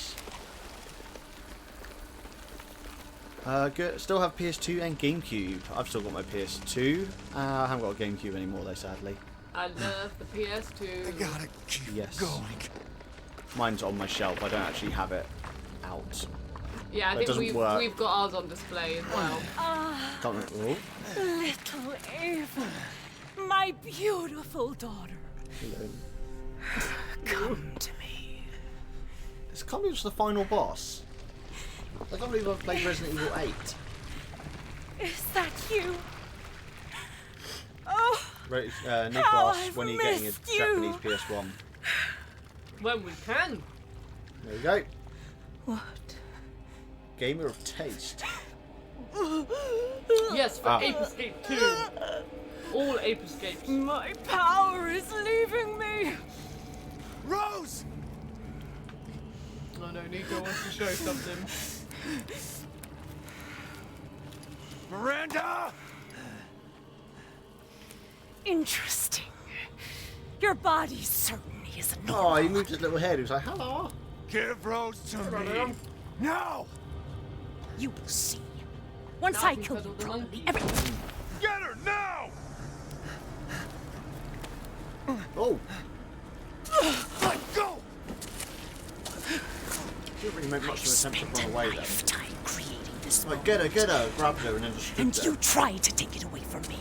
Good. Still have PS2 and GameCube. I've still got my PS2. I haven't got a GameCube anymore though, sadly. I love the PS2. I gotta keep going. Mine's on my shelf. I don't actually have it out. Yeah, I think we've got ours on display as well. Don't know. Little Ava, my beautiful daughter. Hello. Come to me. This can't be just the final boss. I can't believe I've played Resident Evil 8. Is that you? Oh, Nicholas, when are you getting a Japanese PS1? When we can. There we go. What? Gamer of taste. Yes, for Ape Escape 2. All Ape Escapes. My power is leaving me. Rose! Oh no, Nico wants to show something. Miranda! Interesting. Your body certainly is Oh, normal. he moved his little head. He was like, hello. Give Rose to me. Now! You will see. Once I kill you properly, everything. Get her now! Oh. Let go! Didn't really make much of an attempt to run away then. Lifetime creating this Like, get her, grabbed her, and then just stood and there. you tried to take it away from me.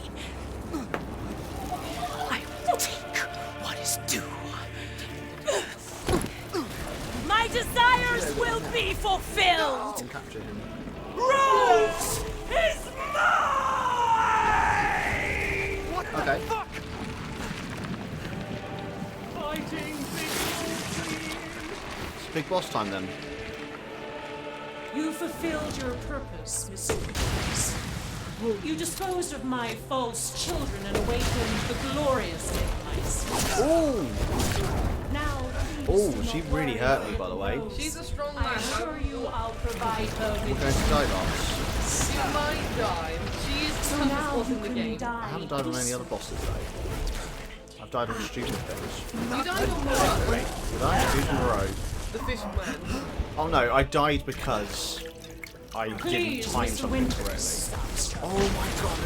I will take what is due. My desires will be fulfilled. Can capture him. Rose is mine! What the Okay. fuck? Fighting It's big boss time then. You fulfilled your purpose, Miss Rose. You disposed of my false children and awakened the glorious Megamycete. Oh! Now, Oh, she really hurt me, by the way. She's a strong I man. assure you I'll provide her We're with going to die, Lars. She might die. She is the So toughest now boss you in the can game. die. I haven't died on any other bosses, though. I've died on stupid things. You died on what? Wait, did I? 2 in a row. The fisherman. Oh no, I died because I Please, didn't time Mr. something Winters. correctly. Oh my god,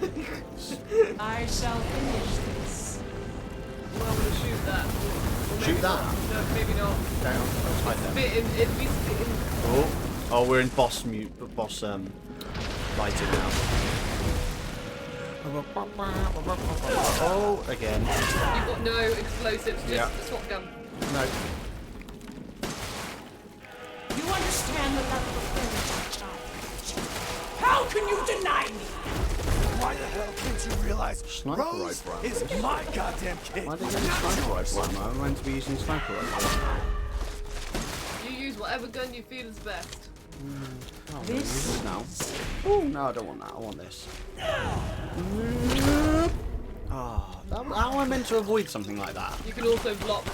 this I shall finish this. Well, I'm gonna shoot that. Or maybe Shoot that? not. No, maybe not. Down. Let's hide them. It'd be spitting. Oh, we're in boss lighting now. Oh, again. You've got no explosives, just Yeah. a shotgun. No. You understand the level of courage, child. How can you deny me? Why the hell can't you realize Sniper Rose rifle. is my goddamn kid? Why did I get a sniper rifle ammo? I'm meant to be using sniper rifle. You use whatever gun you feel is best. Oh, I'm gonna use this now. Oh, no, I don't want that. I want this. Oh, how am I meant to avoid something like that? You can also block.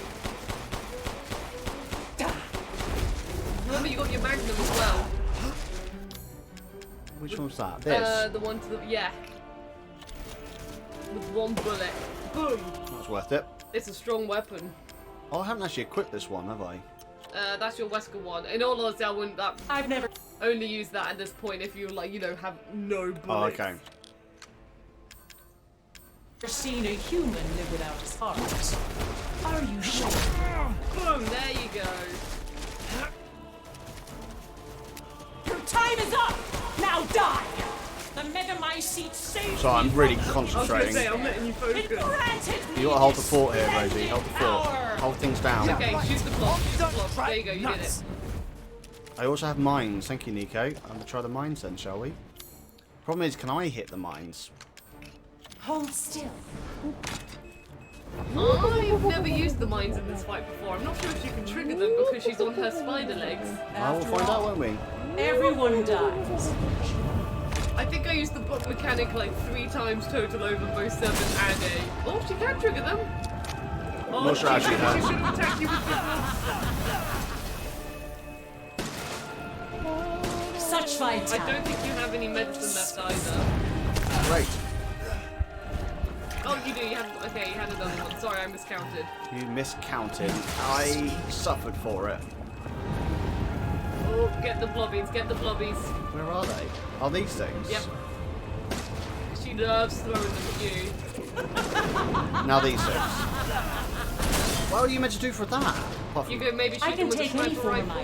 Remember, you got your magnum as well. Which one's that? This? The one to the yeah. With 1 bullet. Boom. That's worth it. It's a strong weapon. Oh, I haven't actually equipped this one, have I? That's your Wesker one. In all honesty, I wouldn't. I've never only use that at this point if you like, have no bullets. Oh, okay. seen a human live without his heart. Are you sure? Boom! There you go. Your time is up! Now die! The Megamycete saved So I'm really concentrating. I was gonna say, I'm letting you focus. You gotta hold the fort here, Rosie. Hold the fort. Hold things down. Okay, shoot the block. Shoot the block. There you go. You did it. I also have mines. Thank you, Nico. I'm gonna try the mines then, shall we? Problem is, can I hit the mines? Hold still. I've never used the mines in this fight before. I'm not sure if she can trigger them because she's on her spider legs. I will find out, won't we? Everyone dies. I think I used the block mechanic like 3 times total over both 7 and 8. Oh, she can trigger them. Oh, Not sure how she she has. should have attacked you with the Such fights. I don't think you have any medicine left either. Great. Oh, you do. You had. Okay, you had another one. Sorry, I miscounted. You miscounted. I suffered for it. Oh, get the blobbies. Get the blobbies. Where are they? Are these things? Yep. She loves throwing them at you. Now these things. What are you meant to do for that? You could maybe shoot them with a sniper rifle.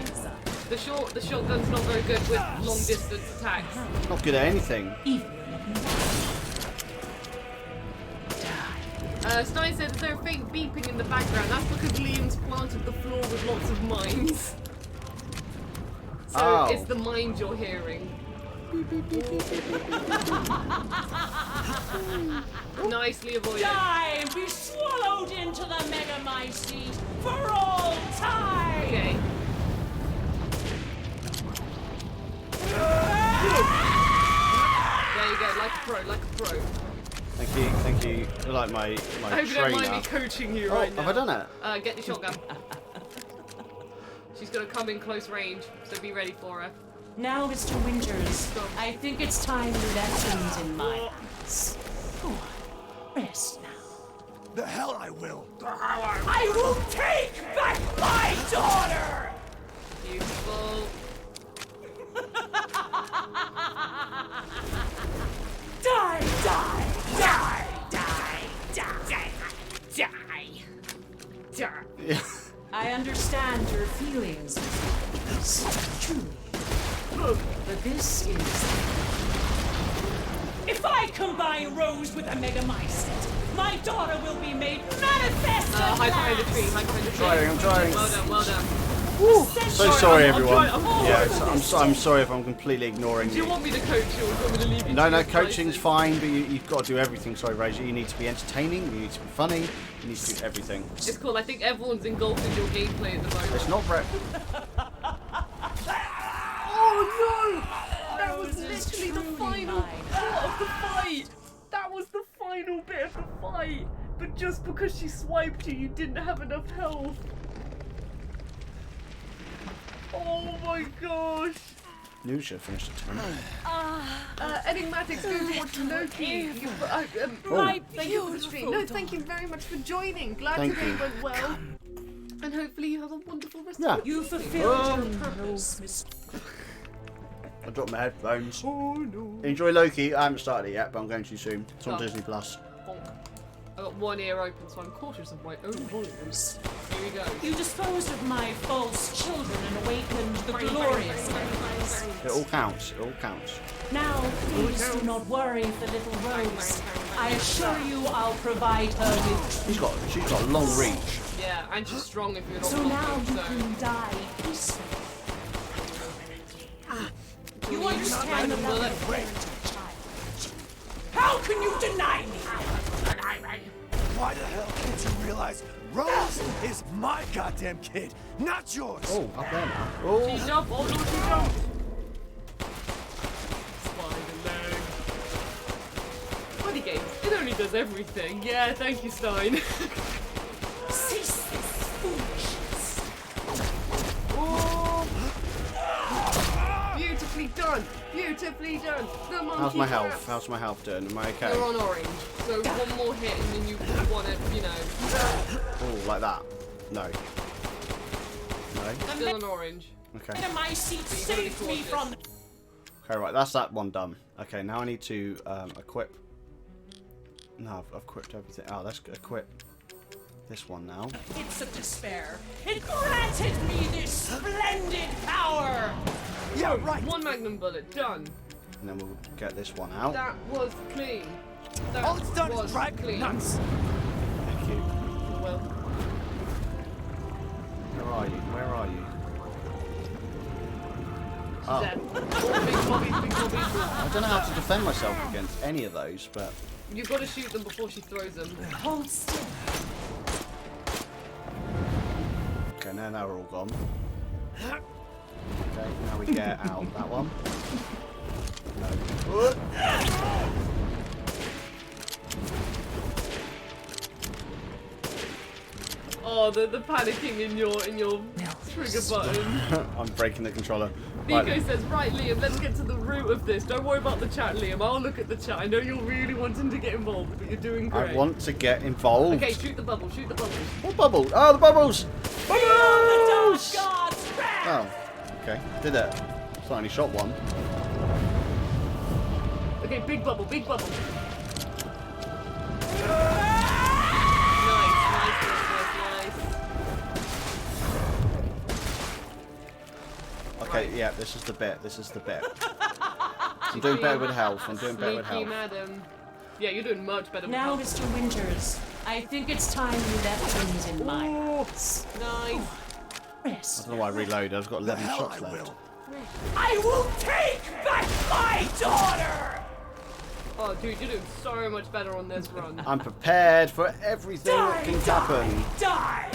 The shotgun's not very good with long distance attacks. Not good at anything. Stein said there's a faint beeping in the background. That's because Liam's planted the floor with lots of mines. So it's the mines you're hearing. Nicely avoided. Die and be swallowed into the Megamycete for all time! Okay. There you go, like a pro, like a pro. Thank you. You're like my I hope you trainer. don't mind me coaching you right now. Have I done it? Get the shotgun. She's gonna come in close range, so be ready for her. Now, Mr. Winters, I think it's time you left things in my hands. Go on, rest now. The hell I will. I will take back my daughter! Beautiful. Die, die, die, die, die, die. Yeah. I understand your feelings, truly. But this is... If I combine Rose with a Megamycete, my daughter will be made manifest at Hide behind the last. tree, hide behind the tree. I'm trying. Well done, well done. So sorry, everyone. I'm I'm sorry if I'm completely ignoring Do you you. want me to coach you or do you want me to leave you No, to your coaching's devices? fine, but you've got to do everything. Sorry, Rosie. You need to be entertaining. You need to be funny. You need to do everything. It's cool. I think everyone's engulfed in your gameplay at the moment. It's not Brett. Oh no! That was literally the final bit of the fight, but just because she swiped you, you didn't have enough health. Oh my gosh. Nusha finished a 10. Enigmatic's going to watch Loki. Thank you for the stream. No, thank you very much for joining. Glad today went well. And hopefully you have a wonderful rest of your You fulfilled your purpose, Miss. I dropped my headphones. Oh no. Enjoy Loki. I haven't started it yet, but I'm going to soon. It's on Disney Plus. I got one ear open, so I'm cautious of my own volumes. Here we go. You disposed of my false children and awakened the glorious memories. It all counts. It all counts. Now, please do not worry for little Rose. I assure you I'll provide her with... She's got a long reach. Yeah, and she's strong if you're not So now walking, you can die peacefully. You understand the love of child. How can you deny me? Why the hell can't you realize Rose is my goddamn kid, not yours? Oh, up there now. Oh. She jumped. Oh, no, she jumped. Spider leg. BuddyGames. It only does everything. Yeah, thank you, Stein. Cease this foolishness. Oh. Beautifully done. Beautifully done. The monkey How's my trap. health? How's my health doing? Am I okay? You're on orange. So one more hit and then you want it, you know. Oh, like that? No. No? I'm still on orange. Okay. Get in my seat, save me from... Okay, right, that's that one done. Okay, now I need to equip... No, I've equipped everything. Oh, let's equip this one now. It's of despair. It granted me this splendid power! Yeah, right. One magnum bullet, done. And then we'll get this one out. That was clean. That All it's done was is drag clean. nuts. Thank you. Well, Where are you? Where are you? Big Bobby. I don't know how to defend myself against any of those, but... You've got to shoot them before she throws them. Hold still. Okay, now they're all gone. Okay, now we get out that one. No. Oh, the panicking in your trigger button. I'm breaking the controller. Nico Right. says, right, Liam, let's get to the root of this. Don't worry about the chat, Liam. I'll look at the chat. I know you're really wanting to get involved, but you're doing great. I want to get involved. Okay, shoot the bubble. Shoot the bubble. What bubble? Oh, the bubbles! Bubbles! Oh, okay. Did it. So I only shot one. Okay, big bubble. Big bubble. Okay, yeah, this is the bit. This is the bit. I'm doing better with health. I'm doing better with Sneaky health. madam. Yeah, you're doing much better with Now, health. Mr. Winters, I think it's time you left things in my hands. Nice. Rest. I don't know why I reloaded. I've got 11 shots left. I will take back my daughter! Oh, dude, you're doing so much better on this run. I'm prepared for everything that can happen. Die!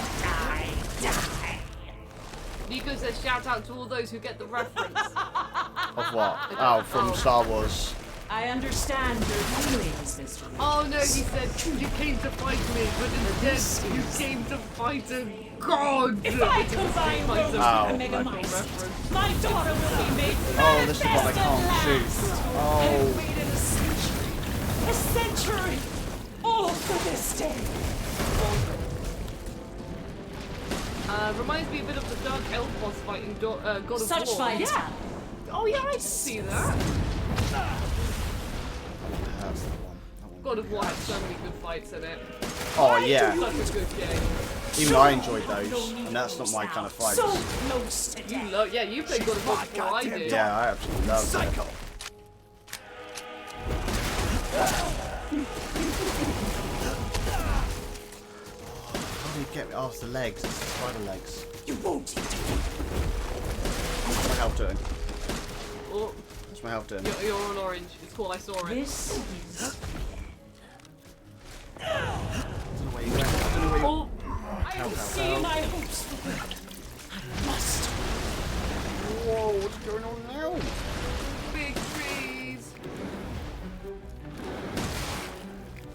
Nico says, shout out to all those who get the reference. Of what? Oh, from Star Wars. I understand your feelings, Mr. Oh no, he said, you came to fight me, but instead you came to fight a god! If I combine Rose with Oh, the Mega okay. Mice, my daughter will be made Oh, this is what I manifest can't at shoot. last. Oh. I've waited a century, all for this day. Reminds me a bit of the Dark Elf boss fight in God of War. Such fights. Yeah. Oh yeah, I can see that. That's the one. God of War had so many good fights in it. Oh, yeah. Such a good game. Even though I enjoyed those, and that's not my kind of fight. So close to death. Yeah, you played God of War before I did. Yeah, I absolutely love it. How do you get me? Oh, it's the legs. It's the spider legs. You won't. What's my health doing? Oh, What's my health doing? you're on orange. It's cool, I saw it. This is... I don't know where you're going. I don't know where you're Oh, I have seen my hopes fulfilled. I must. Whoa, what's going on now? Big trees.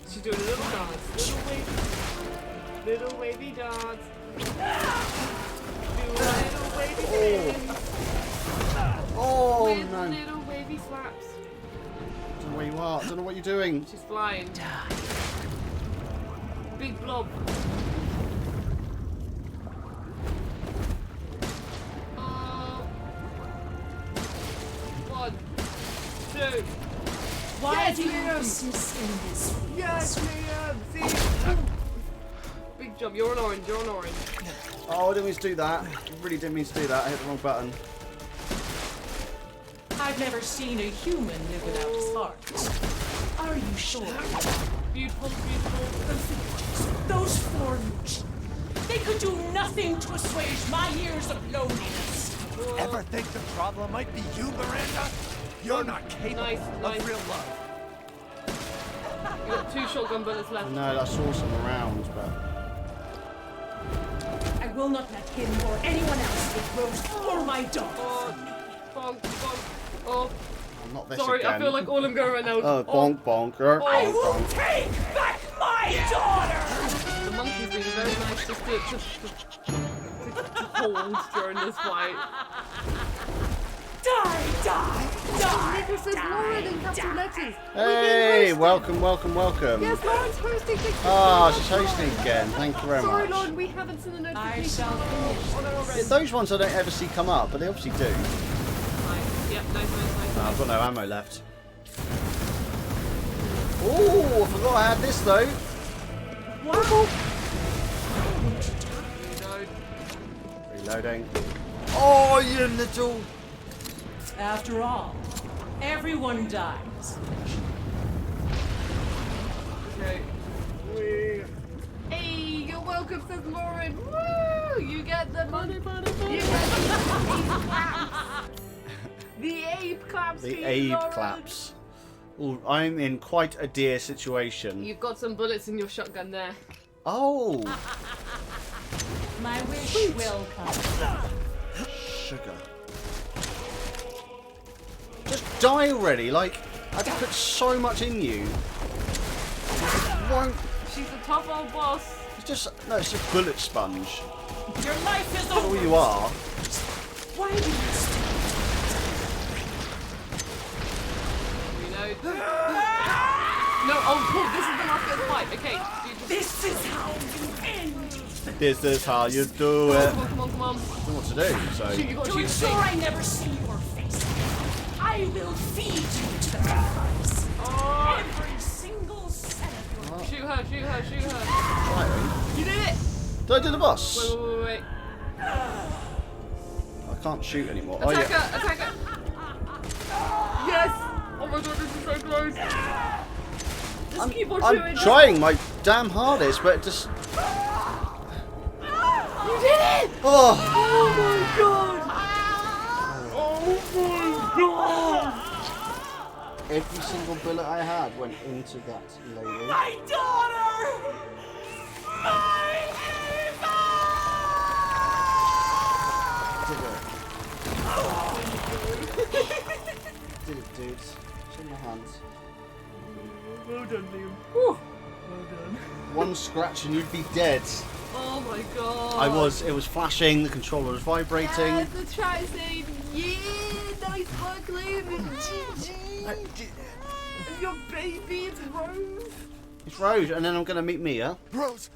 She's doing a little dance. Little wavy dance. Do a little wavy dance. Oh, with no. little wavy slaps. Don't know where you are. Don't know what you're doing. She's flying. Big blob. One, two. Why do you Liam! persist in this? Yes, Liam! See? Big jump. You're on orange. You're on orange. Oh, I didn't mean to do that. I really didn't mean to do that. I hit the wrong button. I've never seen a human live without his heart. Are you sure? Beautiful, beautiful. Those forms. They could do nothing to assuage my years of loneliness. Ever think the problem might be you, Miranda? You're not capable of real love. You got 2 shotgun bullets left. No, I saw some around, but... I will not let him or anyone else get Rose or my dog. Bonk, bonk. Oh. Not this Sorry, again. I feel like all I'm going right now is Oh, bonk, bonker. I bonk, will bonk. take back my daughter! The monkey's being very nice just to hold during this fight. Die, die, die! Nico says Lauren in capital letters. Hey, welcome, welcome, welcome. Yes, Lauren's hosting. Ah, she's hosting again. Thank you very Sorry, much. Lauren, we haven't seen the notification I shall finish. on our end. Those ones I don't ever see come up, but they obviously do. Nice. Yep, nice. Oh, I've got no ammo left. Oh, I forgot I had this though. Wow. Reloading. Oh, you little... After all, everyone dies. Okay. Hey, you're welcome, says Lauren. Woo! You get the money. You get the ape claps. The ape claps. Ooh, I'm in quite a dear situation. You've got some bullets in your shotgun there. Oh. My wish will come. Sugar. Just die already. Like, I've put so much in you. Won't. She's a tough old boss. It's just no. It's just bullet sponge. Your life is That's all over. you are. Why do you Reload. No, oh, cool. This is the last bit of the fight. Okay. This is how you end. This is how you do it. Come on. I don't know what to do. So. Shoot, you got To shoot ensure thing. I never see your face, I will feed you to the vampires. Every single set of your... Shoot her. Firing. You did it! Did I do the boss? Wait. I can't shoot anymore. Attack oh yeah. her! Yes! Oh my god, this is so close! Just keep on shooting. I'm trying my damn hardest, but it just. You did it! Oh. Oh my god! Oh my god! Every single bullet I had went into that lady. My daughter! My Did it, dudes. Shake my hands. Well done, Liam. Well done. One scratch and you'd be dead. Oh my god. I was. It was flashing. The controller was vibrating. Yes, the chat saying, yeah, nice work, Liam. Your baby, it's Rose. It's Rose, and then I'm gonna meet Mia. Rose.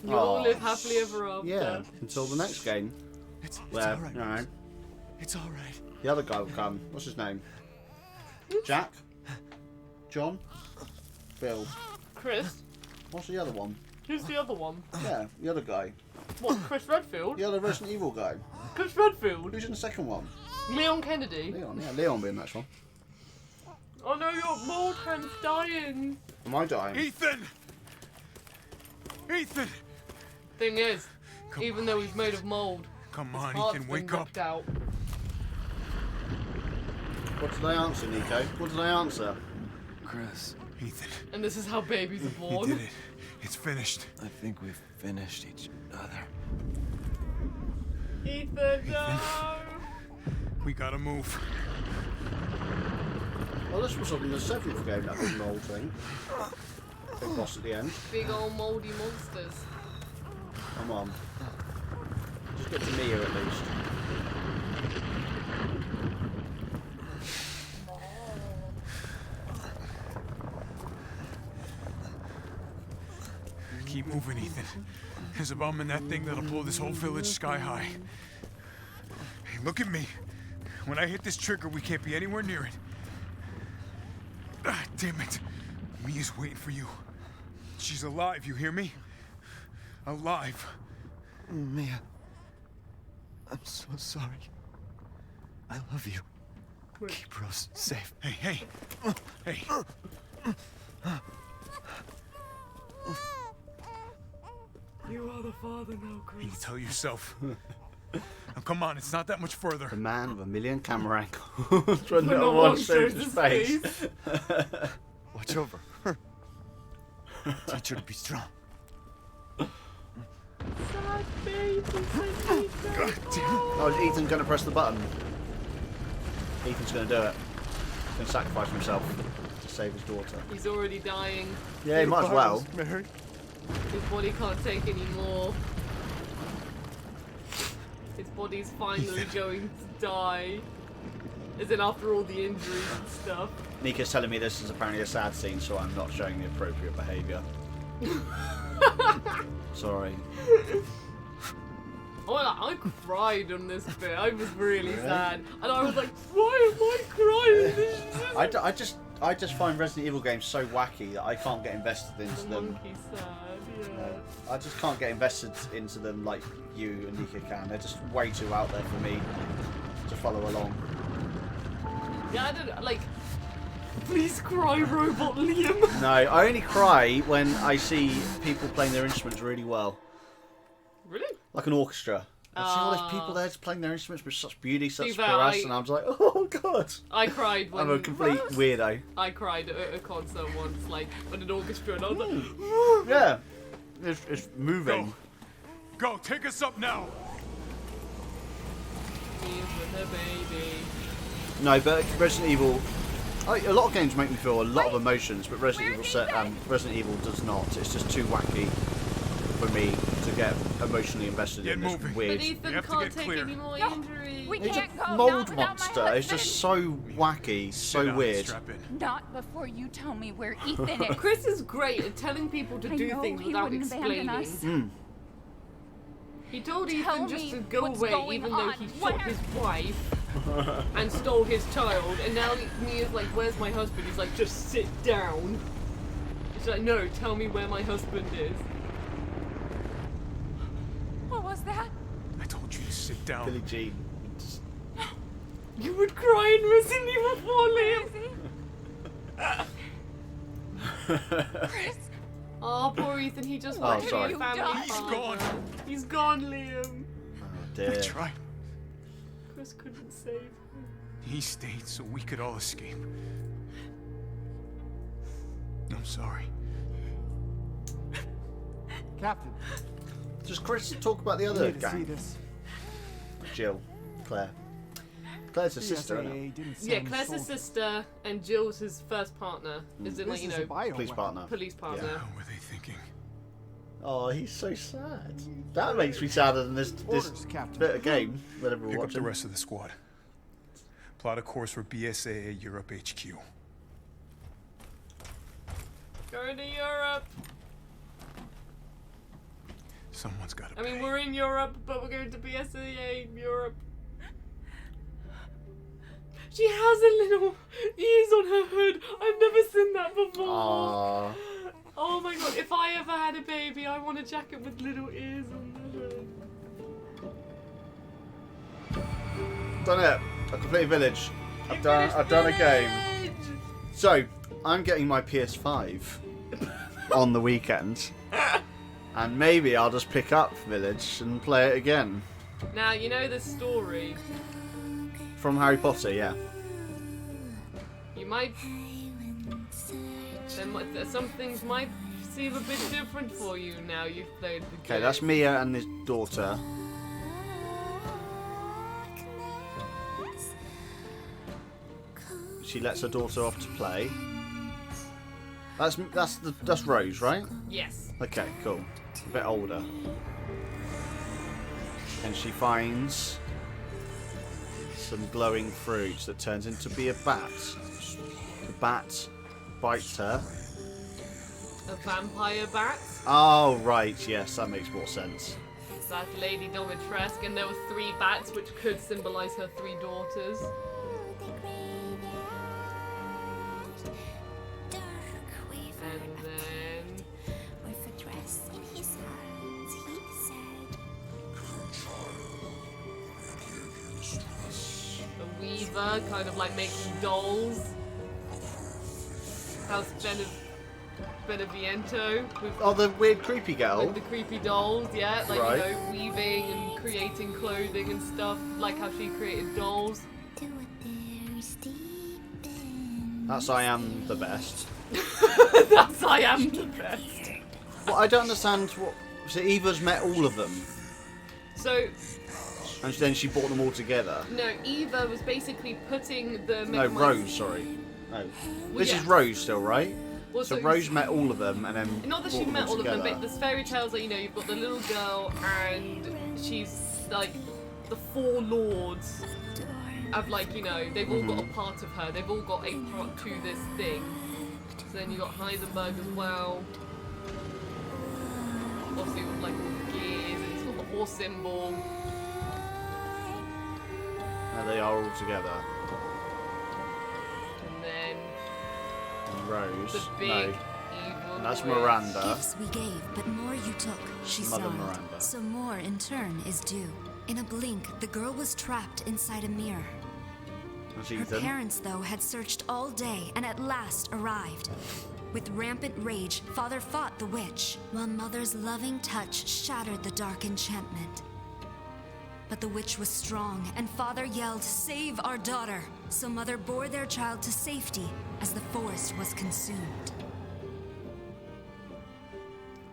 You all live happily ever after. Yeah, until the next game. It's Where, all right. you know, It's all right. the other guy will come. What's his name? Jack? John? Bill? Chris? What's the other one? Who's the other one? Yeah, the other guy. What, Chris Redfield? The other Resident Evil guy. Chris Redfield? Who's in the second one? Leon Kennedy? Leon, yeah, Leon being the next one. Oh no, your mold hand's dying. Am I dying? Ethan! Ethan! Thing is, even though he's made of mold, Come his on, heart's Ethan, been wake up. ripped out. What did I answer, Nico? What did I answer? Chris. Ethan. And this is how babies are You born. did it. It's finished. I think we've finished each other. Ethan, no! We gotta move. Well, this was on the 7th game, that big mold thing. Big boss at the end. Big old mouldy monsters. Come on. Just get to Mia at least. Keep moving, Ethan. There's a bomb in that thing that'll blow this whole village sky high. Hey, look at me. When I hit this trigger, we can't be anywhere near it. Ah, damn it. Mia's waiting for you. She's alive, you hear me? Alive. Mia, I'm so sorry. I love you. Keep Rose safe. Hey, hey. Hey. You are the father now, Chris. You tell yourself. Now, come on, it's not that much further. The man with a million camera angles. When no one shows his face. Watch over her. Teach her to be strong. Sad baby, God damn. Oh, is Ethan going to press the button? Ethan's going to do it. He's going to sacrifice himself to save his daughter. He's already dying. Yeah, he might as well. His body can't take any more. His body's finally going to die. As in after all the injuries and stuff. Nika's telling me this is apparently a sad scene, so I'm not showing the appropriate behaviour. Sorry. Oh, I cried on this bit. I was really sad. And I was like, why am I crying? I just find Resident Evil games so wacky that I can't get invested into them. Monkey sad, yeah. I just can't get invested into them like you and Nika can. They're just way too out there for me to follow along. Yeah, I don't like. Please cry, Robot Liam. No, I only cry when I see people playing their instruments really well. Really? Like an orchestra. I see all those people there just playing their instruments with such beauty, such fair, prowess, and I was like, oh god. I cried when... I'm a complete weirdo. I cried at a concert once, like, when an orchestra, and I was like... Yeah. It's moving. Go, take us up now. He's with her baby. No, but Resident Evil... a lot of games make me feel a lot of emotions, but Resident Evil does not. It's just too wacky for me to get emotionally invested in this weird... But Ethan can't take any more injuries. We It's can't a go. mold Not monster. without my It's just so wacky, so weird. Not before you tell me where Ethan is. Chris is great at telling people to I do know things he without wouldn't abandon explaining. us. He told Tell Ethan me just to go what's away, going even though on. he shot his wife and stole his child. And now Mia's like, "Where's my husband?" He's like, "Just sit down." She's like, "No, tell me where my husband is." What was that? I told you to sit down. Billie Jean. You would cry in Resident Evil 4, Liam. Chris. Oh, poor Ethan. He just Oh, wanted to sorry. be a family He's father. gone. He's gone, Liam. Oh dear. I tried. Chris couldn't save him. He stayed so we could all escape. I'm sorry. Captain. Does Chris talk about the other need to see gang? this. Jill. Claire. Claire's a sister, isn't it? Yeah, Claire's his sister, and Jill's his first partner. Is in like, you know, Police partner. Police partner. Yeah. What were they thinking? Oh, he's so sad. That makes me sadder than this bit of game. Whatever we're Pick up watching. the rest of the squad. Plot a course for BSAA Europe HQ. Going to Europe. Someone's got to I mean, we're in Europe, but we're going to BSAA Europe. She has a little ears on her hood. I've never seen that before. Aww. Oh my god, if I ever had a baby, I want a jacket with little ears on the hood. Done it. I've completed Village. I've done a game. So, I'm getting my PS5 on the weekend. And maybe I'll just pick up Village and play it again. Now, you know the story. From Harry Potter, yeah. You might... some things might seem a bit different for you now you've played the game. Okay, that's Mia and his daughter. she lets her daughter off to play. That's Rose, right? Yes. Okay, cool. A bit older. And she finds some glowing fruit that turns into be a bat. The bat bites her. A vampire bat. Oh, right, yes, that makes more sense. That's Lady Domitresque, and there were 3 bats which could symbolise her 3 daughters. And then... With a dress in his hands, he said, a weaver, kind of like making dolls. House Beneviento. Oh, the weird creepy girl? With the creepy dolls, yeah. Like, right. you know, weaving and creating clothing and stuff. Like how she created dolls. That's I Am the Best. That's I Am the Best. Well, I don't understand what... So Eva's met all of them. So... And then she brought them all together. No, Eva was basically putting the... No, Rose, sorry. No. Well, This yeah. is Rose still, right? Well, so so Rose met all of them and then not that she met all of them, but there's fairy tales that, you know, you've got the little girl and she's like the 4 lords have, like, you know, they've all got a part of her. They've all got a part to this thing. So then you got Heisenberg as well. Obviously with like all the gears and it's got the horse symbol. And they are all together. And then Rose. the big evil And that's witch. Miranda. Gifts we gave, but more you took, she Mother snarled. Miranda. So more in turn is due. In a blink, the girl was trapped inside a mirror. That's Her Ethan. parents, though, had searched all day and at last arrived. With rampant rage, Father fought the witch, while Mother's loving touch shattered the dark enchantment. But the witch was strong, and Father yelled, "Save our daughter!" So Mother bore their child to safety as the forest was consumed.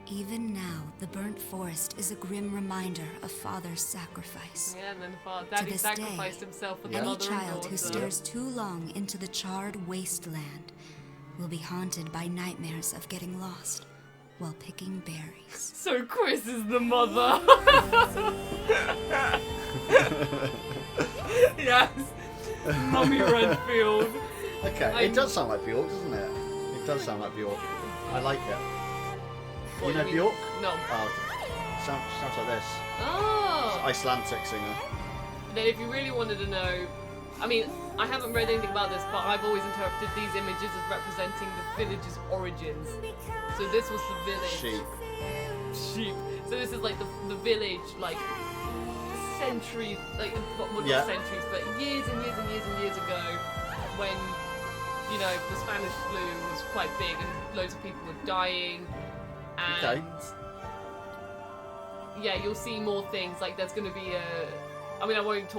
Even now, the burnt forest is a grim reminder of Father's sacrifice. Yeah, and then To Daddy this sacrificed day, himself for the any mother and child who daughter. stares too long into the charred wasteland will be haunted by nightmares of getting lost while picking berries. So Chris is the mother. Yes. Mummy Renfield. Okay, it does sound like Bjork, doesn't it? It does sound like Bjork. I like it. What, you know you mean- Bjork? No. Oh, okay. Sounds like this. Oh. Icelandic singer. Then if you really wanted to know, I mean, I haven't read anything about this, but I've always interpreted these images as representing the village's origins. So this was the village. Sheep. So this is like the village, like centuries, like well, not Yeah. centuries, but years and years and years and years ago, when, you know, the Spanish flu was quite big and loads of people were dying. And yeah, you'll see more things. Like there's going to be I mean, I won't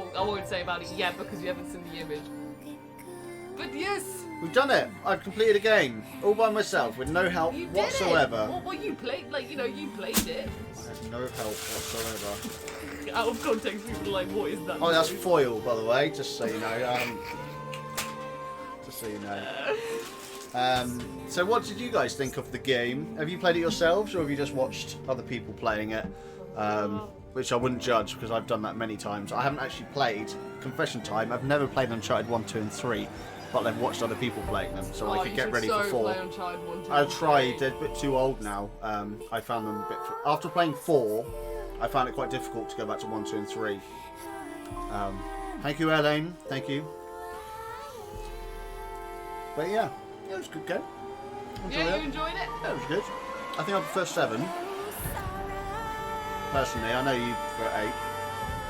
say about it yet because you haven't seen the image. But yes, We've done it. I've completed a game all by myself with no help you did whatsoever. it. Well, you played, like, you know, you played it. I had no help whatsoever. Out of context, people are like, what is that? Oh, that's foil, by the way, just so you know. Just so you know. So what did you guys think of the game? Have you played it yourselves, or have you just watched other people playing it? Which I wouldn't judge, because I've done that many times. I haven't actually played, confession time, I've never played Uncharted 1, 2 and 3, but I've watched other people playing them, so I could get ready for 4. Play Uncharted 1, 2, I and tried, 3. they're a bit too old now. I found them a bit... After playing 4, I found it quite difficult to go back to 1, 2 and 3. Thank you, Elaine, thank you. But yeah, it was a good game. Yeah, you enjoyed it? Yeah, it was good. I think I prefer 7. Personally, I know you prefer 8.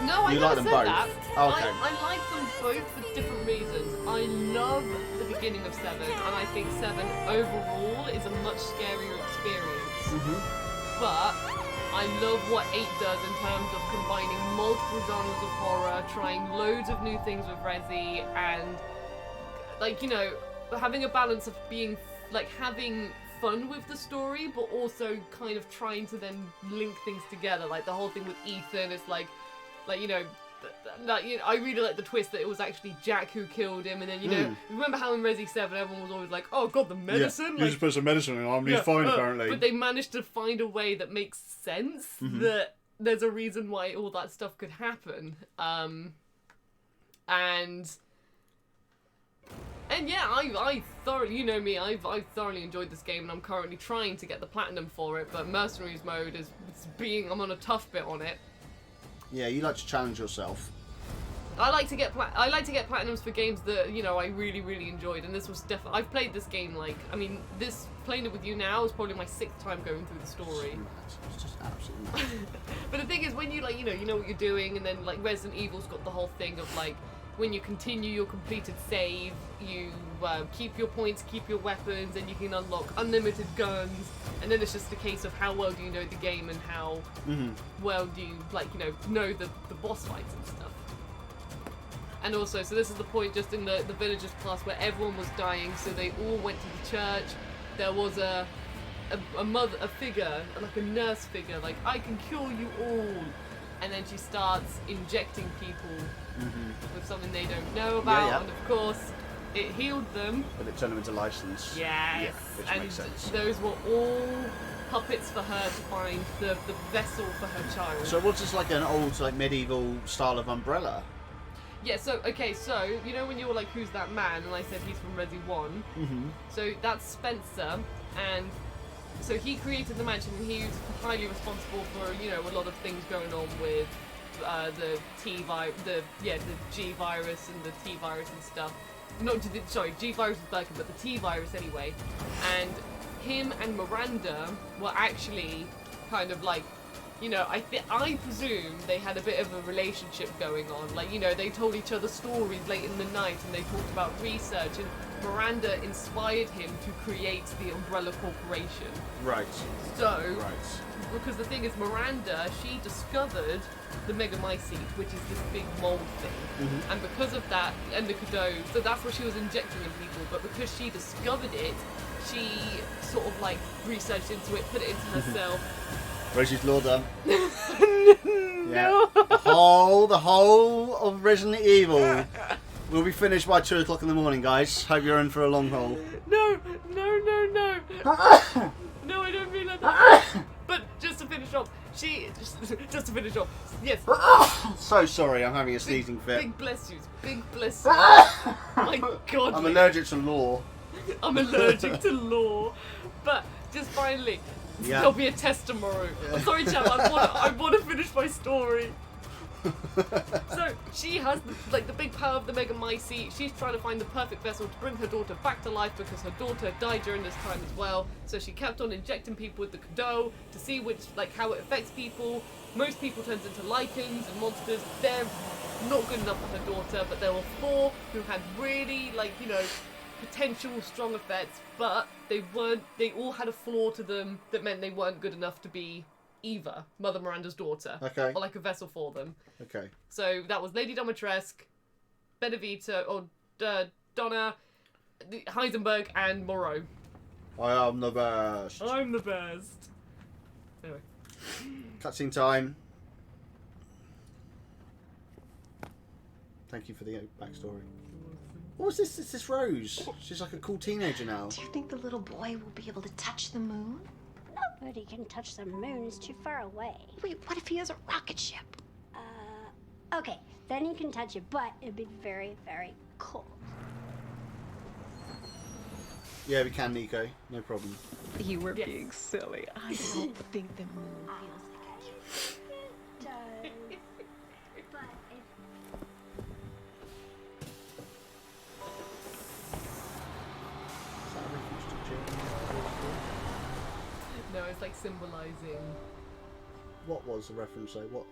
No, I you never like them said both. that. Oh, okay. I like them both for different reasons. I love the beginning of 7, and I think 7 overall is a much scarier experience. But I love what 8 does in terms of combining multiple genres of horror, trying loads of new things with Resi, and, like, you know, having a balance of being, like, having fun with the story, but also kind of trying to then link things together. Like the whole thing with Ethan is like, you know, like, you know, I really like the twist that it was actually Jack who killed him, and then you know, remember how in Resi 7 everyone was always like, "Oh God, the medicine!" You just put some medicine in him, and he's fine apparently. But they managed to find a way that makes sense that there's a reason why all that stuff could happen, and yeah, I thoroughly, you know me, I've thoroughly enjoyed this game, and I'm currently trying to get the platinum for it. But Mercenaries mode is I'm on a tough bit on it. Yeah, you like to challenge yourself. I like to get platinums for games that, you know, I really enjoyed, and this was definitely. I've played this game playing it with you now is probably my 6th time going through the story. It's just absolutely mad. But the thing is, when you like, you know what you're doing, and then like Resident Evil's got the whole thing of like, when you continue your completed save, you keep your points, keep your weapons, and you can unlock unlimited guns. And then it's just a case of how well do you know the game and how well do you know the boss fights and stuff. And also, so this is the point just in the villagers class where everyone was dying, so they all went to the church. There was a figure, like a nurse figure, like, I can cure you all. And then she starts injecting people with something they don't know about, and of course, it healed them. But it turned them into license. Yes, yeah, which makes sense. Those were all puppets for her to find the vessel for her child. So what's this, like an old, like medieval style of umbrella? Yeah, so, okay, so, you know when you were like, who's that man? And I said he's from Resi 1. So that's Spencer, and so he created the mansion, and he's highly responsible for, you know, a lot of things going on with the G virus and the T virus and stuff. G virus is working, but the T virus anyway. And him and Miranda were actually kind of like, you know, I presume they had a bit of a relationship going on. Like, you know, they told each other stories late in the night, and they talked about research, and Miranda inspired him to create the Umbrella Corporation. Right. So, because the thing is, Miranda, she discovered the Megamycete, which is this big mold thing. And because of that, and the Cadeau, so that's what she was injecting in people, but because she discovered it, she sort of like researched into it, put it into herself. Rosie's law done. No. The whole of Resident Evil will be finished by 2 o'clock in the morning, guys. Hope you're in for a long haul. No. No, I don't mean that. But just to finish off, just to finish off, yes. So sorry, I'm having a sneezing fit. Big bless you. My God. I'm allergic to law. I'm allergic to law. But just finally, there'll be a test tomorrow. I'm sorry, chap. I want to finish my story. So she has the big power of the Megamycete. She's trying to find the perfect vessel to bring her daughter back to life because her daughter died during this time as well. So she kept on injecting people with the Cadeau to see how it affects people. Most people turns into lichens and monsters. They're not good enough for her daughter, but there were 4 who had really potential strong effects, but they all had a flaw to them that meant they weren't good enough to be Eva, Mother Miranda's daughter. Okay. Or like a vessel for them. Okay. So that was Lady Dimitrescu, Benevito, or Donna, Heisenberg, and Moreau. I am the best. I'm the best. Anyway. Cutscene time. Thank you for the backstory. What was this? It's this Rose. She's like a cool teenager now. Do you think the little boy will be able to touch the moon? Nobody can touch the moon. It's too far away. Wait, what if he has a rocket ship? Okay, then you can touch it, but it'd be very, very cold. Yeah, we can, Nico. No problem. You were being silly. I don't think the moon feels like it does. But No, it's like symbolizing. What was the reference though? What?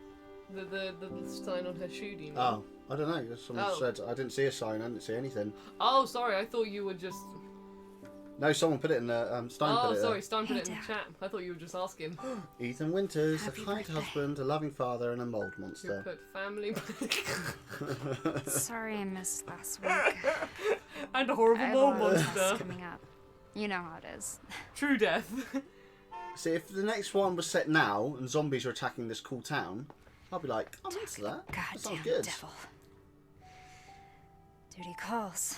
The sign on her shoe, do you mean? Oh, I don't know. Someone said I didn't see a sign. I didn't see anything. Oh, sorry. I thought you were just. No, someone put it in the Stein put it. Oh, sorry, Stein put it in the chat. I thought you were just asking. Ethan Winters, a kind husband, a loving father, and a mold You monster. put family. Sorry I missed last week. And a horrible I have mold a lot of monster. tests coming up. You know how it is. True death. See, if the next one was set now and zombies are attacking this cool town, I'll be like, I'm into that. That sounds Goddamn good. devil. Duty calls.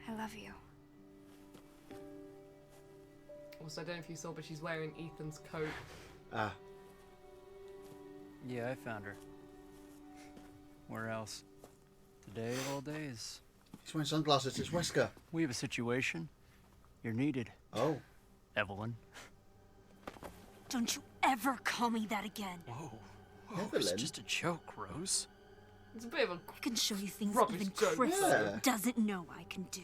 I love you. Also, I don't know if you saw, but she's wearing Ethan's coat. Ah. Yeah, I found her. Where else? Today of all days. He's wearing sunglasses. It's Wesker. We have a situation. You're needed. Oh. Evelyn. Don't you ever call me that again. Whoa. Evelyn? It's just a joke, Rose. It's a bit of a I can show you things rubbish even joke. Chris Yeah. doesn't know I can do.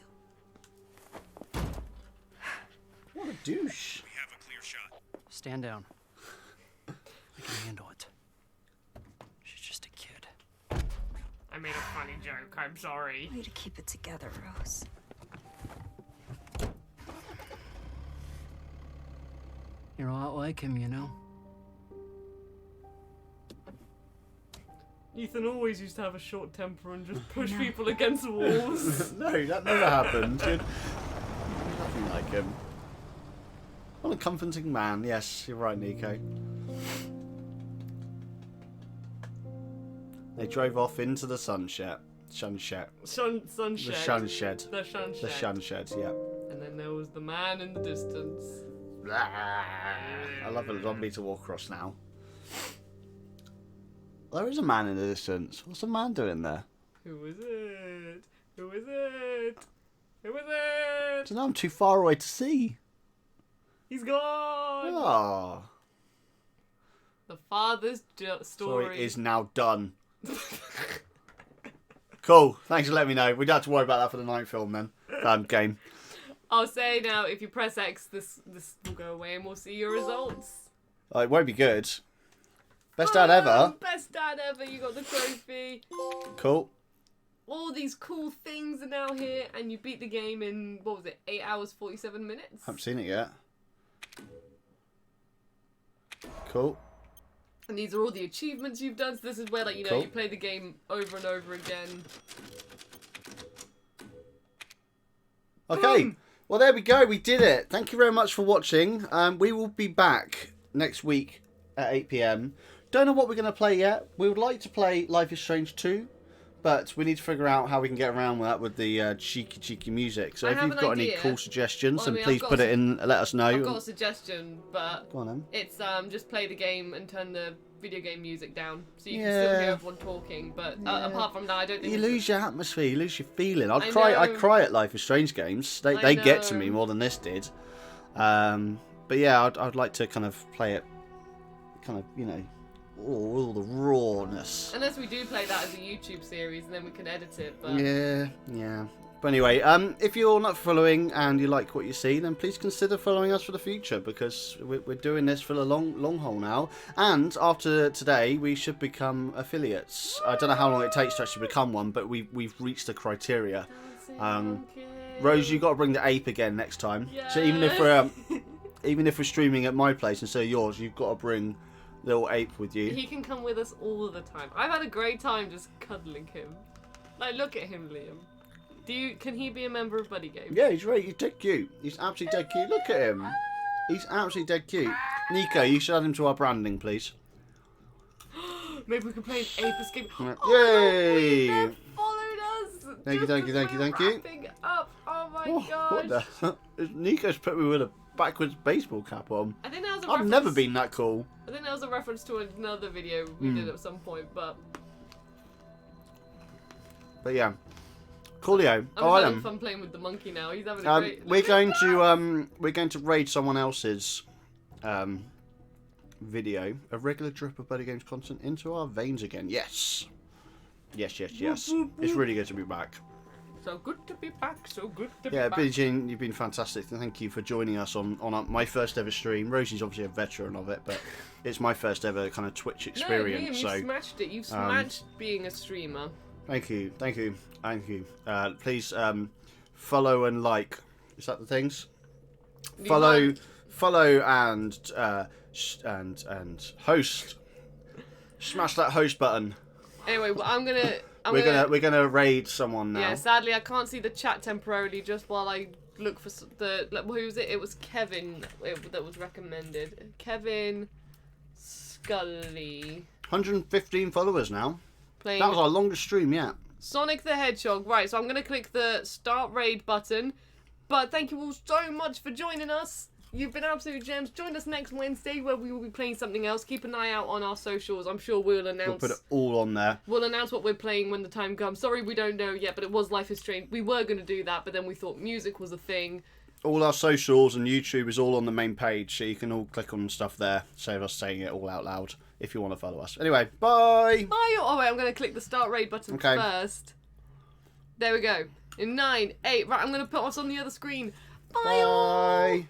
What a douche. We have a clear shot. Stand down. I can handle it. She's just a kid. I made a funny joke. I'm sorry. Way to keep it together, Rose. You're a lot like him, you know? Ethan always used to have a short temper and just push people against the walls. No, that never happened. You're nothing like him. What a comforting man. Yes, you're right, Nico. They drove off into the sunset. Sunset. Sunshed. The sunshed. The sunshed. The sunshed, yeah. And then there was the man in the distance. I love a zombie to walk across now. There is a man in the distance. What's the man doing there? Who is it? Who is it? Who is I it? don't know, I'm too far away to see. He's gone. Oh. The father's story Story is now done. Cool. Thanks for letting me know. We don't have to worry about that for the night film then. Game. I'll say now, if you press X, this will go away and we'll see your results. It won't be good. Best dad ever. Best dad ever. You got the trophy. Cool. All these cool things are now here, and you beat the game in, what was it, 8 hours, 47 minutes? Haven't seen it yet. Cool. And these are all the achievements you've done. So this is where, like, you know, Cool. you play the game over and over again. Okay. Boom. Well, there we go. We did it. Thank you very much for watching. We will be back next week at 8 PM. Don't know what we're going to play yet. We would like to play Life is Strange 2, but we need to figure out how we can get around with that with the cheeky music. So I if have you've an got any idea. cool suggestions, Well, I then mean, please I've got put a it in. Let us know. I've got a suggestion, but Go on then. it's just play the game and turn the video game music down, so you can Yeah. still hear everyone talking. But apart from that, I don't think You it's- lose your atmosphere, you lose your feeling. I I know. cry at Life is Strange games. They get to me more than this did. But yeah, I'd like to kind of play it, kind of, you know, all the rawness. Unless we do play that as a YouTube series, and then we can edit it. But Yeah. But anyway, if you're not following and you like what you see, then please consider following us for the future, because we're doing this for the long haul now. And after today, we should become affiliates. I don't know how long it takes to actually become one, but we've reached the criteria. Rose, you got to bring the ape again next time. So even if we're streaming at my place instead of yours, you've got to bring little ape with you. he can come with us all the time. I've had a great time just cuddling him. Like, look at him, Liam. Can he be a member of BuddyGames? Yeah, he's right. He's dead cute. He's absolutely dead cute. Look at him. He's absolutely dead cute. Nico, you should add him to our branding, please. Maybe we can play an ape escape. Yay! Oh, followed us. Thank you. Wrapping up. Oh my gosh. What the hell? Nico's put me with a backwards baseball cap on. I think that was a I've reference- never been that cool. I think that was a reference to another video we did at some point, but yeah. Coolio. I'm All right having then. fun playing with the monkey now. He's having a great. We're going to raid someone else's video, a regular drip of BuddyGames content into our veins again. Yes. It's really good to be back. So good to be back. So good to be Yeah, back. Billie Jean, you've been fantastic. Thank you for joining us on my first ever stream. Rosie's obviously a veteran of it, but it's my first ever kind of Twitch experience. No, Liam, you smashed it. You've smashed being a streamer. Thank you. Please follow and like. Is that the things? Follow and host. Smash that host button. Anyway, well, we're gonna raid someone now. Yeah, sadly I can't see the chat temporarily. Just while I look for who was it? It was Kevin that was recommended. Kevin Scully. 115 followers now. Playing That was our longest stream yet. Sonic the Hedgehog. Right, so I'm going to click the Start Raid button. But thank you all so much for joining us. You've been absolute gems. Join us next Wednesday where we will be playing something else. Keep an eye out on our socials. I'm sure we'll announce. We'll put it all on there. We'll announce what we're playing when the time comes. Sorry we don't know yet, but it was Life is Strange. We were going to do that, but then we thought music was a thing. All our socials and YouTube is all on the main page, so you can all click on stuff there. Save us saying it all out loud if you want to follow us. Anyway, bye! Bye! Oh, wait, I'm going to click the Start Raid button first. There we go. In 9, 8... Right, I'm going to put us on the other screen. Bye! Bye.